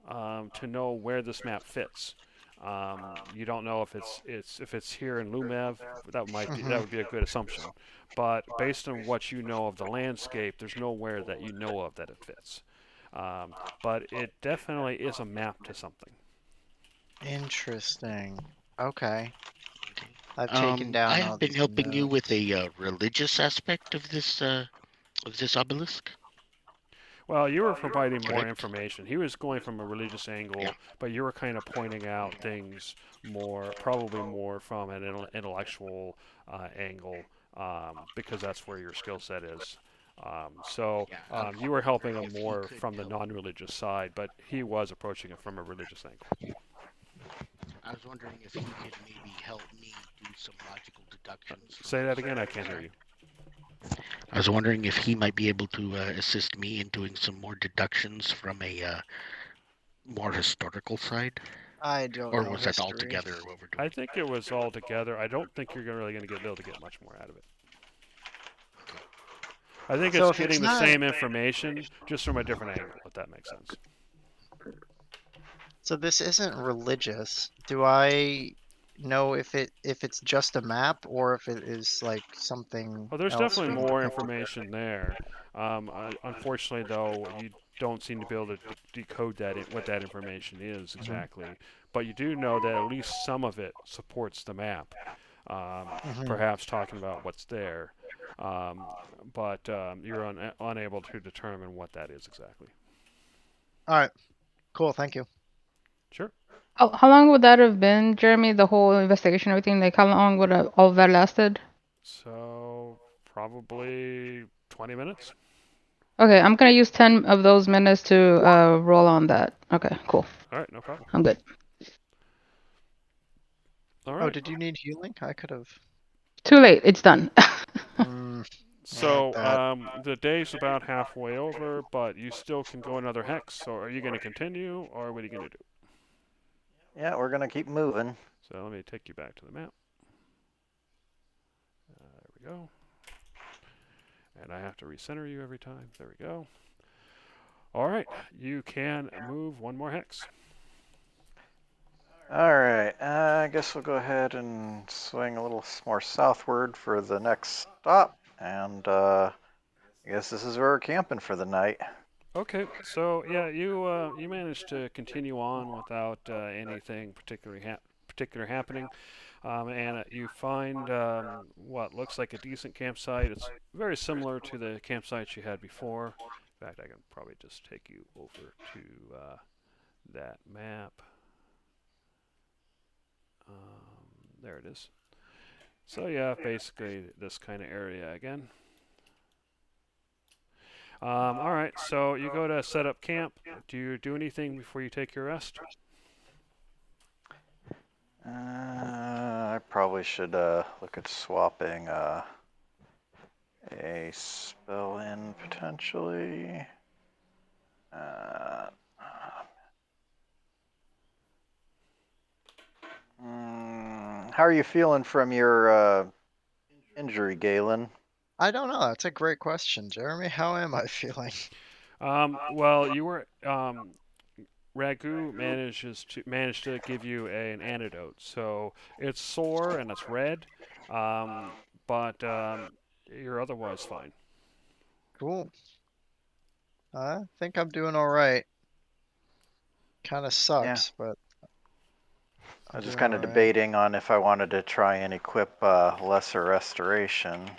to know where this map fits. You don't know if it's here in Lumev. That would be a good assumption. But based on what you know of the landscape, there's nowhere that you know of that it fits. But it definitely is a map to something. Interesting. Okay. Okay. I've taken I down all have been these helping you with notes. a religious aspect of this obelisk. Well, you were providing more Correct. information. He was going from a religious Yeah. angle, but you were kind of pointing out things probably more from an intellectual angle, because that's where your skill set is. Yeah. You were helping him If he more could from the help. non-religious side, but he was approaching it from a religious angle. I was wondering if he could maybe help me do some logical deductions from Say that this. again. I can't hear Sorry. you. I was wondering if he might be able to assist me in doing some more deductions from a more historical side, I don't or know was that history. altogether what we're I doing? think it was all together. I don't think you're really going to be able to get much more out of it. Okay. I think So it's if it's getting the not, same information, just from a different angle, if that makes sense. so this isn't religious. Do I know if it's just a map or if it is like something Well, there's else definitely we need more to know? information there. Unfortunately, though, you don't seem to be able to decode what that information is Mhm. exactly. But you do know that at least some of it supports the map. Mhm. Perhaps talking about what's there, um, but you're unable to determine what that is exactly. All right. Cool. Thank you. Sure. How long would that have been, Jeremy? The whole investigation, everything? Like, how long would all of that lasted? So probably 20 minutes. Okay, I'm gonna use 10 of those minutes to roll on that. Okay, cool. All right, no problem. I'm good. All Oh, right. did you need healing? I could have. Too late. It's done. Mm, like So that. the day's about halfway over, but you still can go another hex. So are you going to continue, or what are you going to do? Yeah, we're gonna keep moving. So let me take you back to the map. There we go. And I have to recenter you every time. There we go. All right, you can move one more hex. All right, I guess we'll go ahead and swing a little more southward for the next stop, and I guess this is where we're camping for the night. Okay, so yeah, you managed to continue on without anything particular happening. And you find what looks like a decent campsite. It's very similar to the campsites you had before. In fact, I can probably just take you over to that map. There it is. So yeah, basically this kind of area again. All right, so you go to set up camp. Do you do anything before you take your rest? I probably should look at swapping a spell in potentially. How are you feeling from your injury, Galen? I don't know. That's a great question, Jeremy. How am I feeling? Well, you were Ragu managed to give you an antidote. So it's sore and it's red, but you're otherwise fine. Cool. I think I'm doing all right. Kind of Yeah, sucks, but I I'm was just doing kind all of right. debating on if I wanted to try and equip lesser restoration.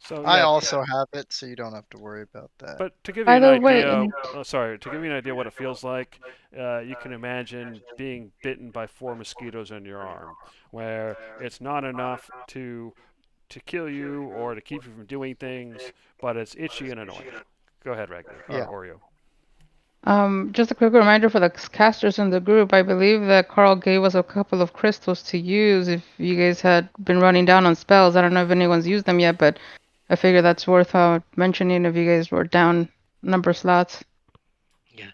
So I yeah, also have it, so you don't have to worry about that. but to give you By an the way, idea, sorry, to give you an idea what it feels like, you can imagine being bitten by 4 mosquitoes on your arm, where it's not enough to kill you or to keep you from doing things, but it's itchy and annoying. Go ahead, Ragu or Yeah. Oreo. just a quick reminder for the casters in the group. I believe that Carl gave us a couple of crystals to use if you guys had been running down on spells. I don't know if anyone's used them yet, but I figure that's worth mentioning if you guys were down number slots. Yeah,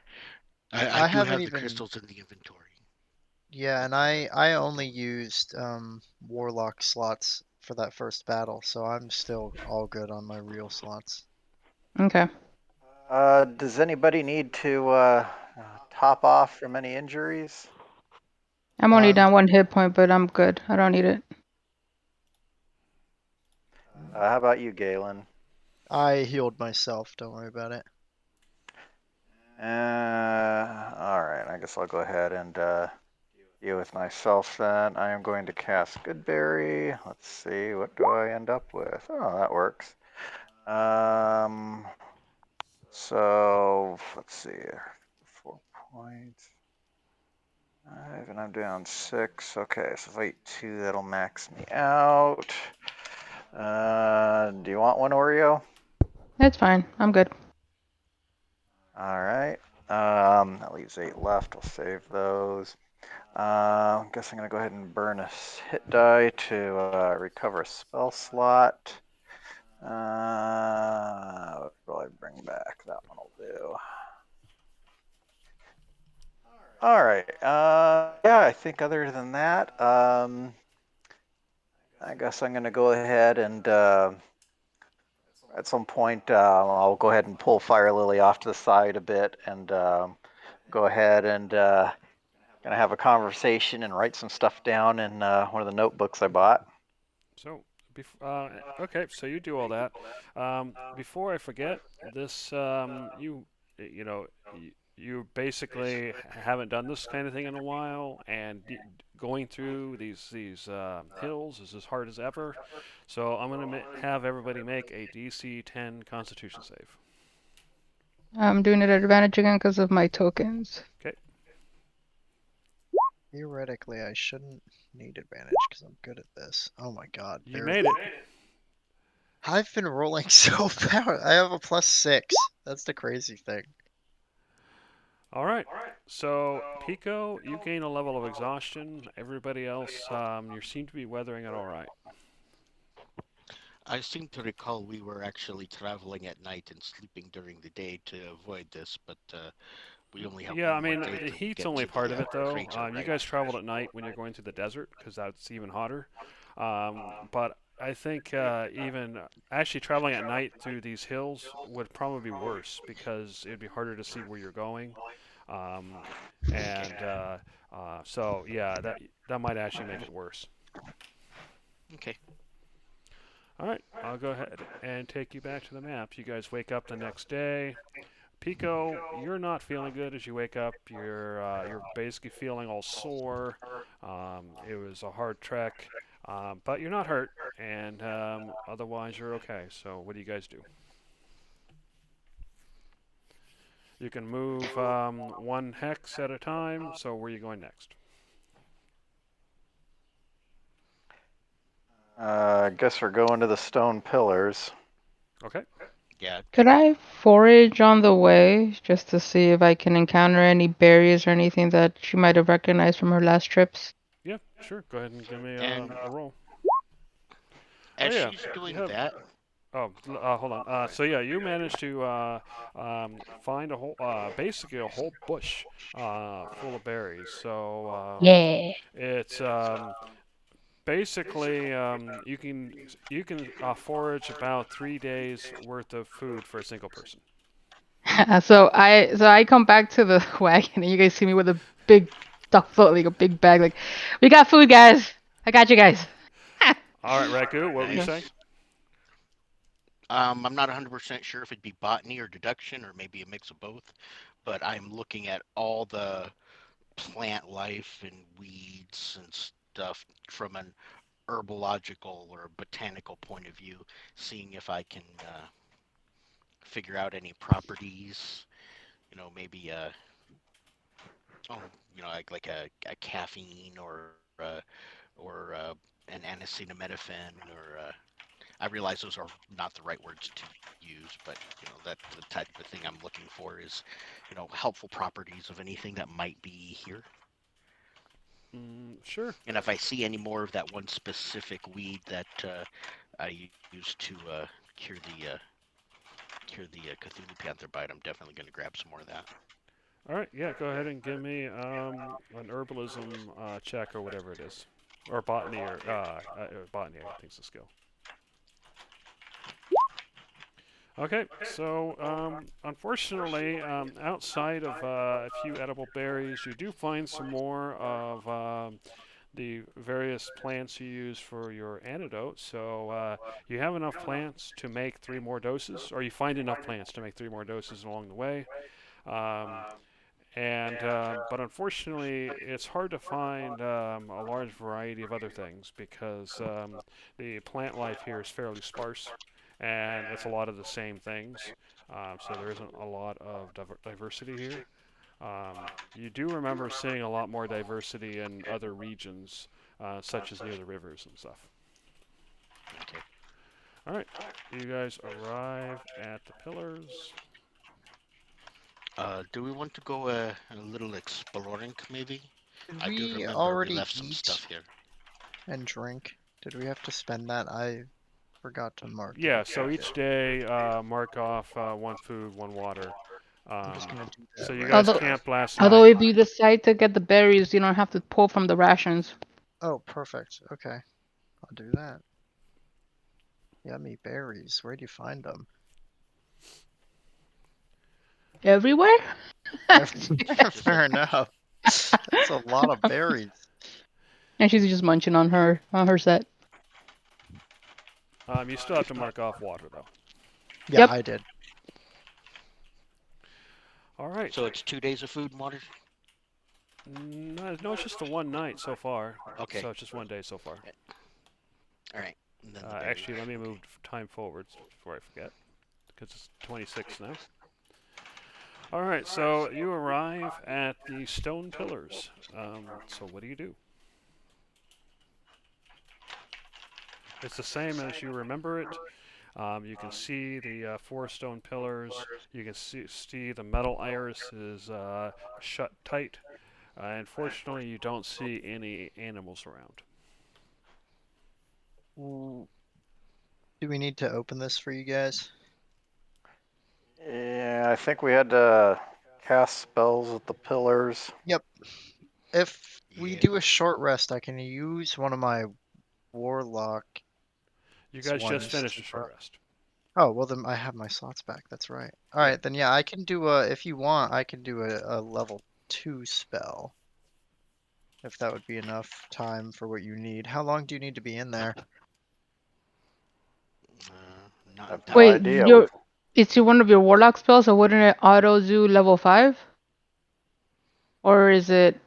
I I do haven't have the even. crystals in the inventory. Yeah, and I only used warlock slots for that first battle, so I'm still all good on my real slots. Okay. Does anybody need to top off from any injuries? I'm only Um, down 1 hit point, but I'm good. I don't need it. How about you, Galen? I healed myself, don't worry about it. All right, I guess I'll go ahead and deal with myself then. I am going to cast Goodberry. Let's see, what do I end up with? Oh, that works. So let's see, 4 points. And I'm down 6. Okay, so if I eat 2, that'll max me out. Do you want one, Oreo? That's fine. I'm good. All right. That leaves 8 left. I'll save those. I guess I'm going to go ahead and burn a hit die to recover a spell slot. What will I bring back? That one will do. All right. Yeah, I think other than that, I guess I'm going to go ahead and at some point I'll go ahead and pull Fire Lily off to the side a bit and go ahead and gonna have a conversation and write some stuff down in one of the notebooks I bought. So, okay, so you do all that. Before I forget, this you know you basically haven't done this kind of thing in a while, and going through these hills is as hard as ever. So I'm gonna have everybody make a DC 10 Constitution save. I'm doing it at advantage again because of my tokens. Okay. Theoretically, I shouldn't need advantage because I'm good at this. Oh my god, You barely. made it. I've been rolling so bad. I have a +6. That's the crazy thing. All right. So Pico, you gain a level of exhaustion. Everybody else, you seem to be weathering it all right. I seem to recall we were actually traveling at night and sleeping during the day to avoid this, but we only have Yeah, one I more mean, day the till we heat's get only to part the of it, though. crater, You right? guys traveled at night when you're going through the desert, because that's even hotter. But I think even actually traveling at night through these hills would probably be worse because it'd be harder to see where you're going. Um, Okay. and so, yeah, that might actually make it worse. Okay. All right, I'll go ahead and take you back to the map. You guys wake up the next day. Pico, you're not feeling good as you wake up. You're basically feeling all sore. It was a hard trek, but you're not hurt, and otherwise you're okay. So what do you guys do? You can move 1 hex at a time. So where are you going next? I guess we're going to the stone pillars. Okay. Yeah. Could I forage on the way just to see if I can encounter any berries or anything that she might have recognized from her last trips? Yeah, sure. Go ahead and give me And a roll. Oh as yeah, she's you doing have. that, Oh, hold on. So yeah, you managed to find a whole, basically a whole bush full of berries. So Yeah. it's basically you can forage about 3 days worth of food for a single person. So I come back to the wagon and you guys see me with a big duffel, like a big bag, like, we got food, guys. I got you guys. All right, Ragu, what were you saying? nice. I'm not 100% sure if it'd be botany or deduction or maybe a mix of both, but I'm looking at all the plant life and weeds and stuff from an herbological or botanical point of view, seeing if I can figure out any properties. Maybe oh, like a caffeine or an acetaminophen or I realize those are not the right words to use, but that the type of thing I'm looking for is, helpful properties of anything that might be here. Sure. And if I see any more of that one specific weed that I use to cure the Cthulhu Panther bite, I'm definitely going to grab some more of that. All right. Yeah. Go ahead and give me an herbalism check or whatever it is, or botany. I think is the skill. Okay, so unfortunately, outside of a few edible berries, you do find some more of the various plants you use for your antidote. So you have enough plants to make 3 more doses, or you find enough plants to make 3 more doses along the way. Um, but unfortunately, it's hard to find a large variety of other things because the plant life here is fairly sparse, and it's a lot of the same things. So there isn't a lot of diversity here. You do remember seeing a lot more diversity in other regions, such as near the rivers and stuff. Okay. All right, you guys arrive at the pillars. Do we want to go a little exploring, maybe? Did I do we remember we already left some eat stuff here. and drink? Did we have to spend that? I forgot to mark Yeah, it. so each day mark off one food, one water. I'm just Um, gonna do so that you right guys Although, now. camped last although night. if you decide to get the berries, you don't have to pull from the rations. Oh, perfect. Okay, I'll do that. Yummy berries. Where do you find them? Everywhere? Everywhere. Just Fair enough. That's a lot of berries. And she's just munching on her set. You still have to mark off water though. Yeah, Yep. I did. All right. so it's 2 days of food and water. No, no, it's just the one night so far. Okay. So it's just one day so far. All right. And then the berries. Actually, let me Okay. move time forwards before I forget, because it's 26 now. All right, so you arrive at the stone pillars. So what do you do? It's the same as you remember it. You can see the 4 stone pillars. You can see the metal iris is shut tight. Unfortunately, you don't see any animals around. Do we need to open this for you guys? Yeah, I think we had to cast spells at the pillars. Yep. If we Yeah. do a short rest, I can use one of my warlock You guys just ones finished to a short rest. Oh, well then I have my slots back. That's right. All Yeah. right, then yeah, I can do a if you want, I can do a level 2 spell if that would be enough time for what you need. How long do you need to be in there? Not I have no Wait, entirely idea. sure. it's one of your warlock spells, so wouldn't it auto zoo level 5? Or is it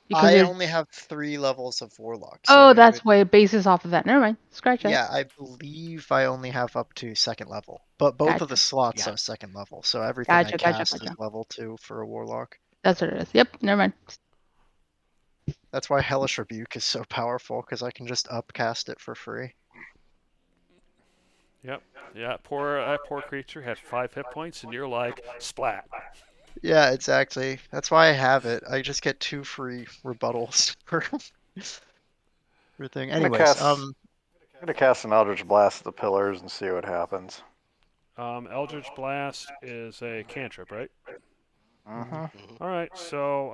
because I you're. only have 3 levels of warlock, so Oh, it that's would why it bases off of that. Never mind. Scratch that. yeah, I believe I only have up to second level. But both of the Gotcha. slots Yeah. are second level, so everything I cast is Gotcha. level 2 for a warlock. That's what it is. Yep, never mind. That's why Hellish Rebuke is so powerful, because I can just upcast it for free. Yep. Yeah. That poor creature had 5 hit points, and you're like splat. Yeah, exactly. That's why I have it. I just get 2 free rebuttals for everything. I'm gonna Anyways, cast. I'm gonna cast an Eldritch Blast at the pillars and see what happens. Eldritch Blast is a cantrip, right? Mm-hmm. Hmm. All right. So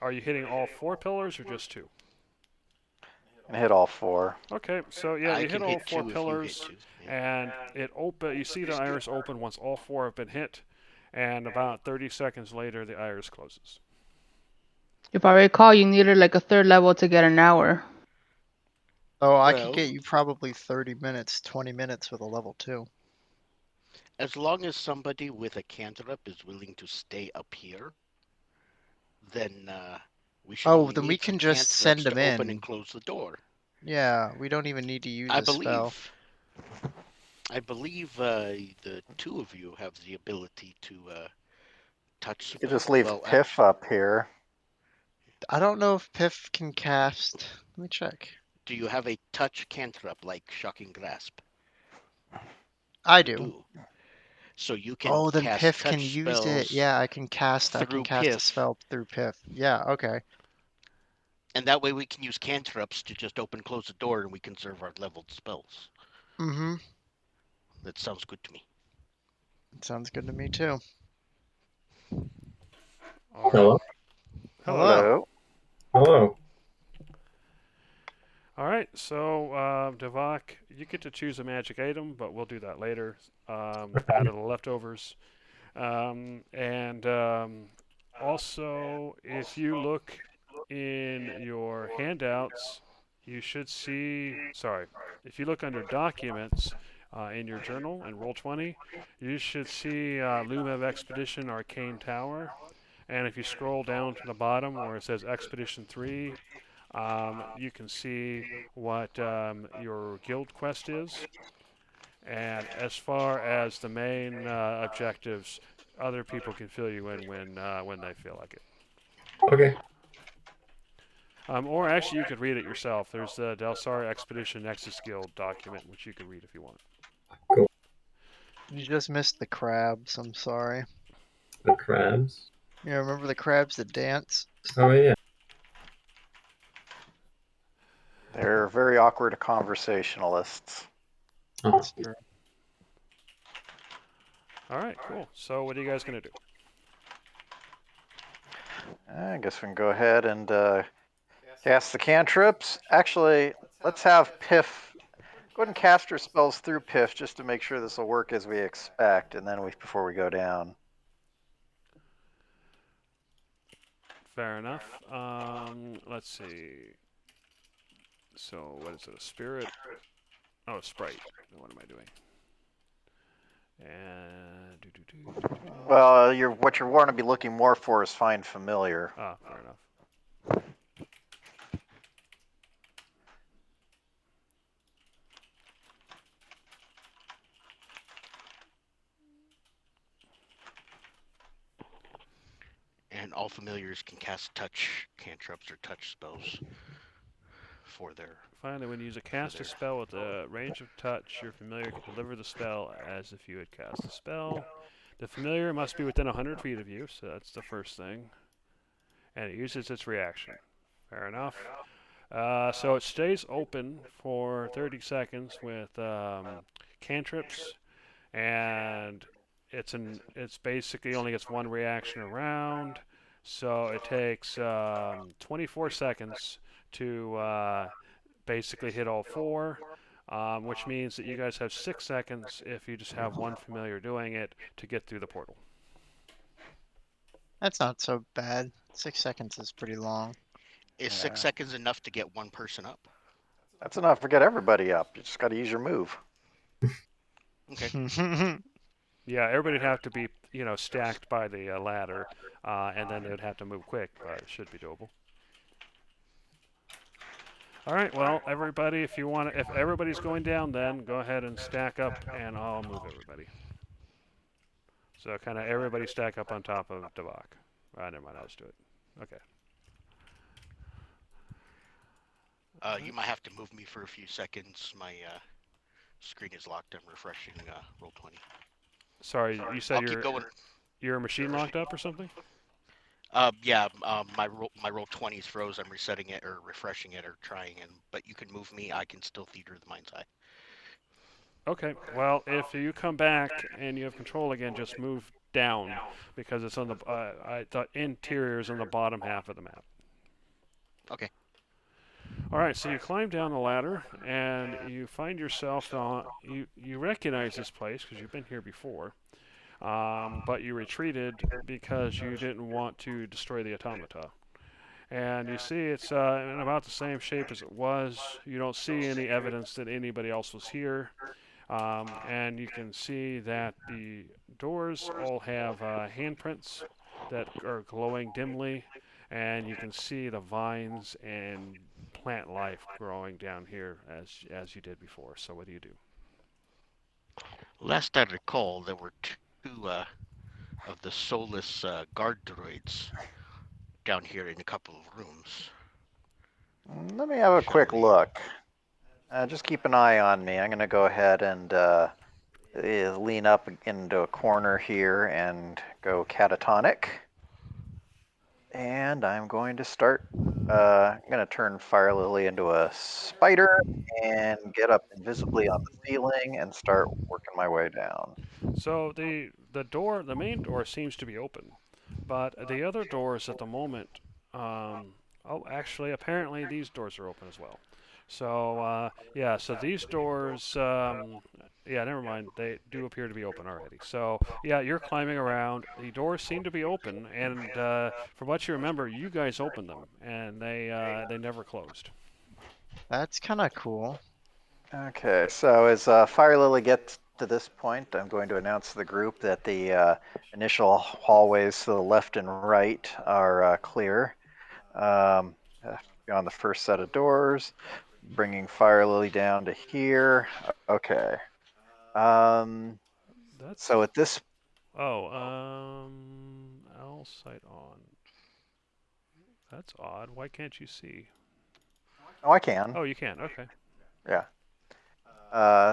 are you hitting all 4 pillars or just 2? And hit all 4. Okay. So yeah, I you hit can all hit four 2 if you hit pillars, 2. Yeah. and it open. You see the iris open once all 4 have been hit, and about 30 seconds later, the iris closes. If I recall, you needed like a third level to get an hour. oh, I could Well, get you probably 30 minutes, 20 minutes with a level 2. as long as somebody with a cantrip is willing to stay up here, then we should Oh, only then we need can some just cantrips send to him open and in. close the door. Yeah, we don't even need to use a spell. I believe the two of you have the ability to touch. You could just leave Well, Piff up here. I don't know if Piff can cast. Let me check. do you have a touch cantrip like Shocking Grasp? I You do. do. So you can Oh, then cast Piff can touch use it. spells Yeah, I can cast a through Piff, spell through Piff. Yeah, okay. and that way we can use cantrips to just open close the door and we can serve our leveled spells. Mm-hmm. That sounds good to me. Sounds good to me too. All right. Hello? Hello. Hello. Hello. Hello. All right. So, Devok, you get to choose a magic item, but we'll do that later. Out of the leftovers. And also, if you look in your handouts, you should see. Sorry, if you look under Documents in your journal and Roll20, you should see Loom of Expedition Arcane Tower. And if you scroll down to the bottom where it says Expedition 3, you can see what your guild quest is. And as far as the main objectives, other people can fill you in when they feel like it. Okay. Or actually, you could read it yourself. There's the Delsar Expedition Nexus Guild document, which you could read if you want. You just missed the crabs. I'm sorry. The crabs. Yeah, remember the crabs that dance? Oh yeah. They're very awkward conversationalists. Oh. That's true. All right, cool. So what are you guys gonna do? I guess we can go ahead and cast the cantrips. Actually, let's have Piff go ahead and cast her spells through Piff just to make sure this will work as we expect, and then before we go down. Fair enough. Let's see. So what is it? A spirit? Oh, a sprite. What am I doing? And Well, what you're want to be looking more for is find familiar. ah, fair enough. And all familiars can cast touch cantrips or touch spells for their. Finally, when you use a cast a spell with a range of touch, your familiar can deliver the spell as if you had cast the spell. The familiar must be within 100 feet of you, so that's the first thing. And it uses its reaction. Fair enough. So it stays open for 30 seconds with cantrips, and it's basically only gets one reaction around. So it takes 24 seconds to basically hit all four, which means that you guys have 6 seconds if you just have one familiar doing it to get through the portal. That's not so bad. 6 seconds is pretty long. Is 6 seconds enough to get one person up? That's enough to get everybody up. You just got to use your move. Okay. Yeah, everybody'd have to be, stacked by the ladder, and then they would have to move quick, but it should be doable. All right, well, everybody, if everybody's going down, then go ahead and stack up, and I'll move everybody. So kind of everybody stack up on top of Devok. Never mind, I'll just do it. Okay. You might have to move me for a few seconds. My screen is locked. I'm refreshing Roll20. Sorry, you said I'll keep going. your machine locked up or something? Yeah. My Roll20 is froze. I'm resetting it or refreshing it or trying it. But you can move me. I can still theater the mind's eye. Okay. Well, if you come back and you have control again, just move down because it's on the interior is on the bottom half of the map. Okay. All right, so you climb down the ladder and you find yourself on. You recognize this place because you've been here before, but you retreated because you didn't want to destroy the automata. And you see it's in about the same shape as it was. You don't see any evidence that anybody else was here. And you can see that the doors all have handprints that are glowing dimly, and you can see the vines and plant life growing down here as you did before. So what do you do? Last I recall, there were two of the soulless guard droids down here in a couple of rooms. Let me have a Shall quick we? look. Just keep an eye on me. I'm going to go ahead and lean up into a corner here and go catatonic. And I'm going to start. I'm going to turn Fire Lily into a spider and get up invisibly on the ceiling and start working my way down. So the main door seems to be open, but the other doors at the moment, oh, actually, apparently these doors are open as well. So yeah, so these doors, yeah, never mind. They do appear to be open already. So yeah, you're climbing around. The doors seem to be open, and from what you remember, you guys opened them, and they never closed. That's kind of cool. Okay, so as Fire Lily gets to this point, I'm going to announce to the group that the initial hallways to the left and right are clear. Beyond the first set of doors, bringing Fire Lily down to here. Okay. That's So at this, oh, owl sight on. That's odd. Why can't you see? oh, I can. Oh, you can. Okay. Yeah.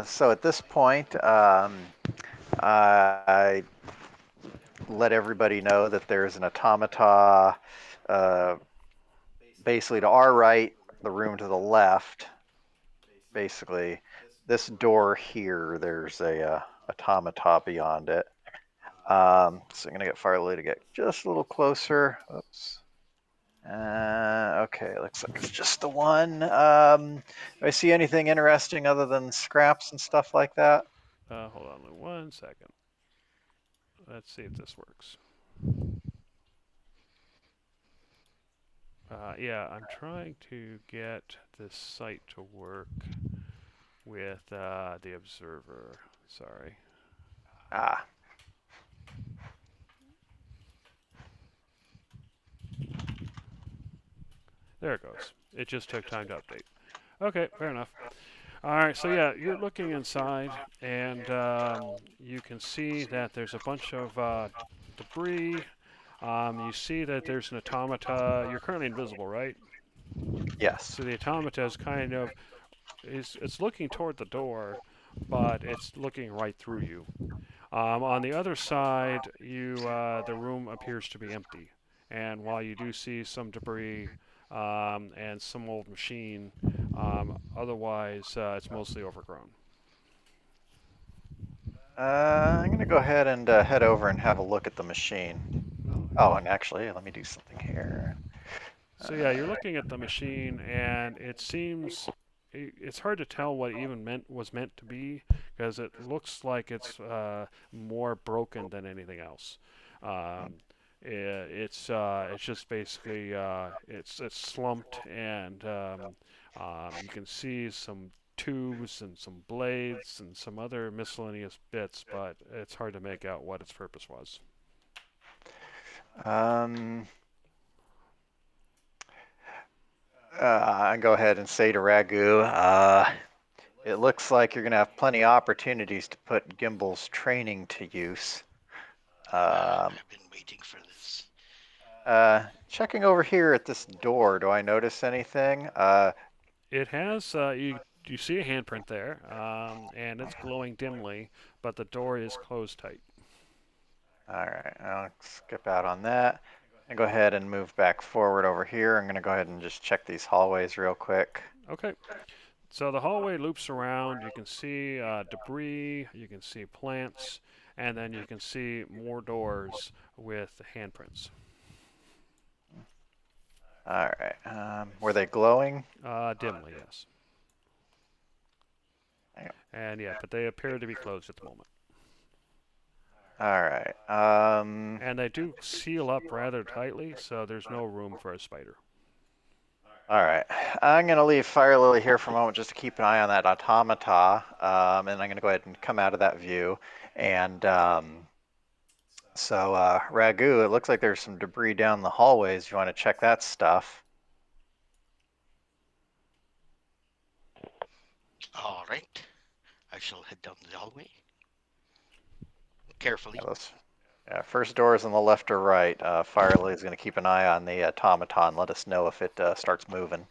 So at this point, I let everybody know that there's an automata uh, basically to our right, the room to the left. Basically, this door here, there's a automata beyond it. So I'm gonna get Farley to get just a little closer. Oops. Okay, looks like it's just the one. Do I see anything interesting other than scraps and stuff like that? Hold on 1 second. Let's see if this works. Yeah, I'm trying to get this site to work with the observer. Sorry. Ah, There it goes. It just took time to update. Okay, fair enough. All right, so yeah, you're looking inside, and you can see that there's a bunch of debris. You see that there's an automata. You're currently invisible, right? yes. So the automata is kind of it's looking toward the door, but it's looking right through you. On the other side, the room appears to be empty, and while you do see some debris and some old machine, otherwise it's mostly overgrown. I'm gonna go ahead and head over and have a look at the machine. Oh, and actually, let me do something here. So yeah, you're looking at the machine, and it seems it's hard to tell what it even was meant to be because it looks like it's more broken than anything else. Um, it's just basically it's slumped, and you can see some tubes and some blades and some other miscellaneous bits, but it's hard to make out what its purpose was. Um, I go ahead and say to Ragu, it looks like you're gonna have plenty of opportunities to put Gimbal's training to use. I've been waiting for this. Checking over here at this door, do I notice anything? It has you see a handprint there, and it's glowing dimly, but the door is closed tight. All right, I'll skip out on that and go ahead and move back forward over here. I'm going to go ahead and just check these hallways real quick. Okay, so the hallway loops around. You can see debris, you can see plants, and then you can see more doors with handprints. All right, were they glowing? Dimly, yes. And yeah, but they appear to be closed at the moment. All right. And they do seal up rather tightly, so there's no room for a spider. All right. I'm going to leave Fire Lily here for a moment just to keep an eye on that automata. And I'm going to go ahead and come out of that view. And so, Ragu, it looks like there's some debris down the hallways. You want to check that stuff? All right. I shall head down the hallway carefully. First door is on the left or right. Fireley is going to keep an eye on the automaton. Let us know if it starts moving.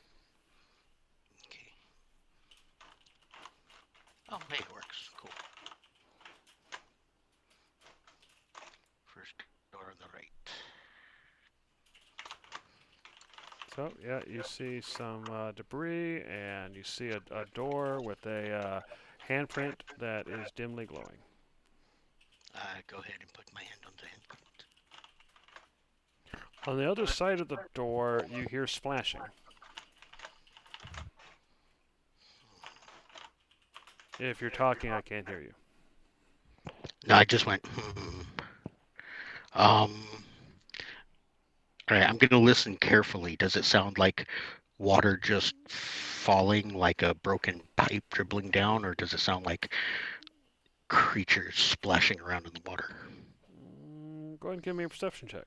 Okay. Oh, hey, it works. Cool. First door on the right. So, yeah, you see some debris, and you see a door with a handprint that is dimly glowing. Go ahead and put my hand on the handprint. On the other side of the door, you hear splashing. If you're talking, I can't hear you. No, I just went, All right, I'm going to listen carefully. Does it sound like water just falling like a broken pipe dribbling down, or does it sound like creatures splashing around in the water? Go ahead and give me a perception check.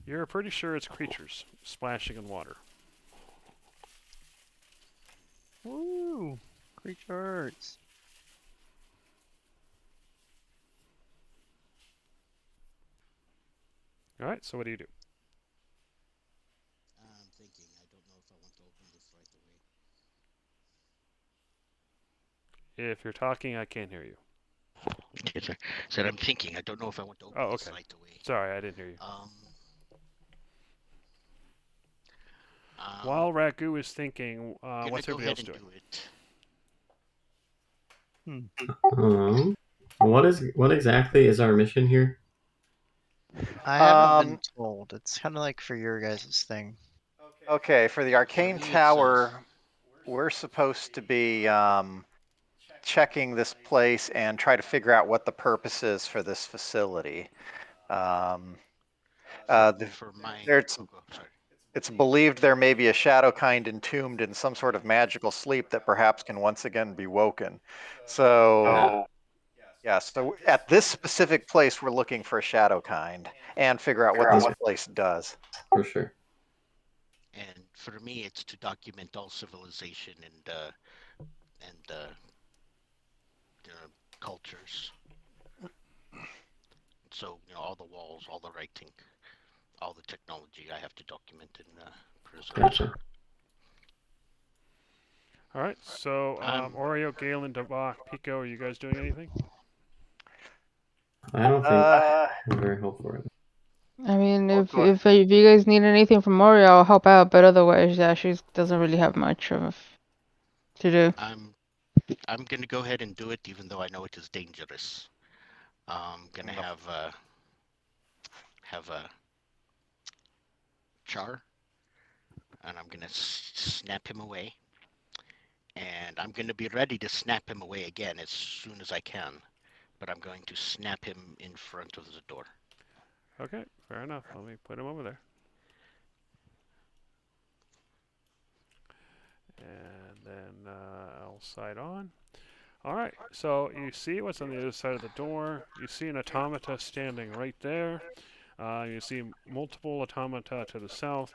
You're pretty sure it's creatures splashing in water. Woo! Creatures. All right, so what do you do? I'm thinking. I don't know if I want to open this right away. If you're talking, I can't hear you. Okay, sorry. Said I'm thinking. I don't know if I want to open this okay. right away. Sorry, I didn't hear you. Um, While Ragu is thinking, gonna what's go everybody else ahead and doing? do it. What exactly is our mission here? I haven't been told. It's kind of like for your guys' thing. Okay, for the arcane For me, tower, we're supposed to be checking this place and try to figure out what the purpose is for this facility. for my, sorry. It's believed there may be a shadow kind entombed in some sort of magical sleep that perhaps can once again be woken. So, so at this specific place, we're looking for a shadow kind and figure out what this place does. For sure. And for me, it's to document all civilization and cultures. So all the walls, all the writing, all the technology I have to document and preserve. Gotcha. All right, so Oreo, Galen, Devok, Pico, are you guys doing anything? I don't think I'm very helpful for it. I mean, if you guys need anything from Mario, I'll help out. But otherwise, yeah, she doesn't really have much of to do. I'm gonna go ahead and do it, even though I know it is dangerous. I'm gonna have a char, and I'm gonna snap him away. And I'm gonna be ready to snap him away again as soon as I can. But I'm going to snap him in front of the door. Okay, fair enough. Let me put him over there. And then I'll side on. All right, so you see what's on the other side of the door. You see an automata standing right there. You see multiple automata to the south.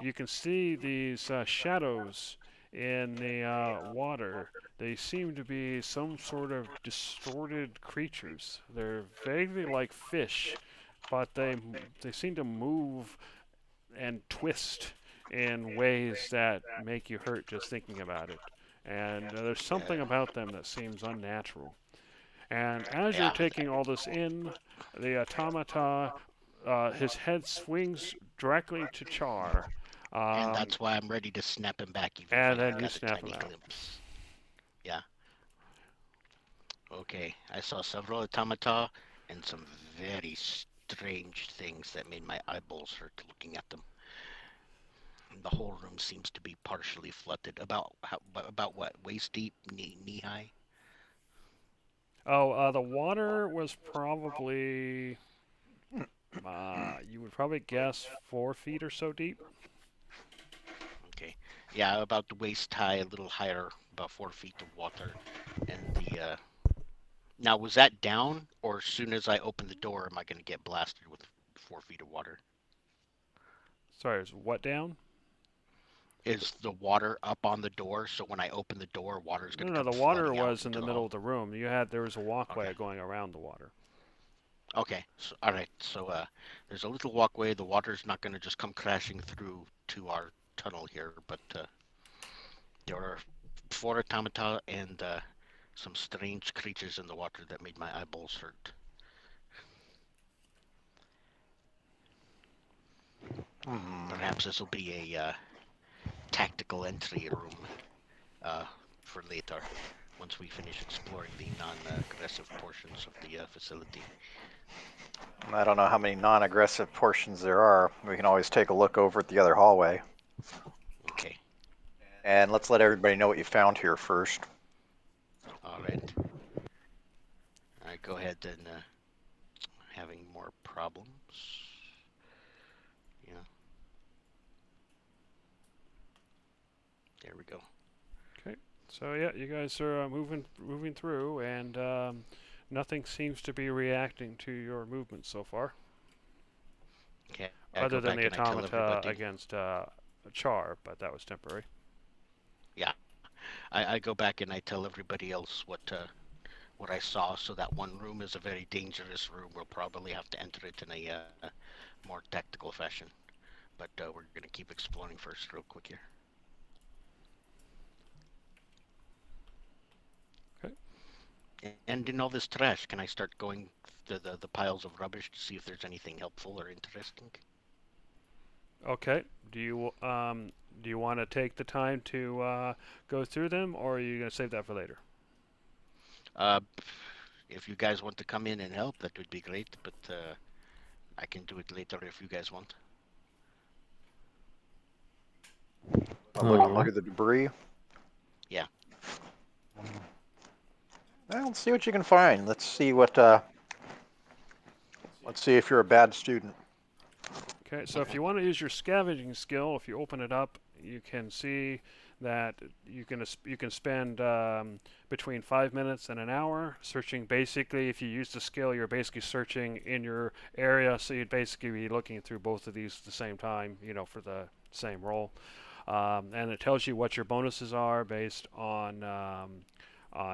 You can see these shadows in the water. They seem to be some sort of distorted creatures. They're vaguely like fish, but they seem to move and twist in ways that make you hurt just thinking about it. And there's something about them that seems unnatural. And as you're taking all this in, the automata, his head swings directly to Char. And that's why I'm ready to snap him back, even and if I then got you a snap tiny him out. glimpse. Yeah. Okay, I saw several automata and some very strange things that made my eyeballs hurt looking at them. The whole room seems to be partially flooded. About what? Waist deep, knee high. Oh, the water was probably, you would probably guess 4 feet or so deep. Okay, yeah, about the waist high, a little higher, about 4 feet of water, and Now, was that down, or as soon as I open the door, am I going to get blasted with 4 feet of water? Sorry, is what down? Is the water up on the door, so when I open the door, water is going No, to no, come the water flooding out was in into the the middle hall? of the room. There was a Okay. walkway going around the water. Okay. So, all right. So, there's a little walkway. The water's not going to just come crashing through to our tunnel here, but there are 4 automata and some strange creatures in the water that made my eyeballs hurt. Perhaps this will be a tactical entry room uh, for later, once we finish exploring the non-aggressive portions of the facility. I don't know how many non-aggressive portions there are. We can always take a look over at the other hallway. Okay. And let's let everybody know what you found here first. All right. All right. Go ahead and having more problems. Yeah. There we go. Okay. So yeah, you guys are moving through, and nothing seems to be reacting to your movement so far, Okay. I other go than back the and I tell automata everybody. against Char, but that was temporary. Yeah. I go back and I tell everybody else what I saw. So that one room is a very dangerous room. We'll probably have to enter it in a more tactical fashion. But we're gonna keep exploring first, real quick here. Okay. And in all this trash, can I start going to the piles of rubbish to see if there's anything helpful or interesting? Okay. Do you want to take the time to go through them, or are you gonna save that for later? Uh, if you guys want to come in and help, that would be great. But I can do it later if you guys want. Look at the debris. Yeah. Well, let's see what you can find. Let's see what. Let's see if you're a bad student. Okay, so if you want to use your scavenging skill, if you open it up, you can see that you can spend between 5 minutes and an hour searching. Basically, if you use the skill, you're basically searching in your area, so you'd basically be looking through both of these at the same time, for the same role. And it tells you what your bonuses are based on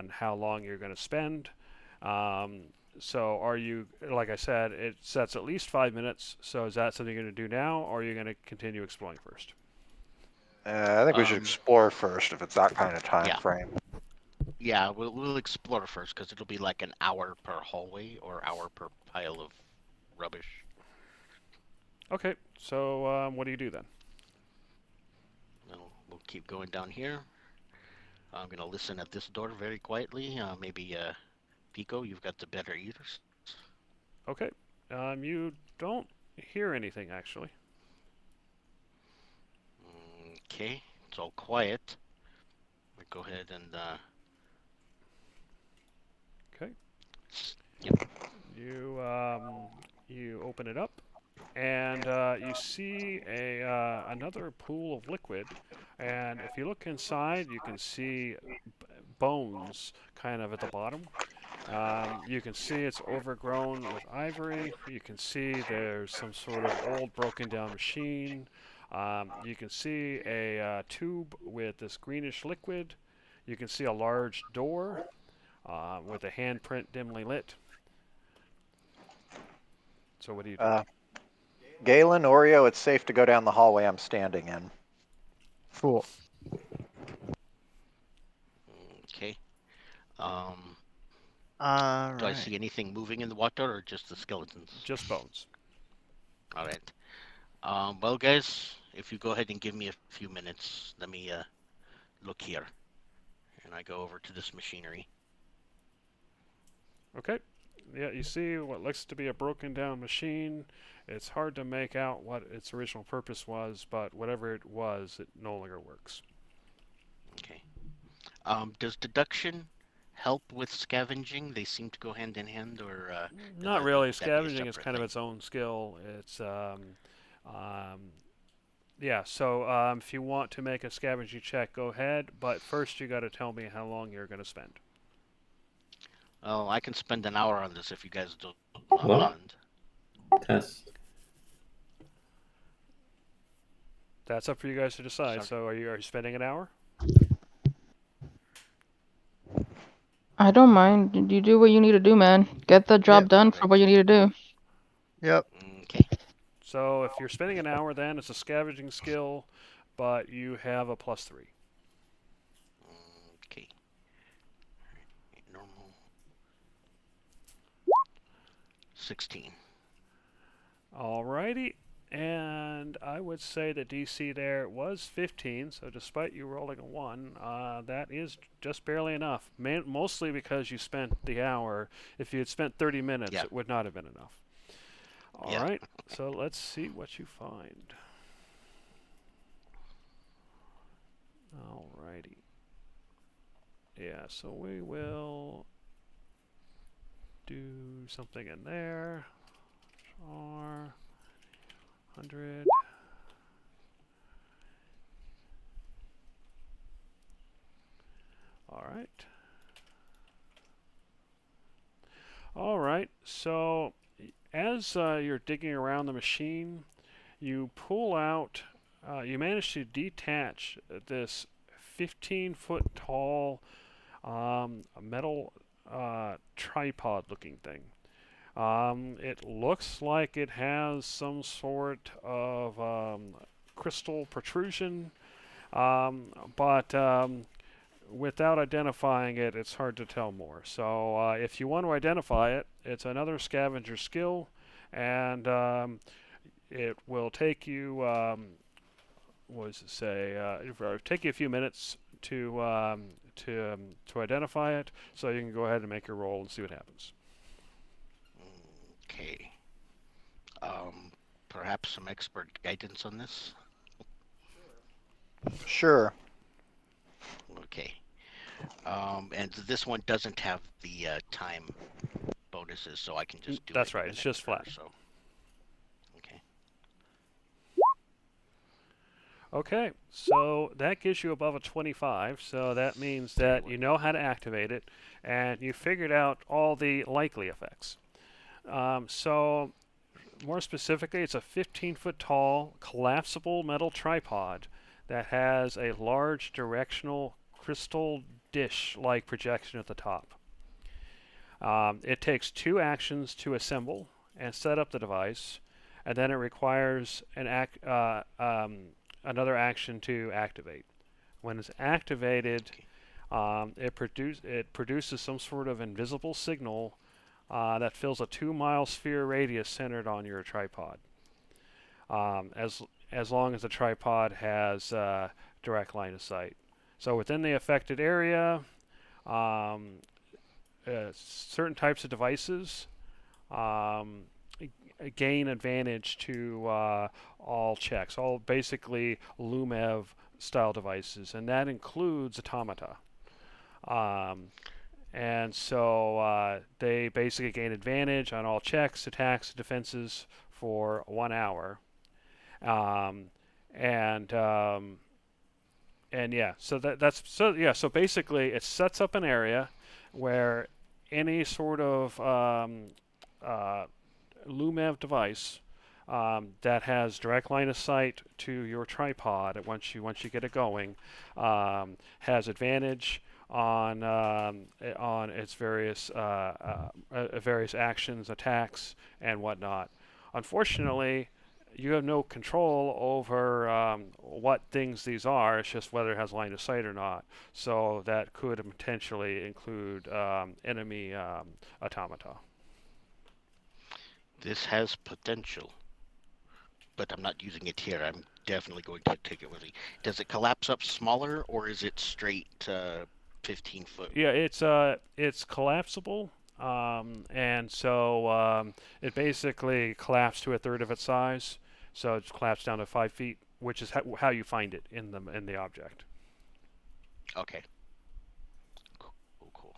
how long you're going to spend. Um, so are you, like I said, it sets at least 5 minutes. So is that something you're going to do now, or are you going to continue exploring first? I think we should explore first if it's that kind of time Yeah. frame. Yeah, we'll explore first because it'll be like an hour per hallway or hour per pile of rubbish. Okay, so what do you do then? We'll keep going down here. I'm gonna listen at this door very quietly. Maybe Pico, you've got the better ears. Okay, you don't hear anything actually. Okay, it's all quiet. We go ahead and Okay. Yep. You open it up, and you see another pool of liquid. And if you look inside, you can see bones kind of at the bottom. You can see it's overgrown with ivory. You can see there's some sort of old broken down machine. You can see a tube with this greenish liquid. You can see a large door with a handprint dimly lit. So what do you do? Galen, Oreo, it's safe to go down the hallway I'm standing in. Cool. Okay. Um, All do I right. see anything moving in the water or just the skeletons? Just bones. All right. Well, guys, if you go ahead and give me a few minutes, let me look here, and I go over to this machinery. Okay. Yeah, you see what looks to be a broken down machine. It's hard to make out what its original purpose was, but whatever it was, it no longer works. Okay. Does deduction help with scavenging? They seem to go hand in hand, or Not really. would that be a Scavenging is separate kind of thing? its own skill. Um, yeah. So if you want to make a scavenging check, go ahead. But first, you got to tell me how long you're going to spend. Oh, I can spend an hour on this if you guys don't What? mind. Test. That's up for you guys to decide. Sorry. So are you spending an hour? I don't mind. You do what you need to do, man. Get the job Yep. done for what Alright. you need to do. Yep. Okay. So if you're spending an hour, then it's a scavenging skill, but you have a +3. Okay. Normal. 16. Alrighty. And I would say the DC there was 15, so despite you rolling a 1, that is just barely enough. Mostly because you spent the hour. If you had spent 30 minutes, Yeah. it would not have been enough. Yeah. Alright, so let's see what you find. Alrighty. Yeah, so we will do something in there. R 100. All right. All right. So as you're digging around the machine, you pull out. You manage to detach this 15-foot tall metal tripod-looking thing. It looks like it has some sort of crystal protrusion, but without identifying it, it's hard to tell more. So if you want to identify it, it's another scavenger skill, and it will take you, what does it say? It'll take you a few minutes to identify it. So you can go ahead and make your roll and see what happens. Okay. Perhaps some expert guidance on this? Sure. Okay. And this one doesn't have the time bonuses, so I can just do That's it. right. It's just flat. So. Okay. Okay, so that gives you above a 25, so that means that you know how to activate it, and you figured out all the likely effects. So, more specifically, it's a 15-foot tall, collapsible metal tripod that has a large directional crystal dish-like projection at the top. It takes 2 actions to assemble and set up the device, and then it requires another action to activate. When it's activated, it produces some sort of invisible signal that fills a 2-mile sphere radius centered on your tripod. As long as the tripod has direct line of sight. So within the affected area, um, certain types of devices um, gain advantage to all checks, all basically Lumev style devices, and that includes automata. Um, and so they basically gain advantage on all checks, attacks, defenses for 1 hour. Um, and and yeah, so that's so yeah. So basically, it sets up an area where any sort of uh, Lumev device that has direct line of sight to your tripod once you get it going has advantage on its various actions, attacks, and whatnot. Unfortunately, you have no control over what things these are. It's just whether it has line of sight or not. So that could potentially include enemy automata. This has potential, but I'm not using it here. I'm definitely going to take it with me. Does it collapse up smaller, or is it straight 15 foot? Yeah, it's collapsible, and so it basically collapsed to a third of its size. So it's collapsed down to 5 feet, which is how you find it in the object. Okay. Cool, cool.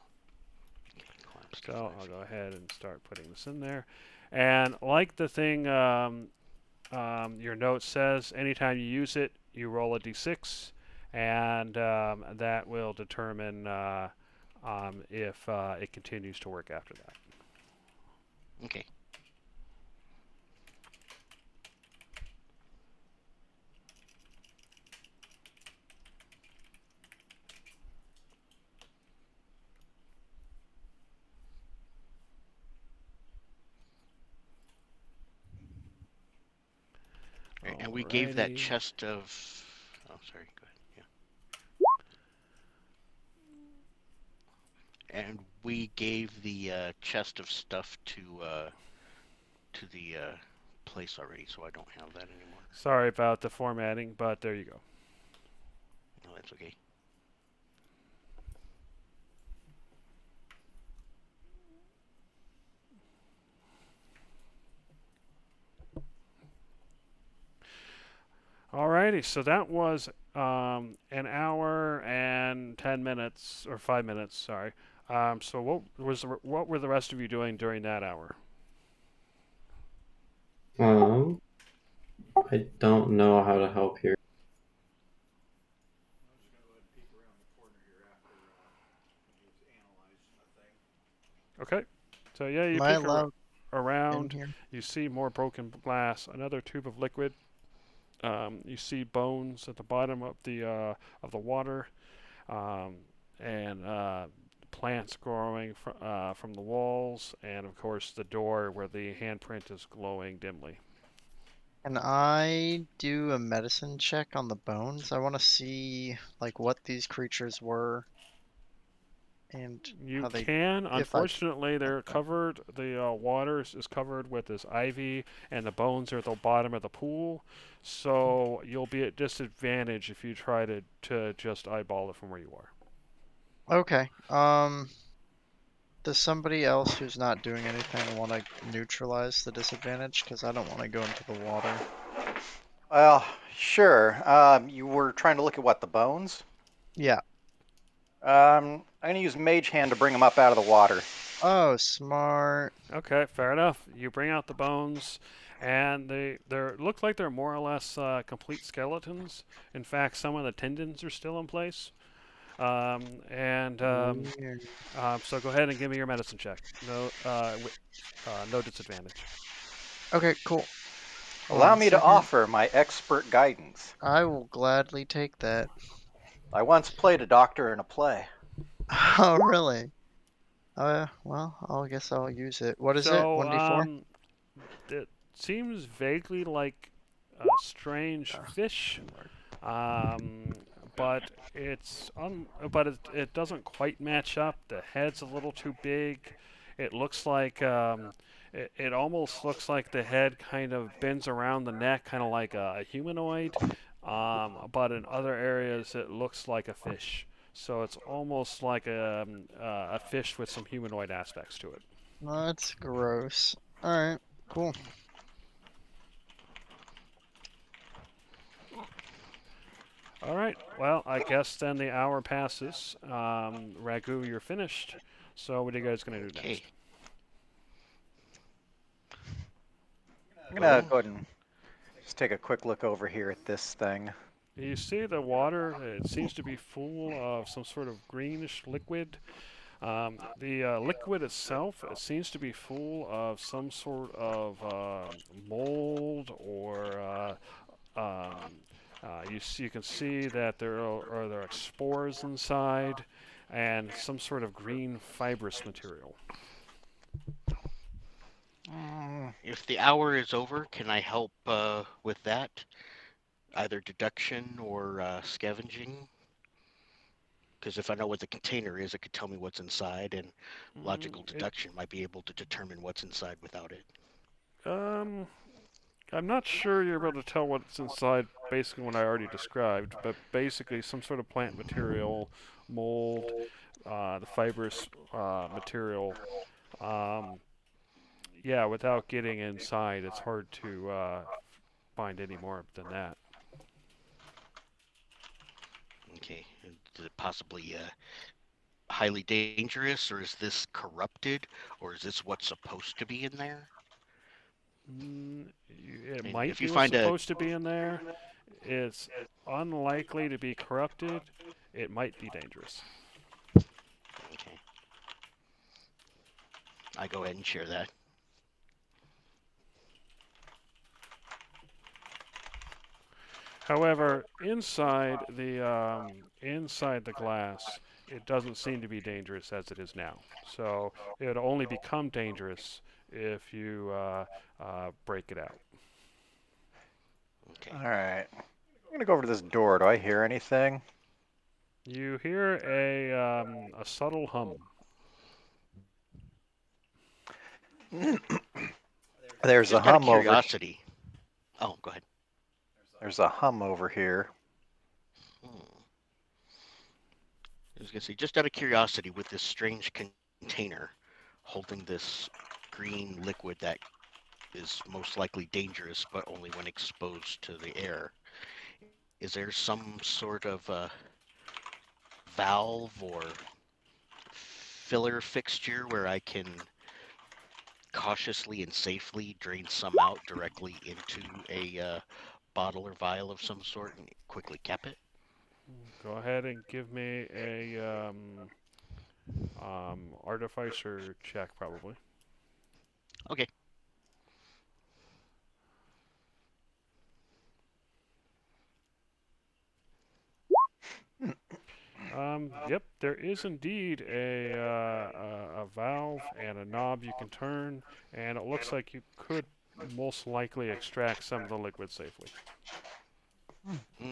Okay, collapse to So 5 I'll feet. go ahead and start putting this in there. And like the thing your note says, anytime you use it, you roll a d6, and that will determine if it continues to work after that. Okay. And we gave that Alrighty. chest of. Oh, sorry. Go ahead. Yeah. And we gave the chest of stuff to the place already, so I don't have that anymore. Sorry about the formatting, but there you go. No, that's okay. Alrighty, so that was an hour and 10 minutes, or 5 minutes. Sorry. So what were the rest of you doing during that hour? I don't know how to help here. Okay. So yeah, you Am I peek allowed in around. here? You see more broken glass. Another tube of liquid. You see bones at the bottom of the water, um, and plants growing from the walls, and of course the door where the handprint is glowing dimly. Can I do a medicine check on the bones? I want to see like what these creatures were and You how they, can. if I, Unfortunately, they're okay. covered. The water is covered with this ivy, and the bones are at the bottom of the pool. So you'll be at disadvantage if you try to just eyeball it from where you are. Okay. Does somebody else who's not doing anything want to neutralize the disadvantage? Because I don't want to go into the water. Well, sure. You were trying to look at what, the bones? Yeah. I'm gonna use Mage Hand to bring them up out of the water. Oh, smart. Okay, fair enough. You bring out the bones, and they look like they're more or less complete skeletons. In fact, some of the tendons are still in place. And Weird. So go ahead and give me your medicine check. No disadvantage. Okay, cool. Hold on Allow one me to second. offer my expert guidance. I will gladly take that. I once played a doctor in a play. Oh, really? Well, I guess I'll use it. What is it? So 1d4? it seems vaguely like a strange fish, um, but it doesn't quite match up. The head's a little too big. It looks like it almost looks like the head kind of bends around the neck, kind of like a humanoid. But in other areas, it looks like a fish. So it's almost like a fish with some humanoid aspects to it. That's gross. Alright, cool. All right. Well, I guess then the hour passes. Ragu, you're finished. So what are you guys gonna do Okay. next? I'm gonna Well, go ahead and just take a quick look over here at this thing. You see the water. It seems to be full of some sort of greenish liquid. The liquid itself it seems to be full of some sort of mold or you can see that there are spores inside and some sort of green fibrous material. if the hour is over, can I help with that? Either deduction or scavenging? Because if I know what the container is, it could tell me what's inside, and logical It deduction might be able to determine what's inside without it. um I'm not sure you're able to tell what's inside basically what I already described, but basically some sort of plant material, mold, the fibrous material. Um, yeah, without getting inside, it's hard to find any more than that. Okay. Is it possibly highly dangerous, or is this corrupted, or is this what's supposed to be in there? It And might if you be what's find a supposed to be in there. It's unlikely to be corrupted. It might be dangerous. okay, I go ahead and share that. However, inside the glass, it doesn't seem to be dangerous as it is now. So it would only become dangerous if you break it out. Okay. All right. I'm gonna go over to this door. Do I hear anything? You hear a subtle hum. There's a Just out of hum over. curiosity. Oh, go ahead. There's a hum over here. Hmm. I was gonna say, just out of curiosity, with this strange container holding this green liquid that is most likely dangerous, but only when exposed to the air. Is there some sort of valve or filler fixture where I can cautiously and safely drain some out directly into a bottle or vial of some sort and quickly cap it? Go ahead and give me a artificer check, probably. Okay. Yep, there is indeed a valve and a knob you can turn, and it looks like you could most likely extract some of the liquid safely.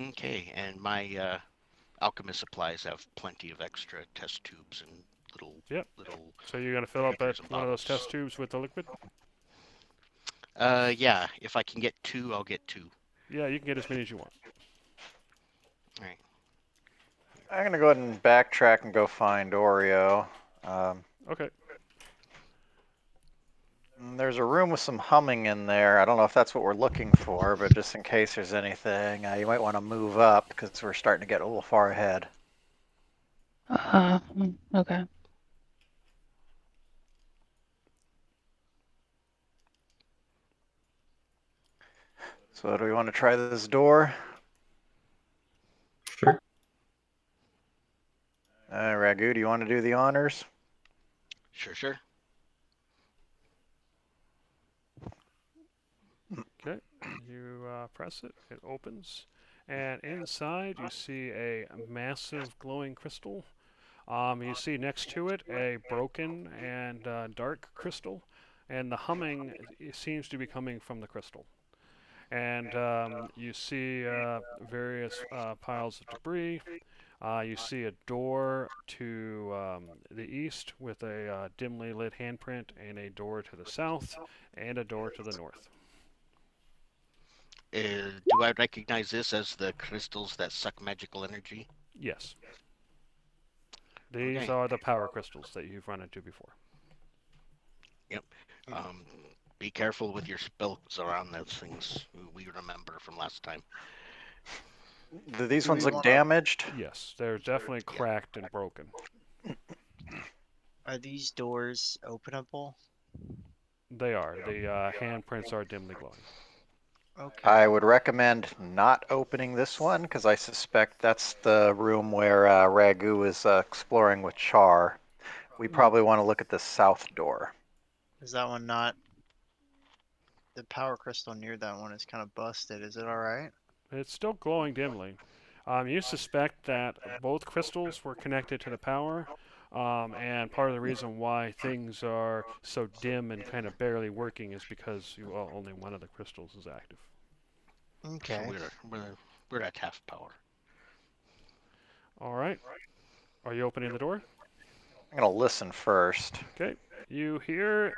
Okay. And my alchemist supplies have plenty of extra test tubes and little Yep. little So you're gonna fill up beakers that and one of those bottles. test tubes with the liquid? Yeah. If I can get two, I'll get two. Yeah, you can get as many as you want. All right. I'm gonna go ahead and backtrack and go find Oreo. Okay. There's a room with some humming in there. I don't know if that's what we're looking for, but just in case there's anything, you might want to move up because we're starting to get a little far ahead. Okay. So do we want to try this door? Sure. Ragu, do you want to do the honors? Sure, sure. Okay. You press it. It opens, and inside you see a massive glowing crystal. You see next to it a broken and dark crystal, and the humming seems to be coming from the crystal. And you see various piles of debris. You see a door to the east with a dimly lit handprint, and a door to the south, and a door to the north. Do I recognize this as the crystals that suck magical energy? Yes, these Okay. are the power crystals that you've run into before. Yep. Um, be careful with your spells around those things. We remember from last time. Do these Do ones we look want to? damaged? Yes, they're definitely Yeah. cracked and broken. Are these doors openable? They are. The handprints are dimly glowing. Okay. I would recommend not opening this one because I suspect that's the room where Ragu is exploring with Char. We probably want to look at the south door. Is that one not? The power crystal near that one is kind of busted. Is it all right? It's still glowing dimly. You suspect that both crystals were connected to the power, and part of the reason why things are so dim and kind of barely working is because only one of the crystals is active. So Okay. we're at half power. All right. Are you opening the door? I'm going to listen first. Okay. You hear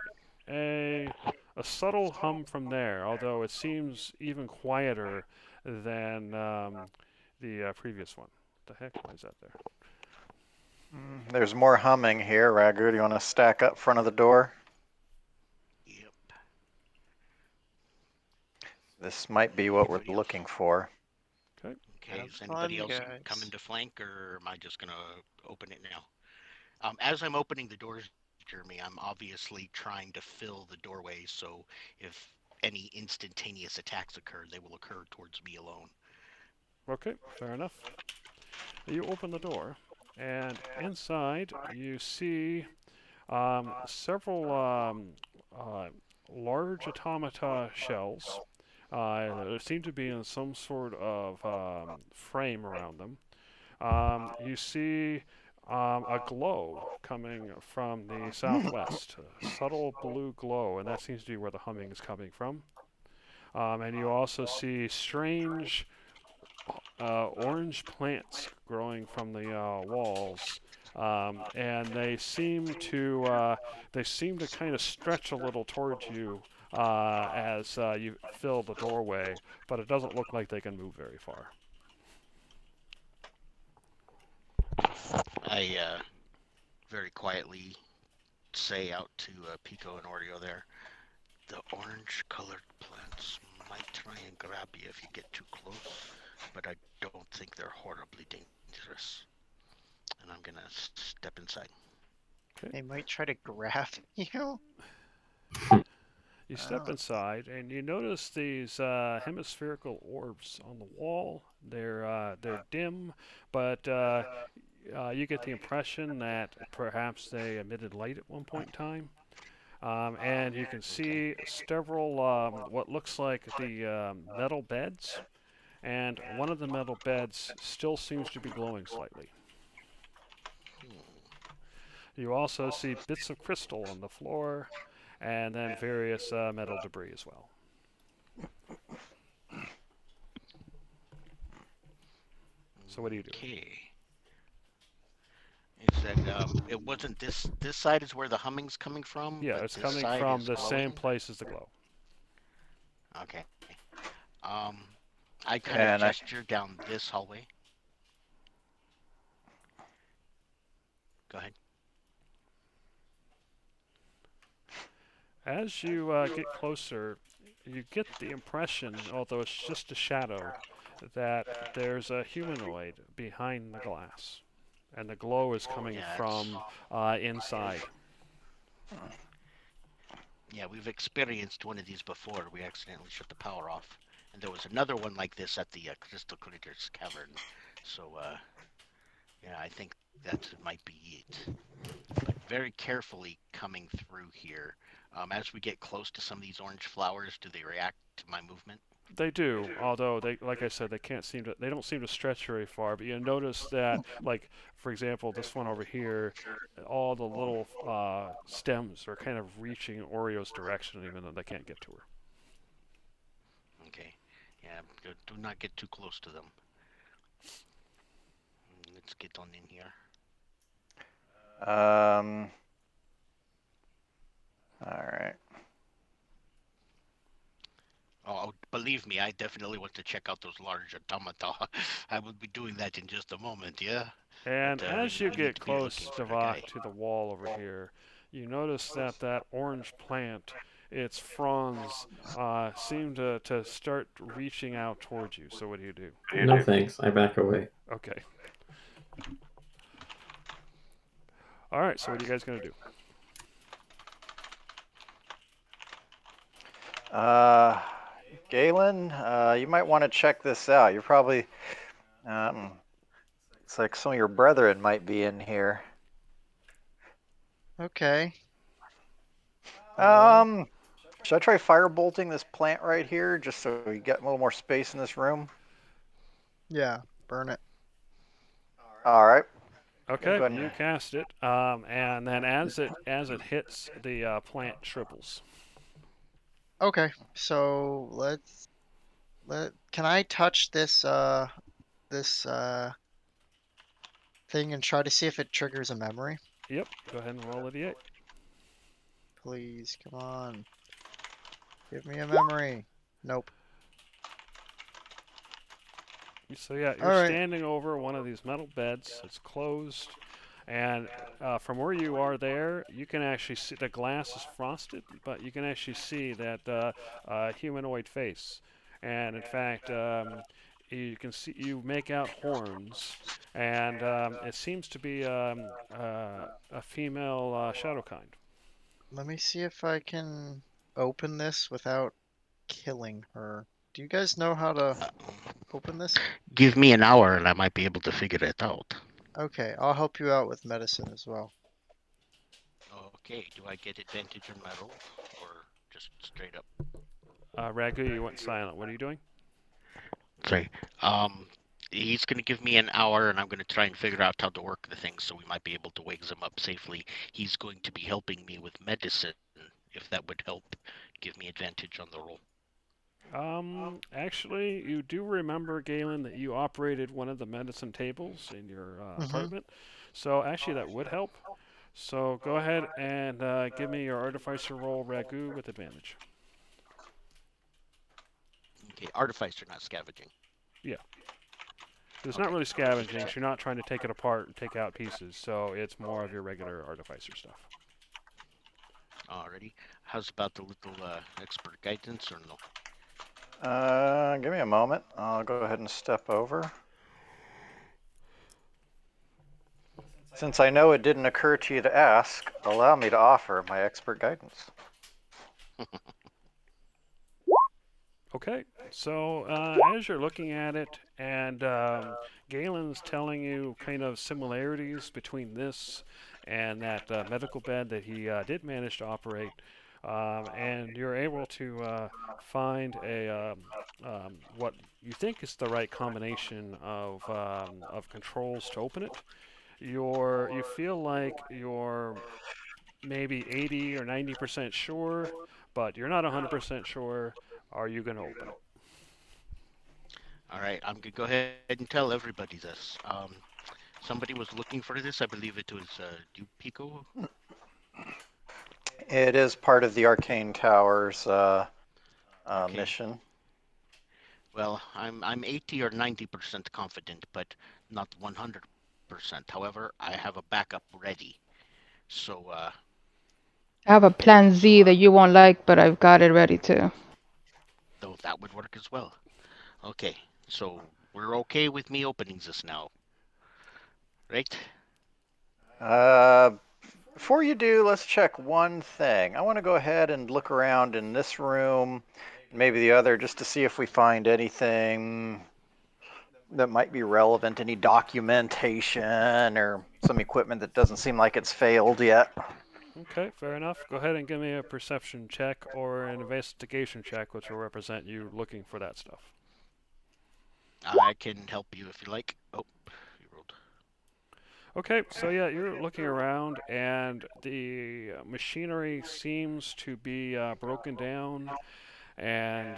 a a subtle hum from there, although it seems even quieter than the previous one. What the heck? Why is that there? There's more humming here. Ragu, do you want to stack up front of the door? Yep. This might be what we're Anybody else? looking for. Okay. Okay. Have Is anybody fun, else guys. coming to flank, or am I just gonna open it now? As I'm opening the doors, Jeremy, I'm obviously trying to fill the doorway, so if any instantaneous attacks occur, they will occur towards me alone. Okay. Fair enough. You open the door, and inside you see Several uh, large automata shells. There seem to be in some sort of frame around them. You see a glow coming from the southwest, a subtle blue glow, and that seems to be where the humming is coming from. And you also see strange orange plants growing from the walls, and they seem to kind of stretch a little towards you as you fill the doorway, but it doesn't look like they can move very far. I very quietly say out to Pico and Oreo there, the orange-colored plants might try and grab you if you get too close, but I don't think they're horribly dangerous. And I'm gonna step inside. They might try to grab you. You step inside and you notice these hemispherical orbs on the wall. They're dim, but you get the impression that perhaps they emitted light at one point in time. And you can Okay. see several what looks like the metal beds, and one of the metal beds still seems to be glowing slightly. You also see bits of crystal on the floor, and then various metal debris as well. So what do you do? Okay. Is that it wasn't this side is where the humming's coming from, Yeah, but it's this coming side from is the same glowing? place as the glow. Okay. Um, I kind of And I, gesture down this hallway. Go ahead. As you get closer, you get the impression, although it's just a shadow, that there's a humanoid behind the glass, and the glow is coming Yeah, it's from inside. yeah, we've experienced one of these before. We accidentally shut the power off, and there was another one like this at the Crystal Critters Cavern. So, yeah, I think that might be it. But very carefully coming through here. As we get close to some of these orange flowers, do they react to my movement? They do, although they, like I said, they don't seem to stretch very far. But you notice that, like for example, this one over here, all the little stems are kind of reaching Oreo's direction, even though they can't get to her. Okay. Yeah, do not get too close to them. Let's get on in here. um, all right. Oh, believe me, I definitely want to check out those large automata. I will be doing that in just a moment, yeah? And But as you we need get to be looking close, for the guy. Devok, to the wall over here, you notice that that orange plant, its fronds, seem to start reaching out towards you. So what do you do? No thanks. I back away. Okay. All right. So what are you guys gonna do? Uh, Galen, you might want to check this out. You're probably, it's like some of your brethren might be in here. Okay. Should I try firebolting this plant right here just so we get a little more space in this room? Yeah, burn it. All right. Okay, Go ahead. you cast it, and then as it hits, the plant shrivels. Okay, so can I touch this thing and try to see if it triggers a memory? Yep. Go ahead and roll a d8. Please, come on. Give me a memory. Nope. So yeah, All you're right. standing over one of these metal beds. It's closed, and from where you are there, you can actually see the glass is frosted, but you can actually see that humanoid face. And in fact, you can see you make out horns, and it seems to be a female shadow kind. Let me see if I can open this without killing her. Do you guys know how to Uh, open this? Give me an hour and I might be able to figure it out. Okay, I'll help you out with medicine as well. Okay, do I get advantage on my roll or just straight up? Ragu, you went silent. What are you doing? Sorry. Um, he's gonna give me an hour, and I'm gonna try and figure out how to work the thing, so we might be able to wake him up safely. He's going to be helping me with medicine, if that would help give me advantage on the roll. Actually, you do remember, Galen, that you operated one of the medicine tables in your Mm-hmm. apartment. So actually, that would help. So go ahead and give me your artificer roll, Ragu, with advantage. Okay, artificer, not scavenging. Yeah. It's not Okay, really let me scavenging, so check. you're not trying to take it apart and take out pieces. So it's more of your regular artificer stuff. Alrighty. How's about the little expert guidance or no? Give me a moment. I'll go ahead and step over. Since I know it didn't occur to you to ask, allow me to offer my expert guidance. Okay, so as you're looking at it, and Galen's telling you kind of similarities between this and that medical bed that he did manage to operate, and you're able to find a what you think is the right combination of controls to open it. You feel like you're maybe 80 or 90% sure, but you're not 100% sure. Are you going to open it? All right, I'm gonna go ahead and tell everybody this. Somebody was looking for this. I believe it was Dupico. It is part of the Arcane Towers Okay. mission. Well, I'm 80 or 90% confident, but not 100%. However, I have a backup ready. So, I have a plan so Z that you won't like, but I've got it ready too. though that would work as well. Okay, so we're okay with me opening this now, right? Uh, Before you do, let's check one thing. I want to go ahead and look around in this room, maybe the other, just to see if we find anything that might be relevant, any documentation or some equipment that doesn't seem like it's failed yet. Okay, fair enough. Go ahead and give me a perception check or an investigation check, which will represent you looking for that stuff. I can help you if you like. Oh, you rolled. Okay, so yeah, you're looking around, and the machinery seems to be broken down, and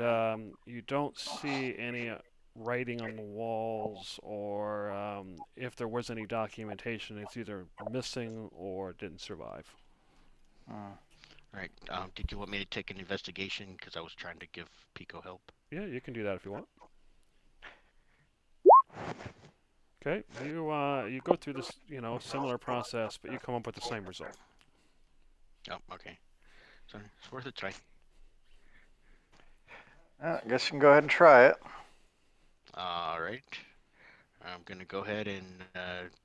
you don't see any writing on the walls, or if there was any documentation, it's either missing or didn't survive. Hmm. All right. Did you want me to take an investigation? Because I was trying to give Pico help. Yeah, you can do that if you want. Okay, you go through this, similar process, but you come up with the same result. Oh, okay. Sorry, it's worth a try. I guess you can go ahead and try it. All right. I'm gonna go ahead and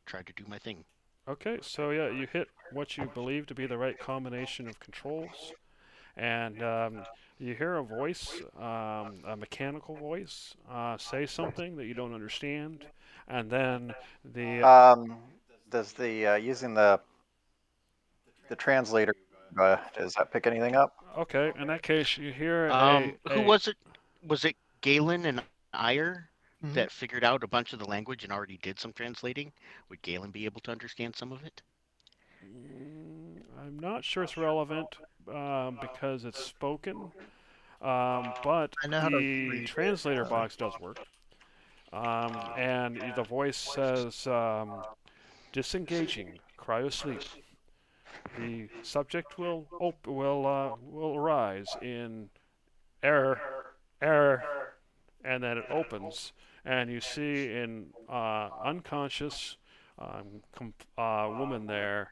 try to do my thing. Okay, so yeah, you hit what you believe to be the right combination of controls, and you hear a voice, a mechanical voice, say something that you don't understand, and then the Um, does the using the translator does that pick anything up? okay, in that case, you hear Who was it? Was it Galen and Iyer that Mm-hmm. figured out a bunch of the language and already did some translating? Would Galen be able to understand some of it? I'm not sure it's relevant because it's spoken, but I know how to the read it, translator though. box does work. And the voice says, disengaging, cryosleep. The subject will arise in error, error, and then it opens, and you see an unconscious woman there.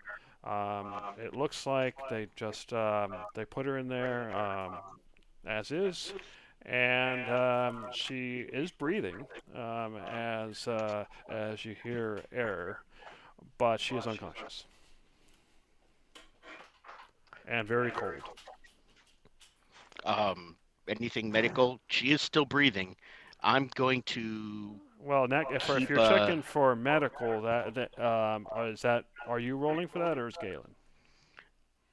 It looks like they just they put her in there as is, and she is breathing as you hear error, but she is unconscious and very cold. Um, Anything medical? She is still breathing. I'm going to Well, if keep you're checking for medical, that is that are you rolling for that or is Galen?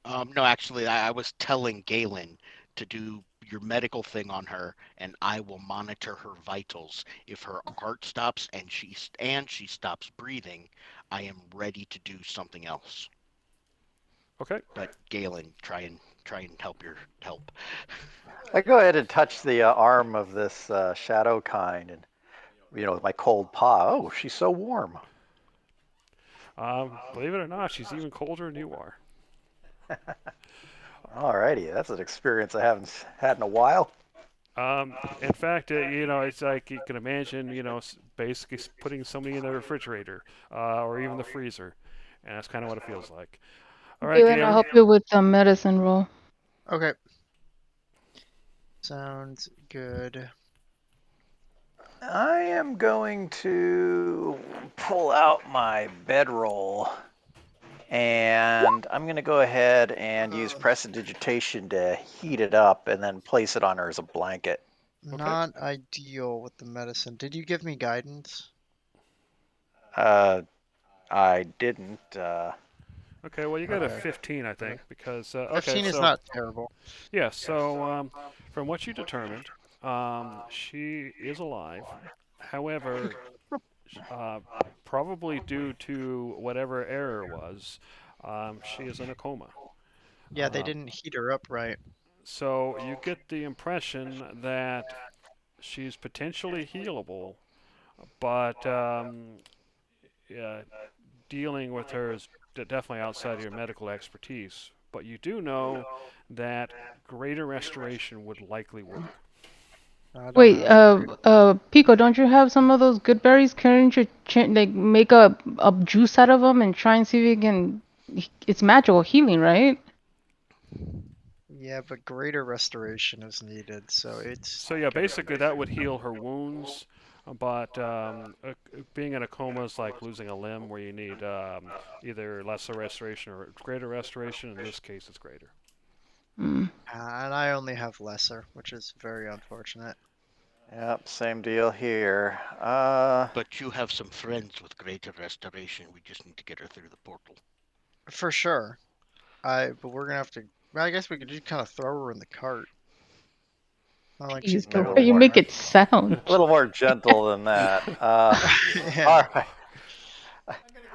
No, actually, I was telling Galen to do your medical thing on her, and I will monitor her vitals. If her heart stops and she stops breathing, I am ready to do something else. Okay. But Galen, try and help. I go ahead and touch the arm of this shadow kind, and with my cold paw. Oh, she's so warm. Believe it or not, she's even colder than you are. Alrighty, that's an experience I haven't had in a while. In fact, it's like you can imagine, basically putting somebody in the refrigerator or even the freezer, and that's kind of what it feels like. All right, Galen, I'll Galen. help you with the medicine roll. Okay. Sounds good. I am going to pull out my bedroll, and I'm going to go ahead and use prestidigitation to heat it up and then place it on her as a blanket. Okay. Not ideal with the medicine. Did you give me guidance? Uh, I didn't. Okay. Well, you got a Okay. 15, I think, because okay. 15 is So not terrible. yeah. So from what you determined, she is alive. However, uh, probably due to whatever error was, she is in a coma. Yeah, they Um, didn't heat her up right. so you get the impression that she's potentially healable, but yeah, dealing with her is definitely outside of your medical expertise. But you do know that greater restoration would likely work. I don't Wait, have great. Pico, don't you have some of those good berries? Can't you like make a juice out of them and try and see if you can? It's magical healing, right? Yeah, but greater restoration is needed, so it's So yeah, gonna be. basically that would heal her wounds. But being in a coma is like losing a limb, where you need either lesser restoration or greater restoration. In this case, it's greater. Mm. And I only have lesser, which is very unfortunate. Yep, same deal here. But you have some friends with greater restoration. We just need to get her through the portal. For sure. But we're gonna have to. Well, I guess we could just kind of throw her in the cart. Not like she's Pico, maybe a how little you dying, more, make right? it sound? a little more gentle than that. Yeah. All right,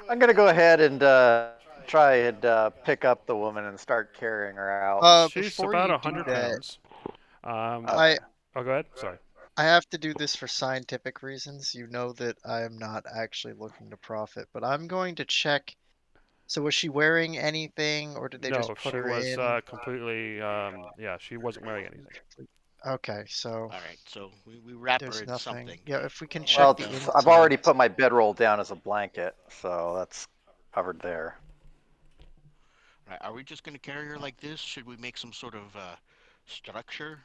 I'm gonna go ahead and try and pick up the woman and start carrying her out. She's Before about you do 100 that, pounds. Um, Okay. I oh, go ahead. Sorry. I have to do this for scientific reasons. You know that I am not actually looking to profit, but I'm going to check. So was she wearing anything, or did they No, just put she her was in? completely. Yeah, she wasn't wearing anything. Okay, so All right, so we wrap her there's in nothing. something. Yeah, if we can check Well, the And I've already insides. put my bedroll down as a blanket, so that's covered there. right, are we just going to carry her like this? Should we make some sort of structure?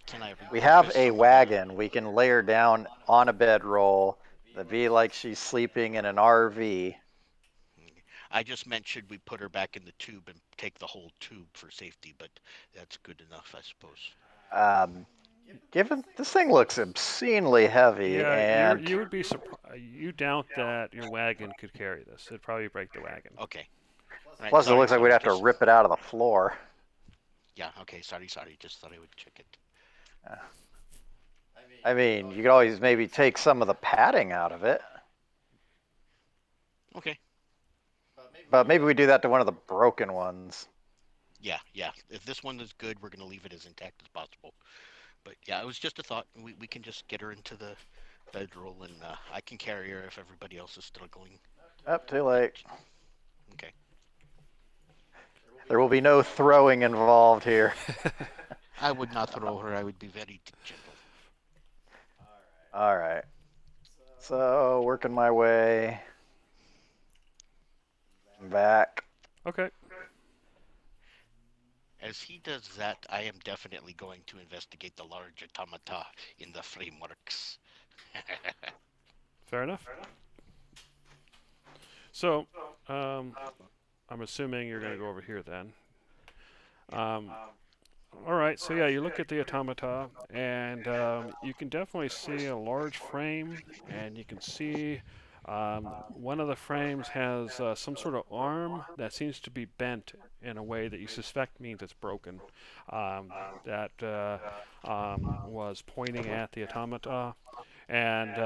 Can I We have repurpose a some of the? wagon. We can lay her down on a bedroll. That'd be like she's sleeping in an RV. I just meant should we put her back in the tube and take the whole tube for safety, but that's good enough, I suppose. Um, Given this thing looks obscenely heavy, Yeah, and you would be surprised. You doubt that your wagon could carry this. It'd probably break the wagon. Okay. All right. plus it Sorry. looks like we'd Sorry. have to Just rip it out of the floor. yeah. Okay. Sorry. Sorry. Just thought I would check it. I mean, you could always maybe take some of the padding out of it, Okay. but maybe we do that to one of the broken ones. Yeah. Yeah. If this one is good, we're gonna leave it as intact as possible. But yeah, it was just a thought. We can just get her into the bedroll, and I can carry her if everybody else is struggling. Up too But late. okay. There will be no throwing involved here. I would not throw her. I would be very gentle. All right. So working my way back. Okay. As he does that, I am definitely going to investigate the large automata in the frameworks. Fair enough. So, um, I'm assuming you're going to go over here then. Um, all right. So yeah, you look at the automata, and you can definitely see a large frame, and you can see One of the frames has some sort of arm that seems to be bent in a way that you suspect means it's broken. Um, that was pointing at the automata, and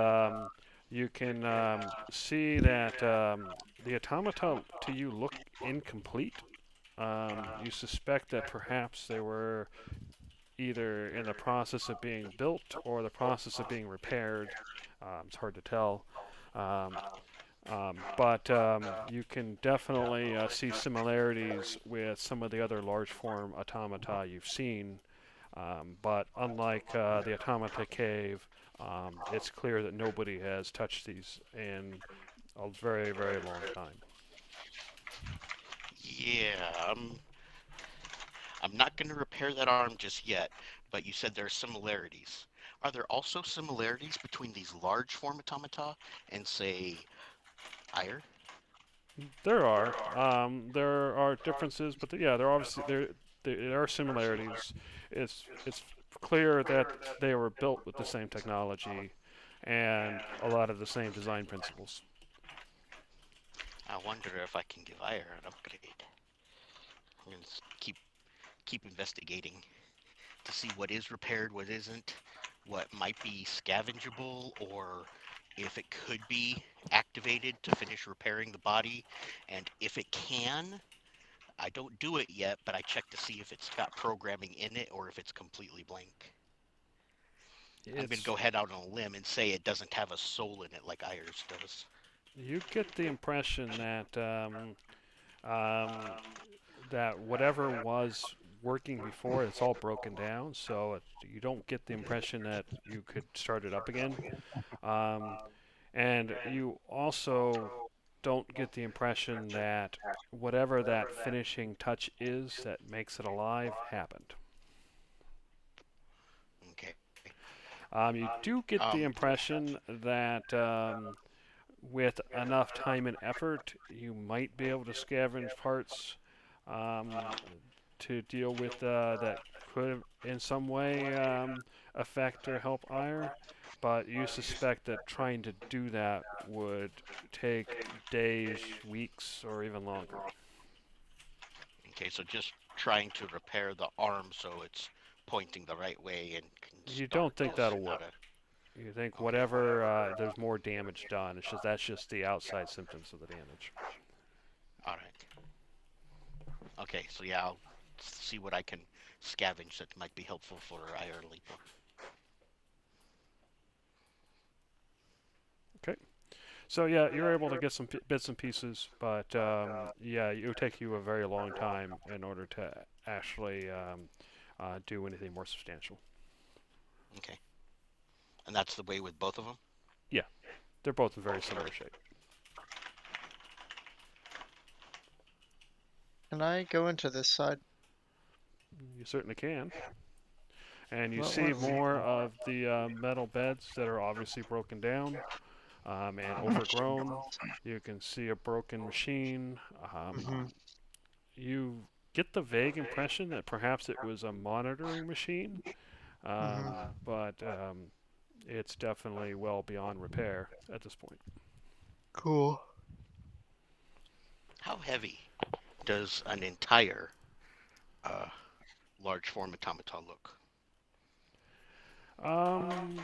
you can see that the automata to you look incomplete. You suspect that perhaps they were either in the process of being built or the process of being repaired. It's hard to tell. Um, but you can definitely see similarities with some of the other large form automata you've seen. But unlike the automata cave, it's clear that nobody has touched these in a very, very long time. Yeah, I'm not going to repair that arm just yet, but you said there are similarities. Are there also similarities between these large form automata and, say, Ire? There are differences, but yeah, there are similarities. It's clear that they were built with the same technology and a lot of the same design principles. I wonder if I can give Ire an upgrade. I'm going to keep investigating to see what is repaired, what isn't, what might be scavengeable, or if it could be activated to finish repairing the body. And if it can, I don't do it yet, but I check to see if it's got programming in it or if it's completely blank. I'm going to It's go head out on a limb and say it doesn't have a soul in it like Ayers does. You get the impression um, that whatever was working before, it's all broken down. So you don't get the impression that you could start it up again. Um, and you also don't get the impression that whatever that finishing touch is that makes it alive happened. Okay. You do get the Um, impression that with enough time and effort, you might be able to scavenge parts um, to deal with that could in some way affect or help ire. But you suspect that trying to do that would take days, weeks, or even longer. okay, so just trying to repair the arm so it's pointing the right way and can You start don't think is that'll not work. a. You think Okay. whatever there's more damage done. That's just the outside symptoms of the damage. All right. Okay, so yeah, I'll see what I can scavenge that might be helpful for Iron Leaper. Okay. So yeah, you're able to get some bits and pieces, but yeah, it would take you a very long time in order to actually do anything more substantial. Okay. And that's the way with both of them? Yeah, they're both in very Okay. similar shape. Can I go into this side? You certainly can, and you What see was? more of the metal beds that are obviously broken down and overgrown. You can see a broken machine. Mm-hmm. You get the vague impression that perhaps it was a monitoring machine, Mm-hmm. but it's definitely well beyond repair at this point. Cool. How heavy does an entire uh, large form automata look?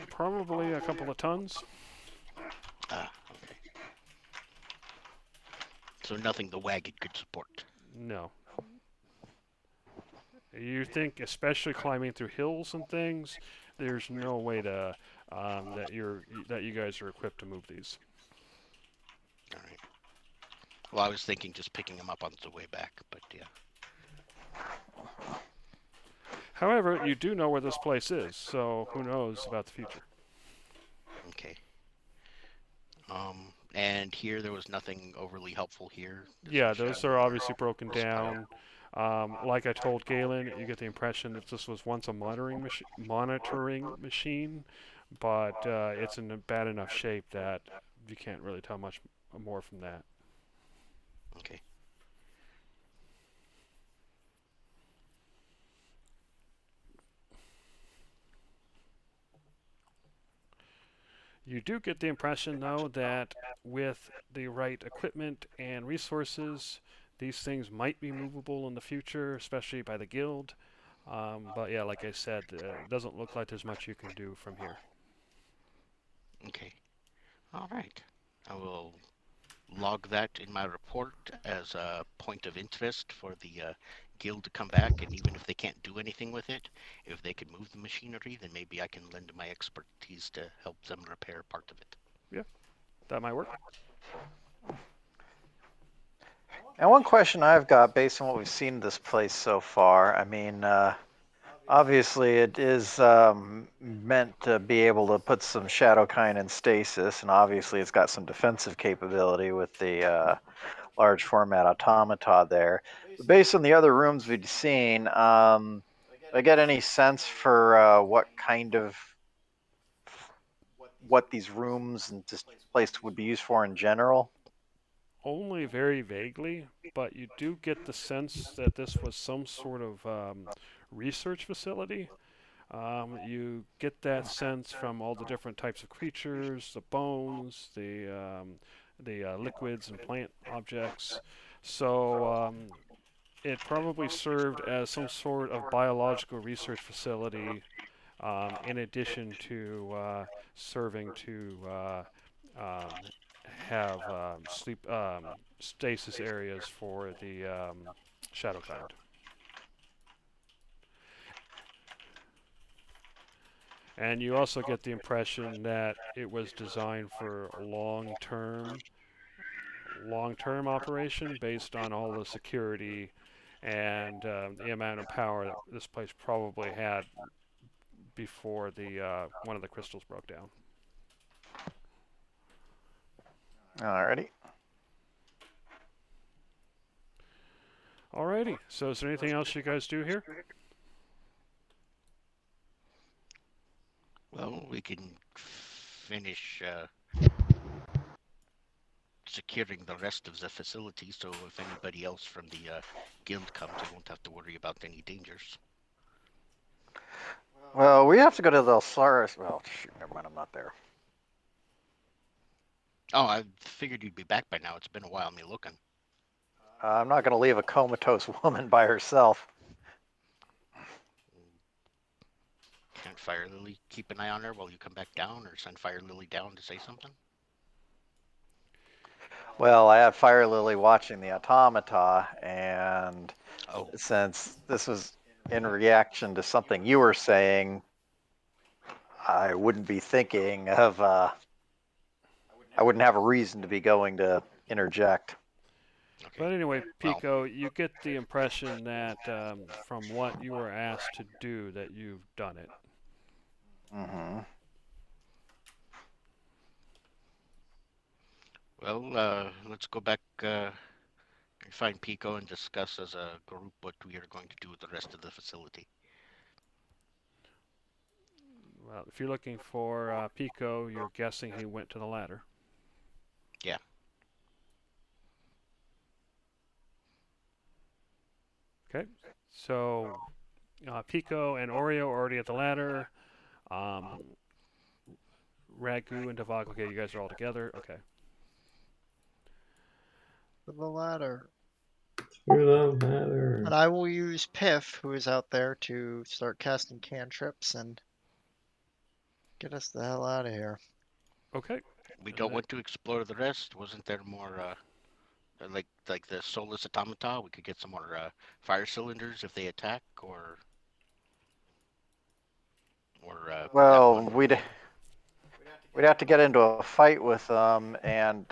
Probably a couple of tons. Okay. So nothing the wagon could support. No. You think, especially climbing through hills and things, there's no way to that you guys are equipped to move these. All right. Well, I was thinking just picking them up on the way back, but yeah. However, you do know where this place is, so who knows about the future? Okay. And here there was nothing overly helpful here. This Yeah, was those just are more obviously broken spell. down. Like I told Galen, you get the impression that this was once a monitoring machine, but it's in a bad enough shape that you can't really tell much more from that. Okay. You do get the impression, though, that with the right equipment and resources, these things might be movable in the future, especially by the guild. But yeah, like I said, it doesn't look like there's much you can do from here. Okay. All right. I will log that in my report as a point of interest for the guild to come back, and even if they can't do anything with it, if they can move the machinery, then maybe I can lend my expertise to help them repair part of it. Yeah, that might work. And one question I've got, based on what we've seen in this place so far, I mean, obviously it is meant to be able to put some Shadowkind in stasis, and obviously it's got some defensive capability with the large format automata there. But based on the other rooms we've seen, do I get any sense for what these rooms and this place would be used for in general? Only very vaguely, but you do get the sense that this was some sort of research facility. You get that sense from all the different types of creatures, the bones, the liquids and plant objects. So it probably served as some sort of biological research facility, in addition to serving to um, have sleep stasis areas for the Shadowkind. And you also get the impression that it was designed for long-term operation based on all the security and the amount of power that this place probably had before the one of the crystals broke down. Alrighty. Alrighty. So is there anything else you guys do here? Well, we can finish securing the rest of the facility, so if anybody else from the guild comes, I won't have to worry about any dangers. Well, we have to go to the Alsaris. Well, shoot, never mind, I'm not there. Oh, I figured you'd be back by now. It's been a while me looking. I'm not going to leave a comatose woman by herself. Can't Fire Lily keep an eye on her while you come back down, or send Fire Lily down to say something? Well, I have Fire Lily watching the automata, and Oh, since this was in reaction to something you were saying, I wouldn't be thinking of, I wouldn't have a reason to be going to interject. okay. But anyway, Well, Pico, you get the impression that from what you were asked to do, that you've done it. Mm-hmm. well, let's go back and find Pico and discuss as a group what we are going to do with the rest of the facility. Well, if you're looking for Pico, you're guessing he went to the ladder. Yeah. Okay. So Pico and Oreo are already at the ladder. Um, Ragu and Davak, okay, you guys are all together. Okay. For the ladder. Through the ladder. And I will use Piff, who is out there, to start casting cantrips and get us the hell out of here. Okay. We don't want to explore the rest. Wasn't there more like the soulless automata? We could get some more fire cylinders if they attack, or that Well, one. we'd have to get into a fight with them, and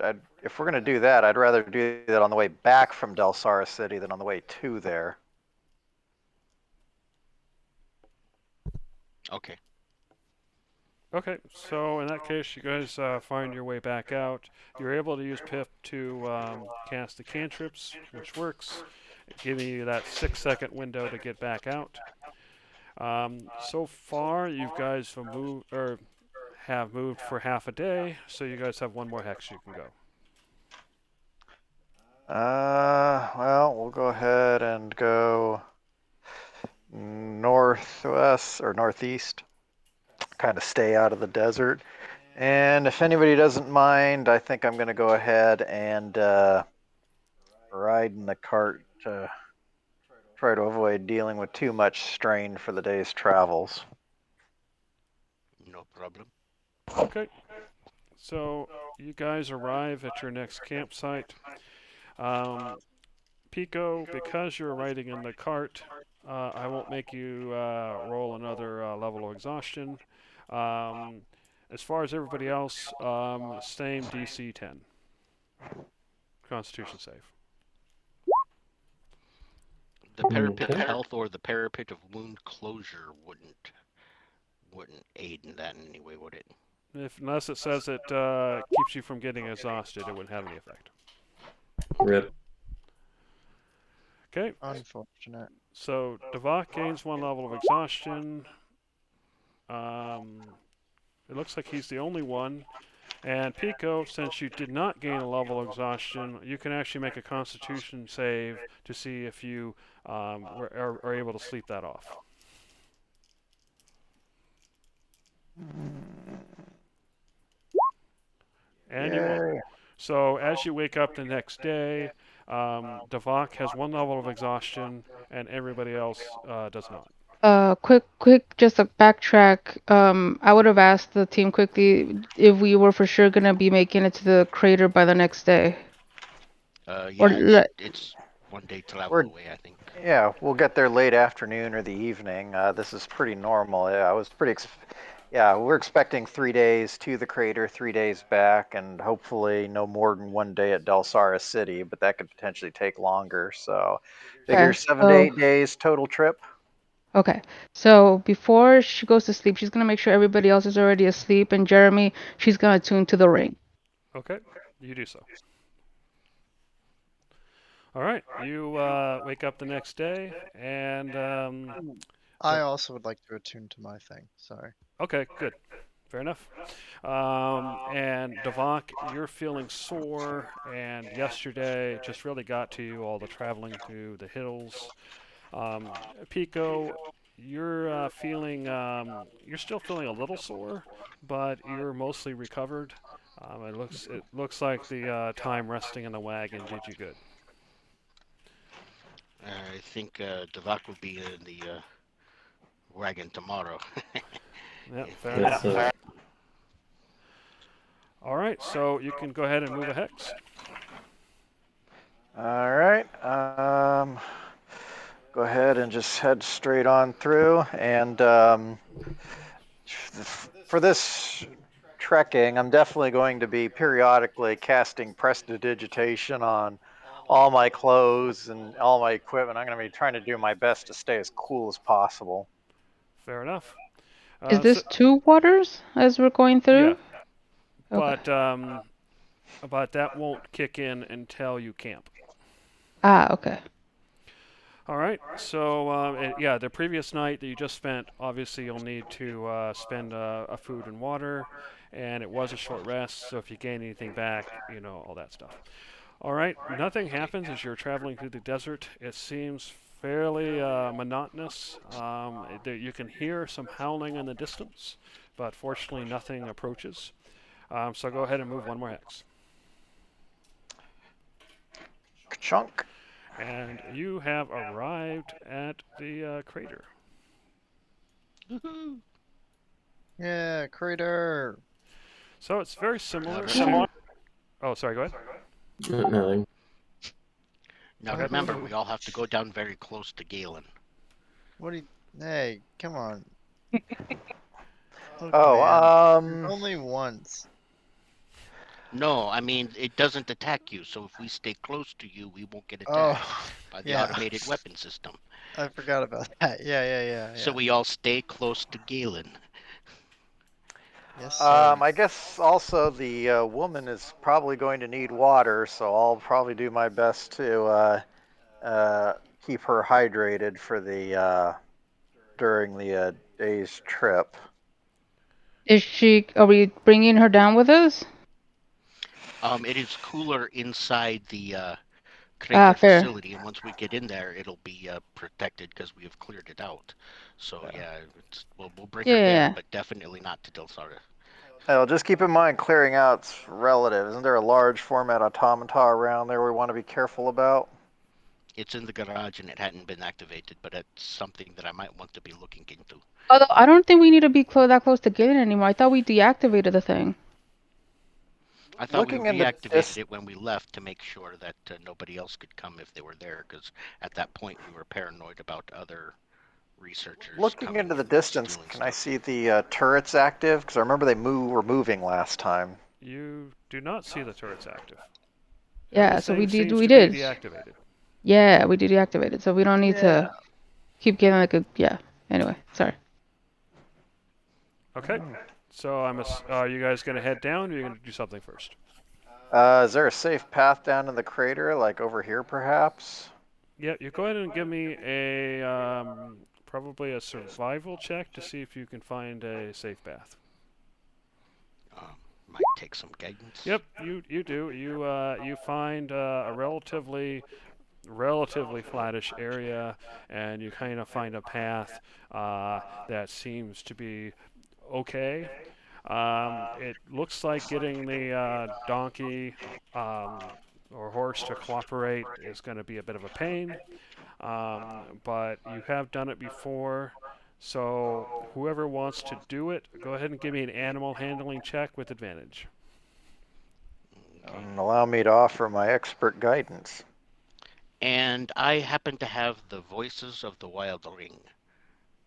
if we're going to do that, I'd rather do that on the way back from Delsara City than on the way to there. Okay. Okay, so in that case, you guys find your way back out. You're able to use Pip to cast the cantrips, which works, giving you that 6-second window to get back out. So far, you guys have moved for half a day, so you guys have one more hex you can go. Well, we'll go ahead and go northwest or northeast, kind of stay out of the desert. And if anybody doesn't mind, I think I'm going to go ahead and ride in the cart to try to avoid dealing with too much strain for the day's travels. No problem. Okay. So you guys arrive at your next campsite. Um, Pico, because you're riding in the cart, I won't make you roll another level of exhaustion. Um, as far as everybody else, same DC 10. Constitution save. The parapet of Okay. health or the parapet of wound closure wouldn't aid in that in any way, would it? Unless it says it keeps you from getting exhausted, it wouldn't have any effect. Rip. Okay, Unfortunate. so Devok gains 1 level of exhaustion. It looks like he's the only one. And Pico, since you did not gain a level of exhaustion, you can actually make a Constitution save to see if you are able to sleep that off. And you won't. Yay. So as you wake up the next day, Devok has 1 level of exhaustion, and everybody else does not. Quick, just a backtrack. I would have asked the team quickly if we were for sure gonna be making it to the crater by the next day. Or Yeah, le it's 1 day travel We're away, I think. Yeah, we'll get there late afternoon or the evening. This is pretty normal. Yeah, I was yeah, we're expecting 3 days to the crater, 3 days back, and hopefully no more than 1 day at Delsara City, but that could potentially take longer. So, figure okay, 7 to 8 days total trip. okay. So before she goes to sleep, she's gonna make sure everybody else is already asleep, and Jeremy, she's gonna tune to the ring. Okay, you do so. All right, you wake up the next day, and I also would like to attune to my thing. Sorry. okay, good, fair enough. And Devok, you're feeling sore, and yesterday just really got to you, all the traveling through the hills. Pico, you're you're still feeling a little sore, but you're mostly recovered. It looks like the time resting in the wagon did you good. I think Devak will be in the wagon tomorrow. Yeah, If fair That's enough. All right, so you can go ahead and move a hex. All right. Go ahead and just head straight on through. And for this trekking, I'm definitely going to be periodically casting prestidigitation on all my clothes and all my equipment. I'm going to be trying to do my best to stay as cool as possible. Fair enough. Is So this two waters as we're going yeah, through? Okay. but that won't kick in until you camp. Ah, okay. All right. So yeah, the previous night that you just spent, obviously you'll need to spend a food and water, and it was a short rest. So if you gain anything back, all that stuff. All right. Nothing happens as you're traveling through the desert. It seems fairly monotonous. You can hear some howling in the distance, but fortunately nothing approaches. So go ahead and move 1 more hex. Chunk. And you have arrived at the crater. Woohoo! Yeah, crater. So it's very similar Now, to. Oh, sorry. Go ahead. nothing. now remember, we all have to go down very close to Galen. What do you? Hey, come on. Look, Oh, man. Only once. No, I mean, it doesn't attack you, so if we stay close to you, we won't get attacked Oh, by the yeah. automated weapon system. I forgot about that. Yeah. So we all stay close to Galen. Yes, sir. I guess also the woman is probably going to need water, so I'll probably do my best to keep her hydrated for the during the day's trip. Are we bringing her down with us? It is cooler inside the Ah, crater fair. facility, and once we get in there, it'll be protected because we have cleared it out. So yeah, we'll bring her there, Yeah. but definitely not to Delsara. Well, just keep in mind clearing out's relative. Isn't there a large format automata around there we want to be careful about? It's in the garage and it hadn't been activated, but it's something that I might want to be looking into. Although I don't think we need to be that close to get it anymore. I thought we deactivated the thing. I thought we Looking in the reactivated it when we left to make sure that nobody else could come if they were there, because at that point we were paranoid about other researchers looking coming into the and distance, stealing can I stuff. see the turrets active? Because I remember they were moving last time. You do not see the turrets active. Yeah, so Everything seems we to be did. deactivated. Yeah, we deactivated, so we don't need Yeah. to keep getting like a yeah. Anyway, sorry. Okay. So are you guys gonna head down, or are you gonna do something first? Is there a safe path down to the crater, like over here, perhaps? Yeah, you go ahead and give me a probably a survival check to see if you can find a safe path. Might take some guidance. Yep, you do. You find a relatively flattish area, and you kind of find a path that seems to be okay. It looks like getting the donkey or horse to cooperate is going to be a bit of a pain, but you have done it before. So whoever wants to do it, go ahead and give me an animal handling check with advantage. Okay. And allow me to offer my expert guidance. And I happen to have the voices of the Wild Ring.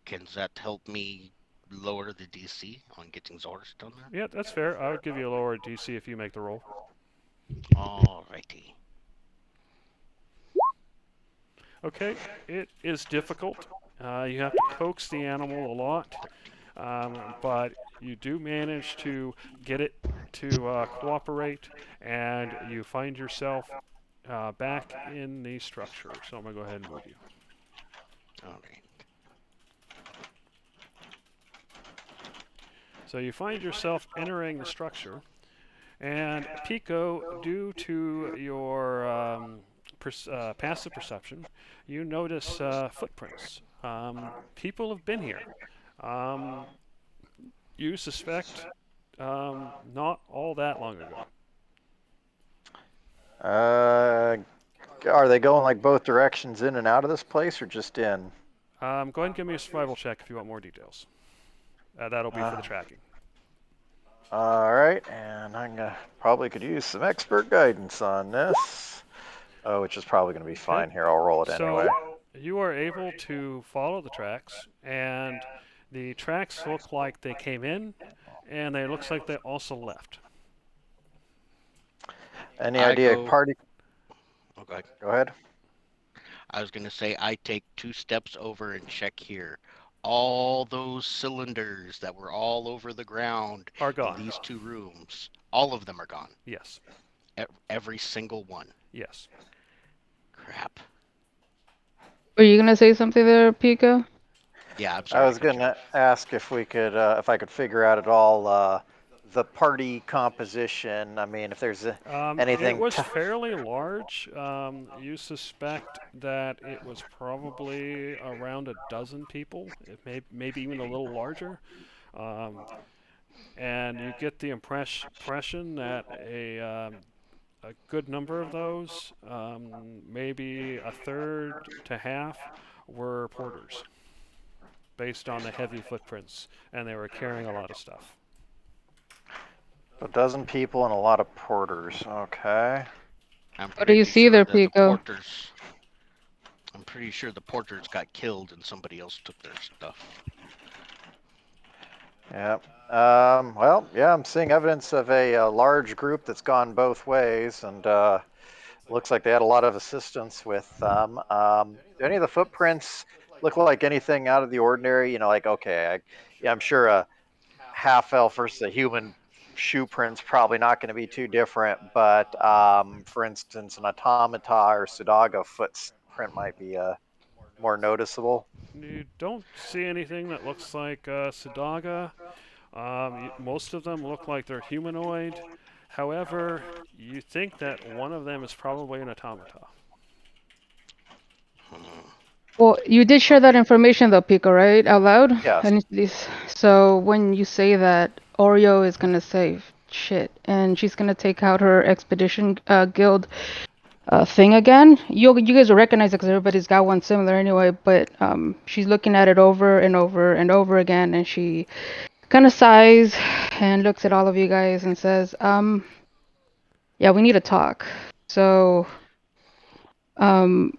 Can that help me lower the DC on getting Zors done there? Yeah, that's fair. I would give you a lower DC if you make the roll. Alrighty. Okay, it is difficult. You have to coax the animal a lot, but you do manage to get it to cooperate, and you find yourself back in the structure. So I'm going to go ahead and move you. Alright. So you find yourself entering the structure, and Pico, due to your passive perception, you notice footprints. People have been here. You suspect not all that long ago. Are they going like both directions in and out of this place, or just in? Go ahead and give me a survival check if you want more details. That'll be for the tracking. All right, and probably could use some expert guidance on this. Oh, which is probably going to be fine here. I'll roll it So anyway. you are able to follow the tracks, and the tracks look like they came in, and it looks like they also left. Any idea, party? Okay. Go ahead. I was gonna say I take 2 steps over and check here. All those cylinders that were all over the ground Are in gone. these 2 rooms, all of them are gone. Yes. Every single one. Yes. Crap. Were you gonna say something there, Pico? Yeah, I'm sorry. I was going to ask if we could, if I could figure out at all the party composition. I mean, if there's anything. It was fairly large. You suspect that it was probably around a dozen people, maybe even a little larger. And you get the impression that a good number of those, maybe a third to half, were porters, based on the heavy footprints, and they were carrying a lot of stuff. A dozen people and a lot of porters. Okay. What do you see there, Pico? I'm pretty sure the porters got killed and somebody else took their stuff. Yeah. Well, yeah, I'm seeing evidence of a large group that's gone both ways, and looks like they had a lot of assistance with them. Do any of the footprints look like anything out of the ordinary? You know, like, okay, I'm sure a half elf versus a human shoe print's probably not going to be too different, but for instance, an automata or Sudaga footprint might be more noticeable. You don't see anything that looks like Sudaga. Most of them look like they're humanoid. However, you think that one of them is probably an automata. Well, you did share that information though, Pico, right? Out loud? Yes. So when you say that, Oreo is gonna say shit, and she's gonna take out her expedition guild thing again. You guys will recognize it because everybody's got one similar anyway. But she's looking at it over and over and over again, and she kind of sighs and looks at all of you guys and says, yeah, we need to talk. So, I've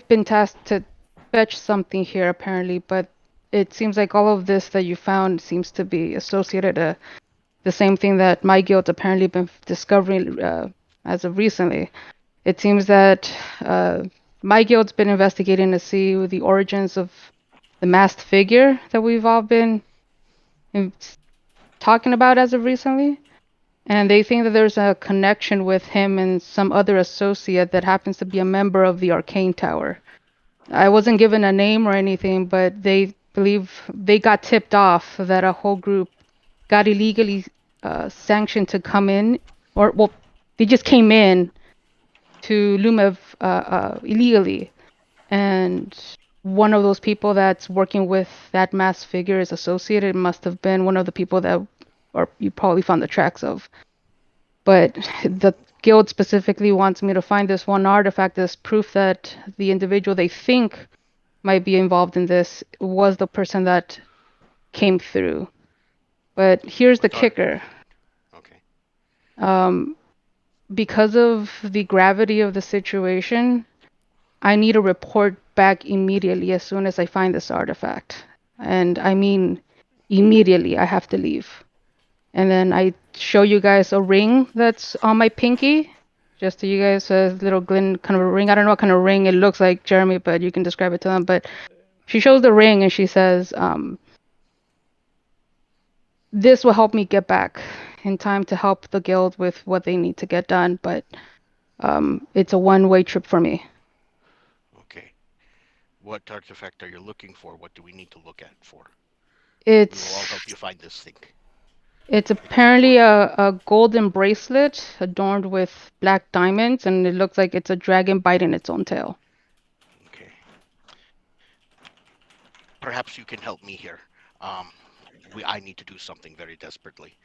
been tasked to fetch something here apparently, but it seems like all of this that you found seems to be associated to the same thing that my guild apparently been discovering as of recently. It seems that uh, my guild's been investigating to see the origins of the masked figure that we've all been talking about as of recently. And they think that there's a connection with him and some other associate that happens to be a member of the Arcane Tower. I wasn't given a name or anything, but they believe they got tipped off that a whole group got illegally sanctioned to come in, or well, they just came in to Lumev illegally, and one of those people that's working with that masked figure is associated. Must have been one of the people that, or you probably found the tracks of. But the guild specifically wants me to find this one artifact as proof that the individual they think might be involved in this was the person that came through. But here's the kicker. Okay. Because of the gravity of the situation, I need a report back immediately as soon as I find this artifact. And I mean immediately, I have to leave. And then I show you guys a ring that's on my pinky. Just so you guys, a little glint kind of a ring. I don't know what kind of ring it looks like, Jeremy, but you can describe it to them. But she shows the ring and she says, this will help me get back in time to help the guild with what they need to get done. But it's a one-way trip for me. Okay. What artifact are you looking for? What do we need to look at for? We will all help It's you find this thing. it's apparently a golden bracelet adorned with black diamonds, and it looks like it's a dragon biting its own tail. Okay. Perhaps you can help me here. I need to do something very desperately.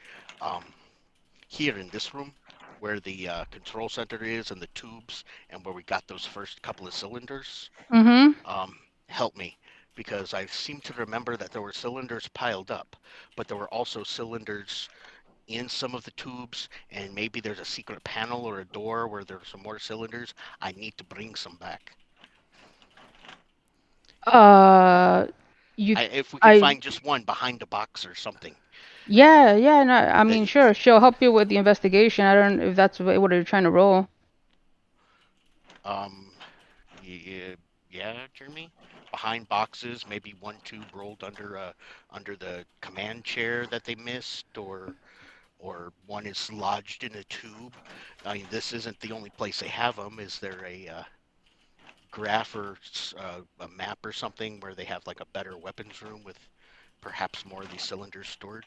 Here in this room, where the control center is and the tubes, and where we got those first couple of cylinders, help me, because I seem to remember that there were cylinders piled up, but there were also cylinders in some of the tubes, and maybe there's a secret panel or a door where there's some more cylinders. I need to bring some back. If we can find just one behind a box or something. Yeah, no, I mean, sure, she'll help you with the investigation. I don't know if that's what you're trying to roll. Yeah, Jeremy. Behind boxes, maybe one tube rolled under the command chair that they missed, or one is lodged in a tube. I mean, this isn't the only place they have them. Is there a graph or a map or something where they have like a better weapons room with perhaps more of these cylinders stored?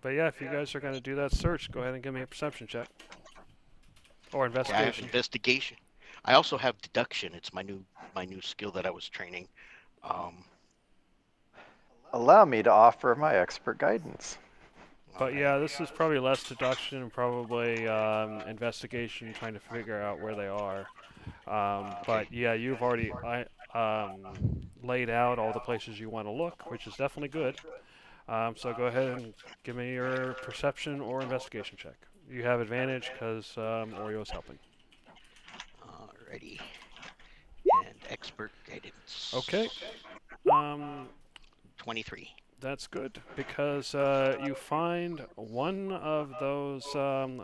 But yeah, if you guys are going to do that search, go ahead and give me a perception check. Or investigation. Okay, I have investigation. I also have deduction. It's my new skill that I was training. Allow me to offer my expert guidance. But yeah, this is probably less deduction and probably investigation, trying to figure out where they are. But yeah, you've already laid out all the places you want to look, which is definitely good. So go ahead and give me your perception or investigation check. You have advantage because Oreo is helping. Alrighty. And expert guidance. Okay. 23. That's good because you find one of those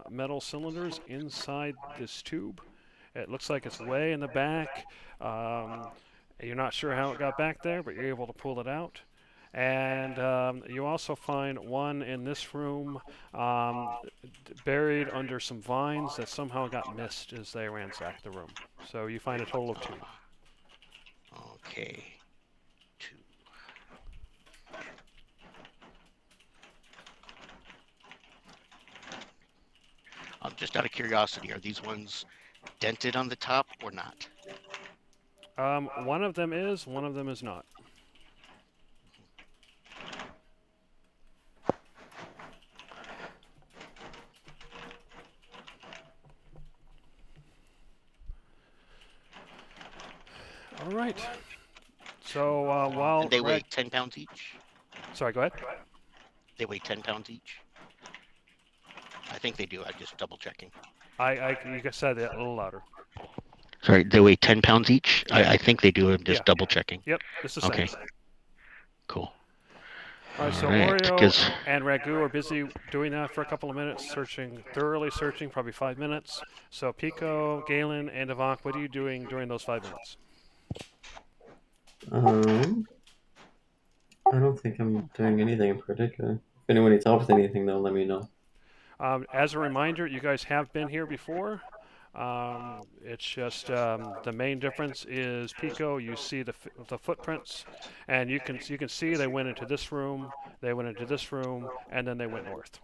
metal cylinders inside this tube. It looks like it's way in the back. You're not sure how it got back there, but you're able to pull it out. And you also find one in this room buried under some vines that somehow got missed as they ransacked the room. So you find a total of 2. Okay. 2. Just out of curiosity, are these ones dented on the top or not? One of them is, one of them is not. All right. So And they weigh 10 pounds each. Sorry, go ahead. They weigh 10 pounds each. I think they do. I'm just double checking. You said it a little louder. Sorry, they weigh 10 pounds each. Yeah. I think they do. I'm just Yeah. double checking. Yep, it's the same. Okay. Cool. All right, so Alright, Oreo 'cause- and Ragu are busy doing that for a couple of minutes, thoroughly searching, probably 5 minutes. So Pico, Galen, and Avant, what are you doing during those 5 minutes? I don't think I'm doing anything in particular. If anyone needs help with anything, though, let me know. As a reminder, you guys have been here before. It's just the main difference is Pico. You see the footprints, and you can see they went into this room, they went into this room, and then they went north.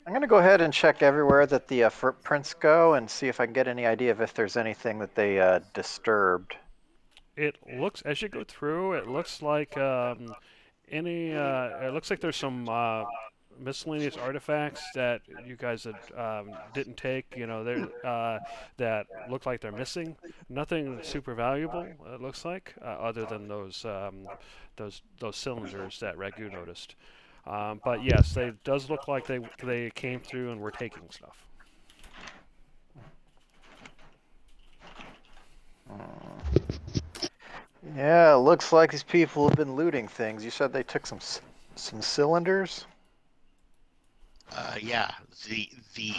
I'm going to go ahead and check everywhere that the footprints go and see if I can get any idea of if there's anything that they disturbed. It looks, as you go through, it looks like it looks like there's some miscellaneous artifacts that you guys didn't take. That look like they're missing. Nothing super valuable. It looks like, other than those cylinders that Ragu noticed. But yes, they does look like they came through and were taking stuff. Yeah, it looks like these people have been looting things. You said they took some cylinders? Yeah, the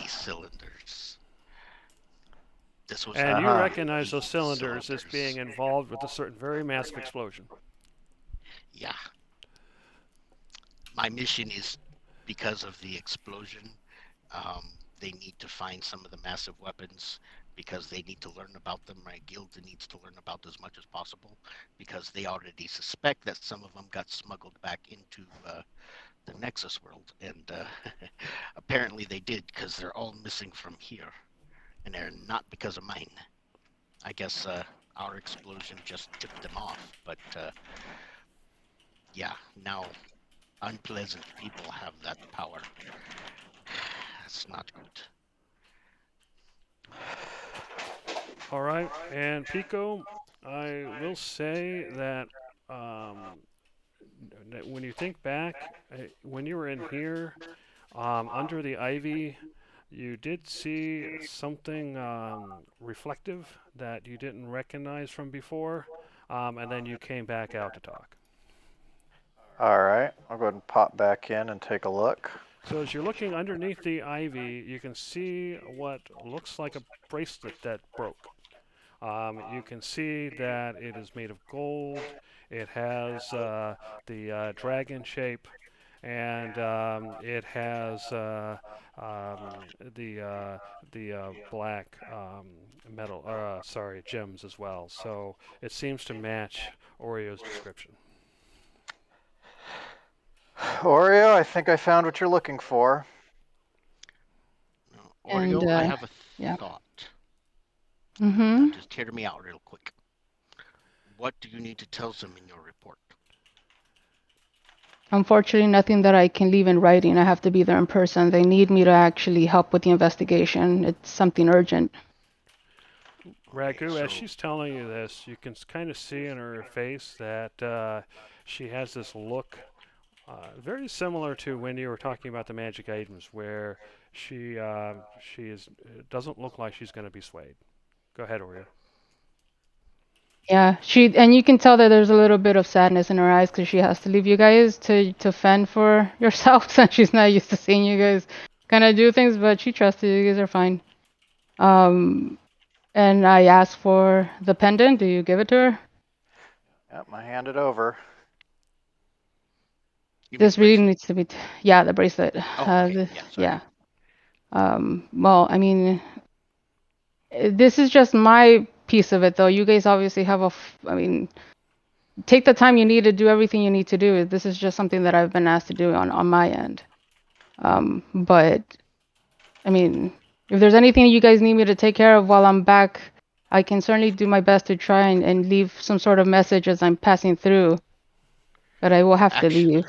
cylinders. This was. And you Uh-huh. recognize those cylinders as being involved with a certain very massive explosion. Yeah. My mission is because of the explosion. They need to find some of the massive weapons because they need to learn about them. My guild needs to learn about as much as possible because they already suspect that some of them got smuggled back into the Nexus world, and apparently they did because they're all missing from here, and they're not because of mine. I guess our explosion just tipped them off, but yeah, now unpleasant people have that power. That's not good. All right, and Pico, I will say that when you think back, when you were in here, under the ivy, you did see something reflective that you didn't recognize from before, and then you came back out to talk. All right, I'll go ahead and pop back in and take a look. So as you're looking underneath the ivy, you can see what looks like a bracelet that broke. You can see that it is made of gold. It has the dragon shape, and it has the black metal, sorry, gems as well. So it seems to match Oreo's description. Oreo, I think I found what you're looking for. Now, Oreo, I have a yeah. thought. Mm-hmm. Just hear me out real quick. What do you need to tell them in your report? Unfortunately, nothing that I can leave in writing. I have to be there in person. They need me to actually help with the investigation. It's something urgent. Ragu, as she's telling you this, you can kind of see in her face that she has this look very similar to when you were talking about the magic items, where she is doesn't look like she's going to be swayed. Go ahead, Oreo. Yeah, and you can tell that there's a little bit of sadness in her eyes because she has to leave you guys to fend for yourselves, and she's not used to seeing you guys kind of do things, but she trusts you. You guys are fine. And I asked for the pendant. Do you give it to her? Yep, I hand it over. This really needs to be, yeah, the bracelet. Oh, okay. Yeah. Well, I mean, this is just my piece of it, though. You guys obviously have I mean, take the time you need to do everything you need to do. This is just something that I've been asked to do on my end. But I mean, if there's anything you guys need me to take care of while I'm back, I can certainly do my best to try and leave some sort of message as I'm passing through. But I will have to leave.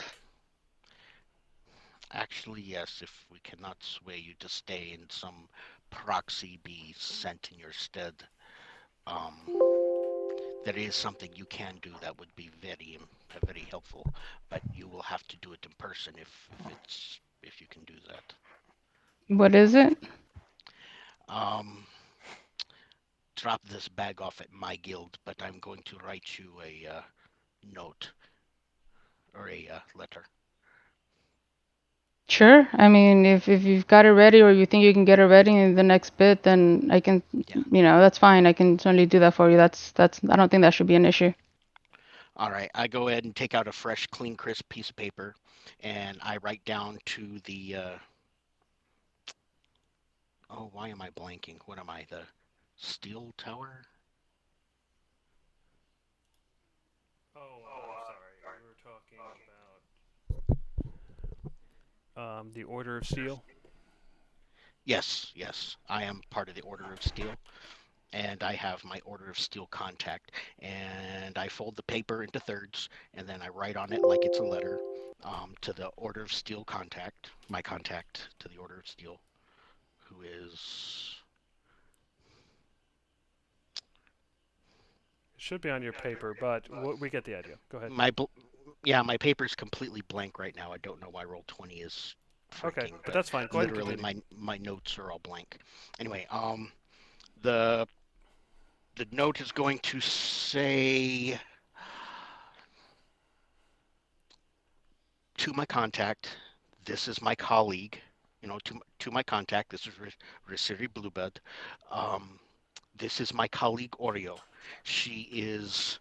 Actually, yes, if we cannot sway you to stay and some proxy be sent in your stead. there is something you can do that would be very helpful, but you will have to do it in person if you can do that. What is it? Um, Drop this bag off at my guild, but I'm going to write you a note or a letter. Sure. I mean, if you've got it ready or you think you can get it ready in the next bit, then I can, Yeah. that's fine. I can certainly do that for you. That's I don't think that should be an issue. All right. I go ahead and take out a fresh, clean, crisp piece of paper, and I write down to the. Oh, why am I blanking? What am I? The steel tower? Oh, I'm sorry. We were talking about the Order of Steel. Yes, yes. I am part of the Order of Steel, and I have my Order of Steel contact. And I fold the paper into thirds, and then I write on it like it's a letter to the Order of Steel contact, my contact to the Order of Steel, who is. It should be on your paper, but we get the idea. Go ahead. Yeah, my paper's completely blank right now. I don't know why roll 20 is Okay, freaking, but but that's fine. Go ahead and literally continue. my notes are all blank. Anyway, the the note is going to say to my contact, this is my colleague. To my contact, this is Risiri Bluebud. Um, this is my colleague Oreo. She is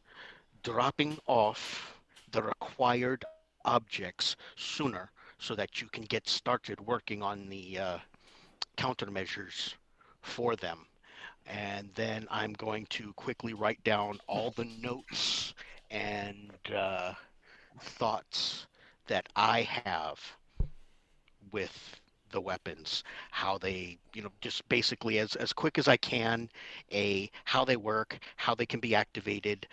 dropping off the required objects sooner so that you can get started working on the countermeasures for them. And then I'm going to quickly write down all the notes and thoughts that I have with the weapons, how they, just basically as quick as I can, how they work, how they can be activated,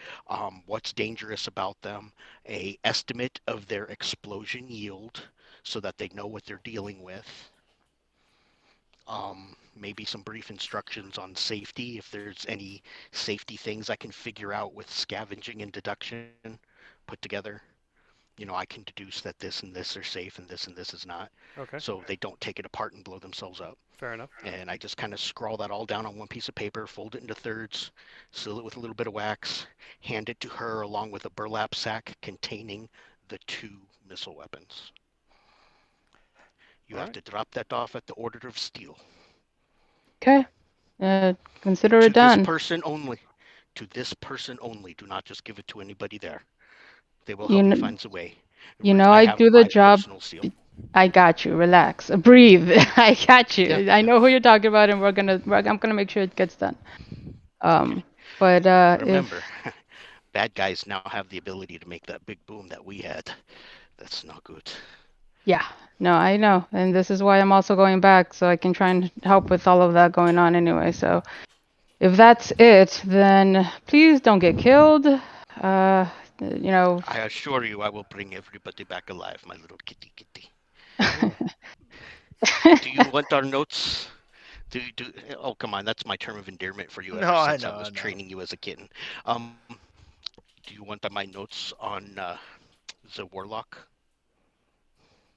what's dangerous about them, a estimate of their explosion yield so that they know what they're dealing with. Maybe some brief instructions on safety, if there's any safety things I can figure out with scavenging and deduction put together. I can deduce that this and this are safe and this is not. Okay, So they don't take it apart and blow themselves up. fair enough. And I just kind of scrawl that all down on one piece of paper, fold it into thirds, seal it with a little bit of wax, hand it to her along with a burlap sack containing the two missile weapons. You All have right. to drop that off at the Order of Steel. Okay. Consider To it this done. person only. To this person only. Do not just give it to anybody there. They will You help you know, find a way. I I have do the my job. personal seal. I got you. Relax. Breathe. I got Yeah, you. I yeah. know who you're talking about, and I'm gonna make sure it gets done. Okay. But if Remember, bad guys now have the ability to make that big boom that we had. That's not good. Yeah, no, I know. And this is why I'm also going back so I can try and help with all of that going on anyway. So if that's it, then please don't get killed. You know, I assure you, I will bring everybody back alive, my little kitty kitty. Do you want our notes? Do Oh, come on, that's my term of endearment for you ever No, I since I know, was I know. training you as a kitten. Um, do you want my notes on the warlock?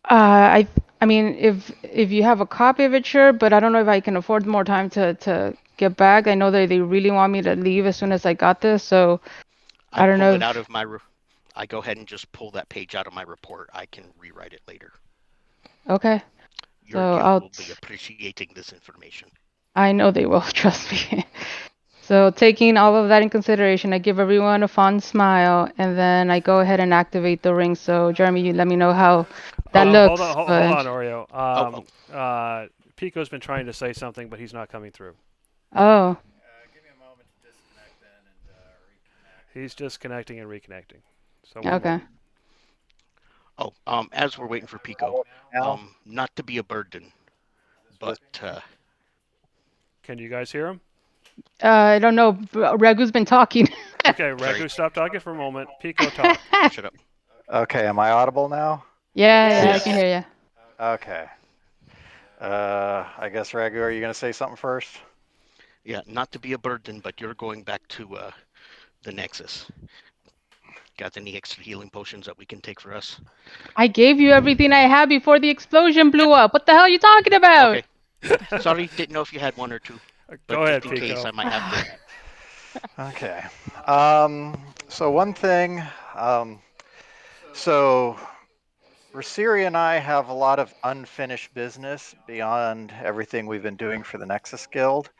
I I mean, if you have a copy of it, sure, but I don't know if I can afford more time to get back. I know that they really want me to leave as soon as I got this, so I I don't pull know it out if of my. I go ahead and just pull that page out of my report. I can rewrite it later. okay. So Your guild will be appreciating this information. I know they will, trust me. So taking all of that in consideration, I give everyone a fond smile, and then I go ahead and activate the ring. So Jeremy, you let me know how that looks. Hold But on, Oreo. Oh, oh, Pico's been trying to say something, but he's not coming through. oh, Give me a moment to disconnect then and reconnect. He's disconnecting and reconnecting. So one okay. moment. oh. As we're waiting for Pico, Now, not to be a burden, but Can you guys hear him? I don't know. Ragu's been talking. Okay, sorry, Ragu, stop talking for a moment. Pico, talk. shut up. okay, am I audible now? Yeah, I can Yes. hear you. Okay. I guess Ragu, are you going to say something first? Yeah, not to be a burden, but you're going back the Nexus. Got any extra healing potions that we can take for us? I gave you everything I had before the explosion blew up. What the hell are you talking about? Okay. Sorry, didn't know if you had one or two. But Go ahead, just in case, Pico. I might have to. Okay. So one thing. So Rasiri and I have a lot of unfinished business beyond everything we've been doing for the Nexus Guild.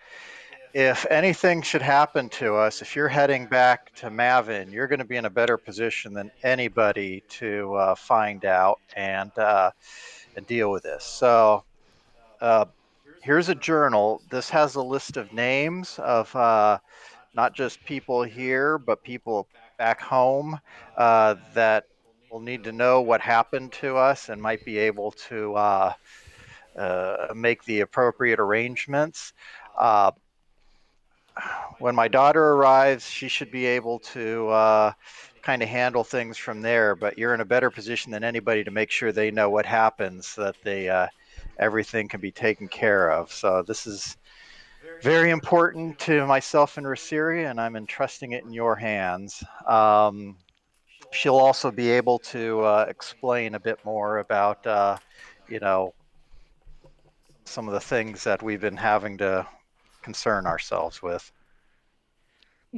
If anything should happen to us, if you're heading back to Mavin, you're going to be in a better position than anybody to find out and deal with this. So here's a journal. This has a list of names of not just people here, but people back home that will need to know what happened to us and might be able to make the appropriate arrangements. Uh, when my daughter arrives, she should be able to kind of handle things from there. But you're in a better position than anybody to make sure they know what happens, so that they everything can be taken care of. So this is very important to myself and Rasiri, and I'm entrusting it in your hands. She'll also be able to explain a bit more about, you know, some of the things that we've been having to concern ourselves with.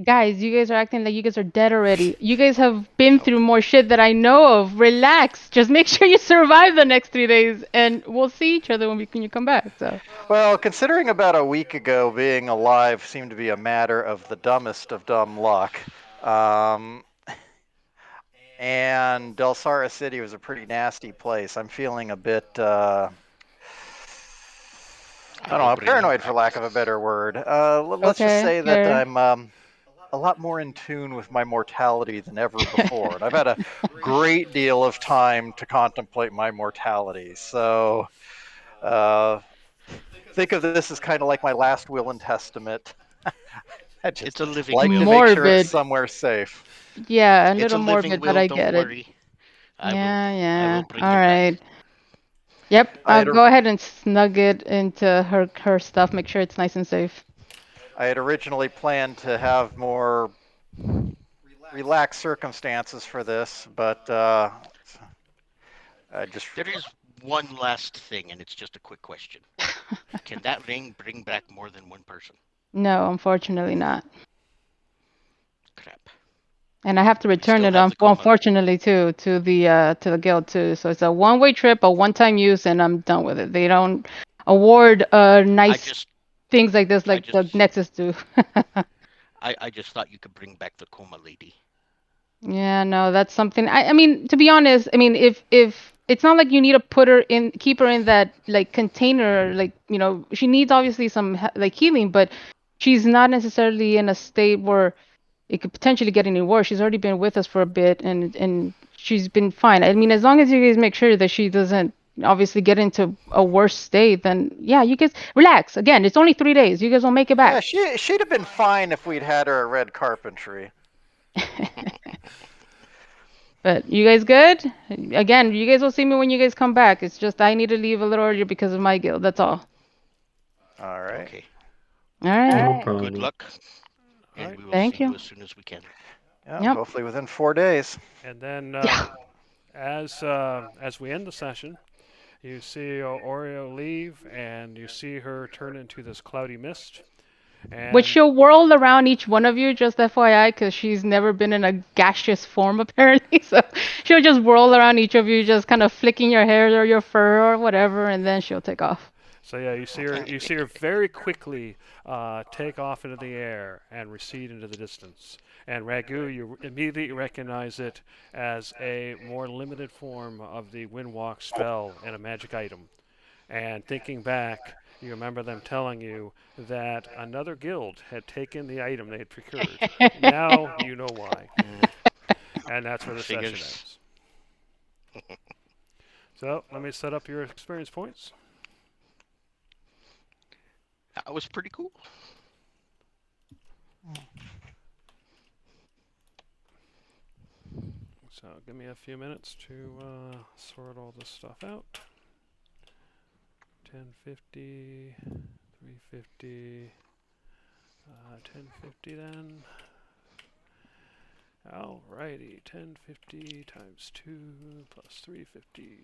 Guys, you guys are acting like you guys are dead already. You guys have been through Okay. more shit that I know of. Relax. Just make sure you survive the next 3 days, and we'll see each other when you come back. So. Well, considering about a week ago being alive seemed to be a matter of the dumbest of dumb luck, um, and Delsara City was a pretty nasty place. I'm feeling a bit, I I don't will know, bring you paranoid for back. lack of a better word. Let's just Okay, say that fair. I'm a lot more in tune with my mortality than ever before. And I've had a great deal of time to contemplate my mortality. So uh, think of this as kind of like my last will and testament. I just It's a living like to will. make sure it's Morbid. somewhere safe. Yeah, a It's a little living morbid, but will. I Don't get it. worry. I will. Yeah, I will yeah. bring All you back. right. Yep, I I'll had, go ahead and snug it into her stuff. Make sure it's nice and safe. I had originally planned to have more relaxed circumstances for this, but I just There is one last thing, and it's just a quick question. Can that ring bring back more than one person? No, unfortunately not. Crap. And I have to We return still it, have the coma. unfortunately, too, to the guild too. So it's a one-way trip, a one-time use, and I'm done with it. They don't award I nice just, things like this I like the just, Nexus do. I just thought you could bring back the coma lady. Yeah, no, that's something. I mean, to be honest, I mean, if it's not like you need to put her in, keep her in that like container, like she needs obviously some like healing, but she's not necessarily in a state where it could potentially get any worse. She's already been with us for a bit, and she's been fine. I mean, as long as you guys make sure that she doesn't obviously get into a worse state, then yeah, you guys relax. Again, it's only 3 days. You guys will make it yeah, back. she'd have been fine if we'd had her at Red Carpentry. But you guys good? Again, you guys will see me when you guys come back. It's just I need to leave a little earlier because of my guild. That's all. All right. Okay. All right. No Good problem. luck, All and right. we will see Thank you you. as soon as we can. Yeah, Yep. hopefully within 4 days. And then Yeah. as we end the session, you see Oreo leave, and you see her turn into this cloudy mist. Which And she'll whirl around each one of you, just FYI, because she's never been in a gaseous form apparently. So she'll just whirl around each of you, just kind of flicking your hair or your fur or whatever, and then she'll take off. so yeah, you see her very quickly take off into the air and recede into the distance. And Ragu, you immediately recognize it as a more limited form of the Windwalk spell and a magic item. And thinking back, you remember them telling you that another guild had taken the item they had procured. Now you know why. Mm, And that's where the session figures. ends. So let me set up your experience points. That was pretty cool. So give me a few minutes to sort all this stuff out. 1050, 350, 1050 then. Alrighty, 1050 times 2 plus 350.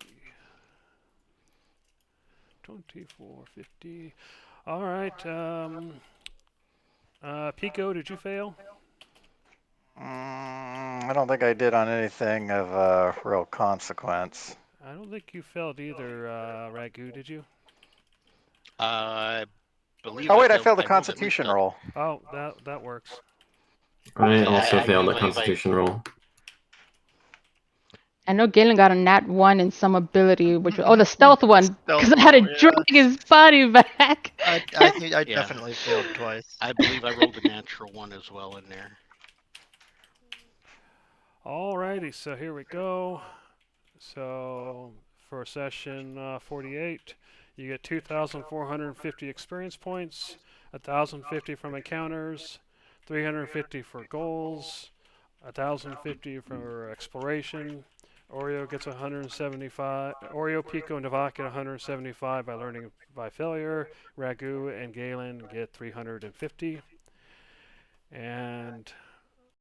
2450. Alright, Pico, did you fail? I don't think I did on anything of real consequence. I don't think you failed either, Ragu, did you? I believe Oh I wait, I failed. failed the I rolled at least Constitution roll. Oh, that works. I also I failed the believe Constitution roll. I know Galen got a nat 1 in some ability, which was, oh, the stealth one, because I had to Stealth roll, drag his body back. I think I Yeah. definitely failed twice. I believe I rolled a natural one as well in there. Alrighty, so here we go. So for session 48, you get 2,450 experience points, 1,050 from encounters, 350 for goals, 1,050 for exploration. Oreo gets 175. Oreo, Pico, and Devak get 175 by learning by failure. Ragu and Galen get 350. And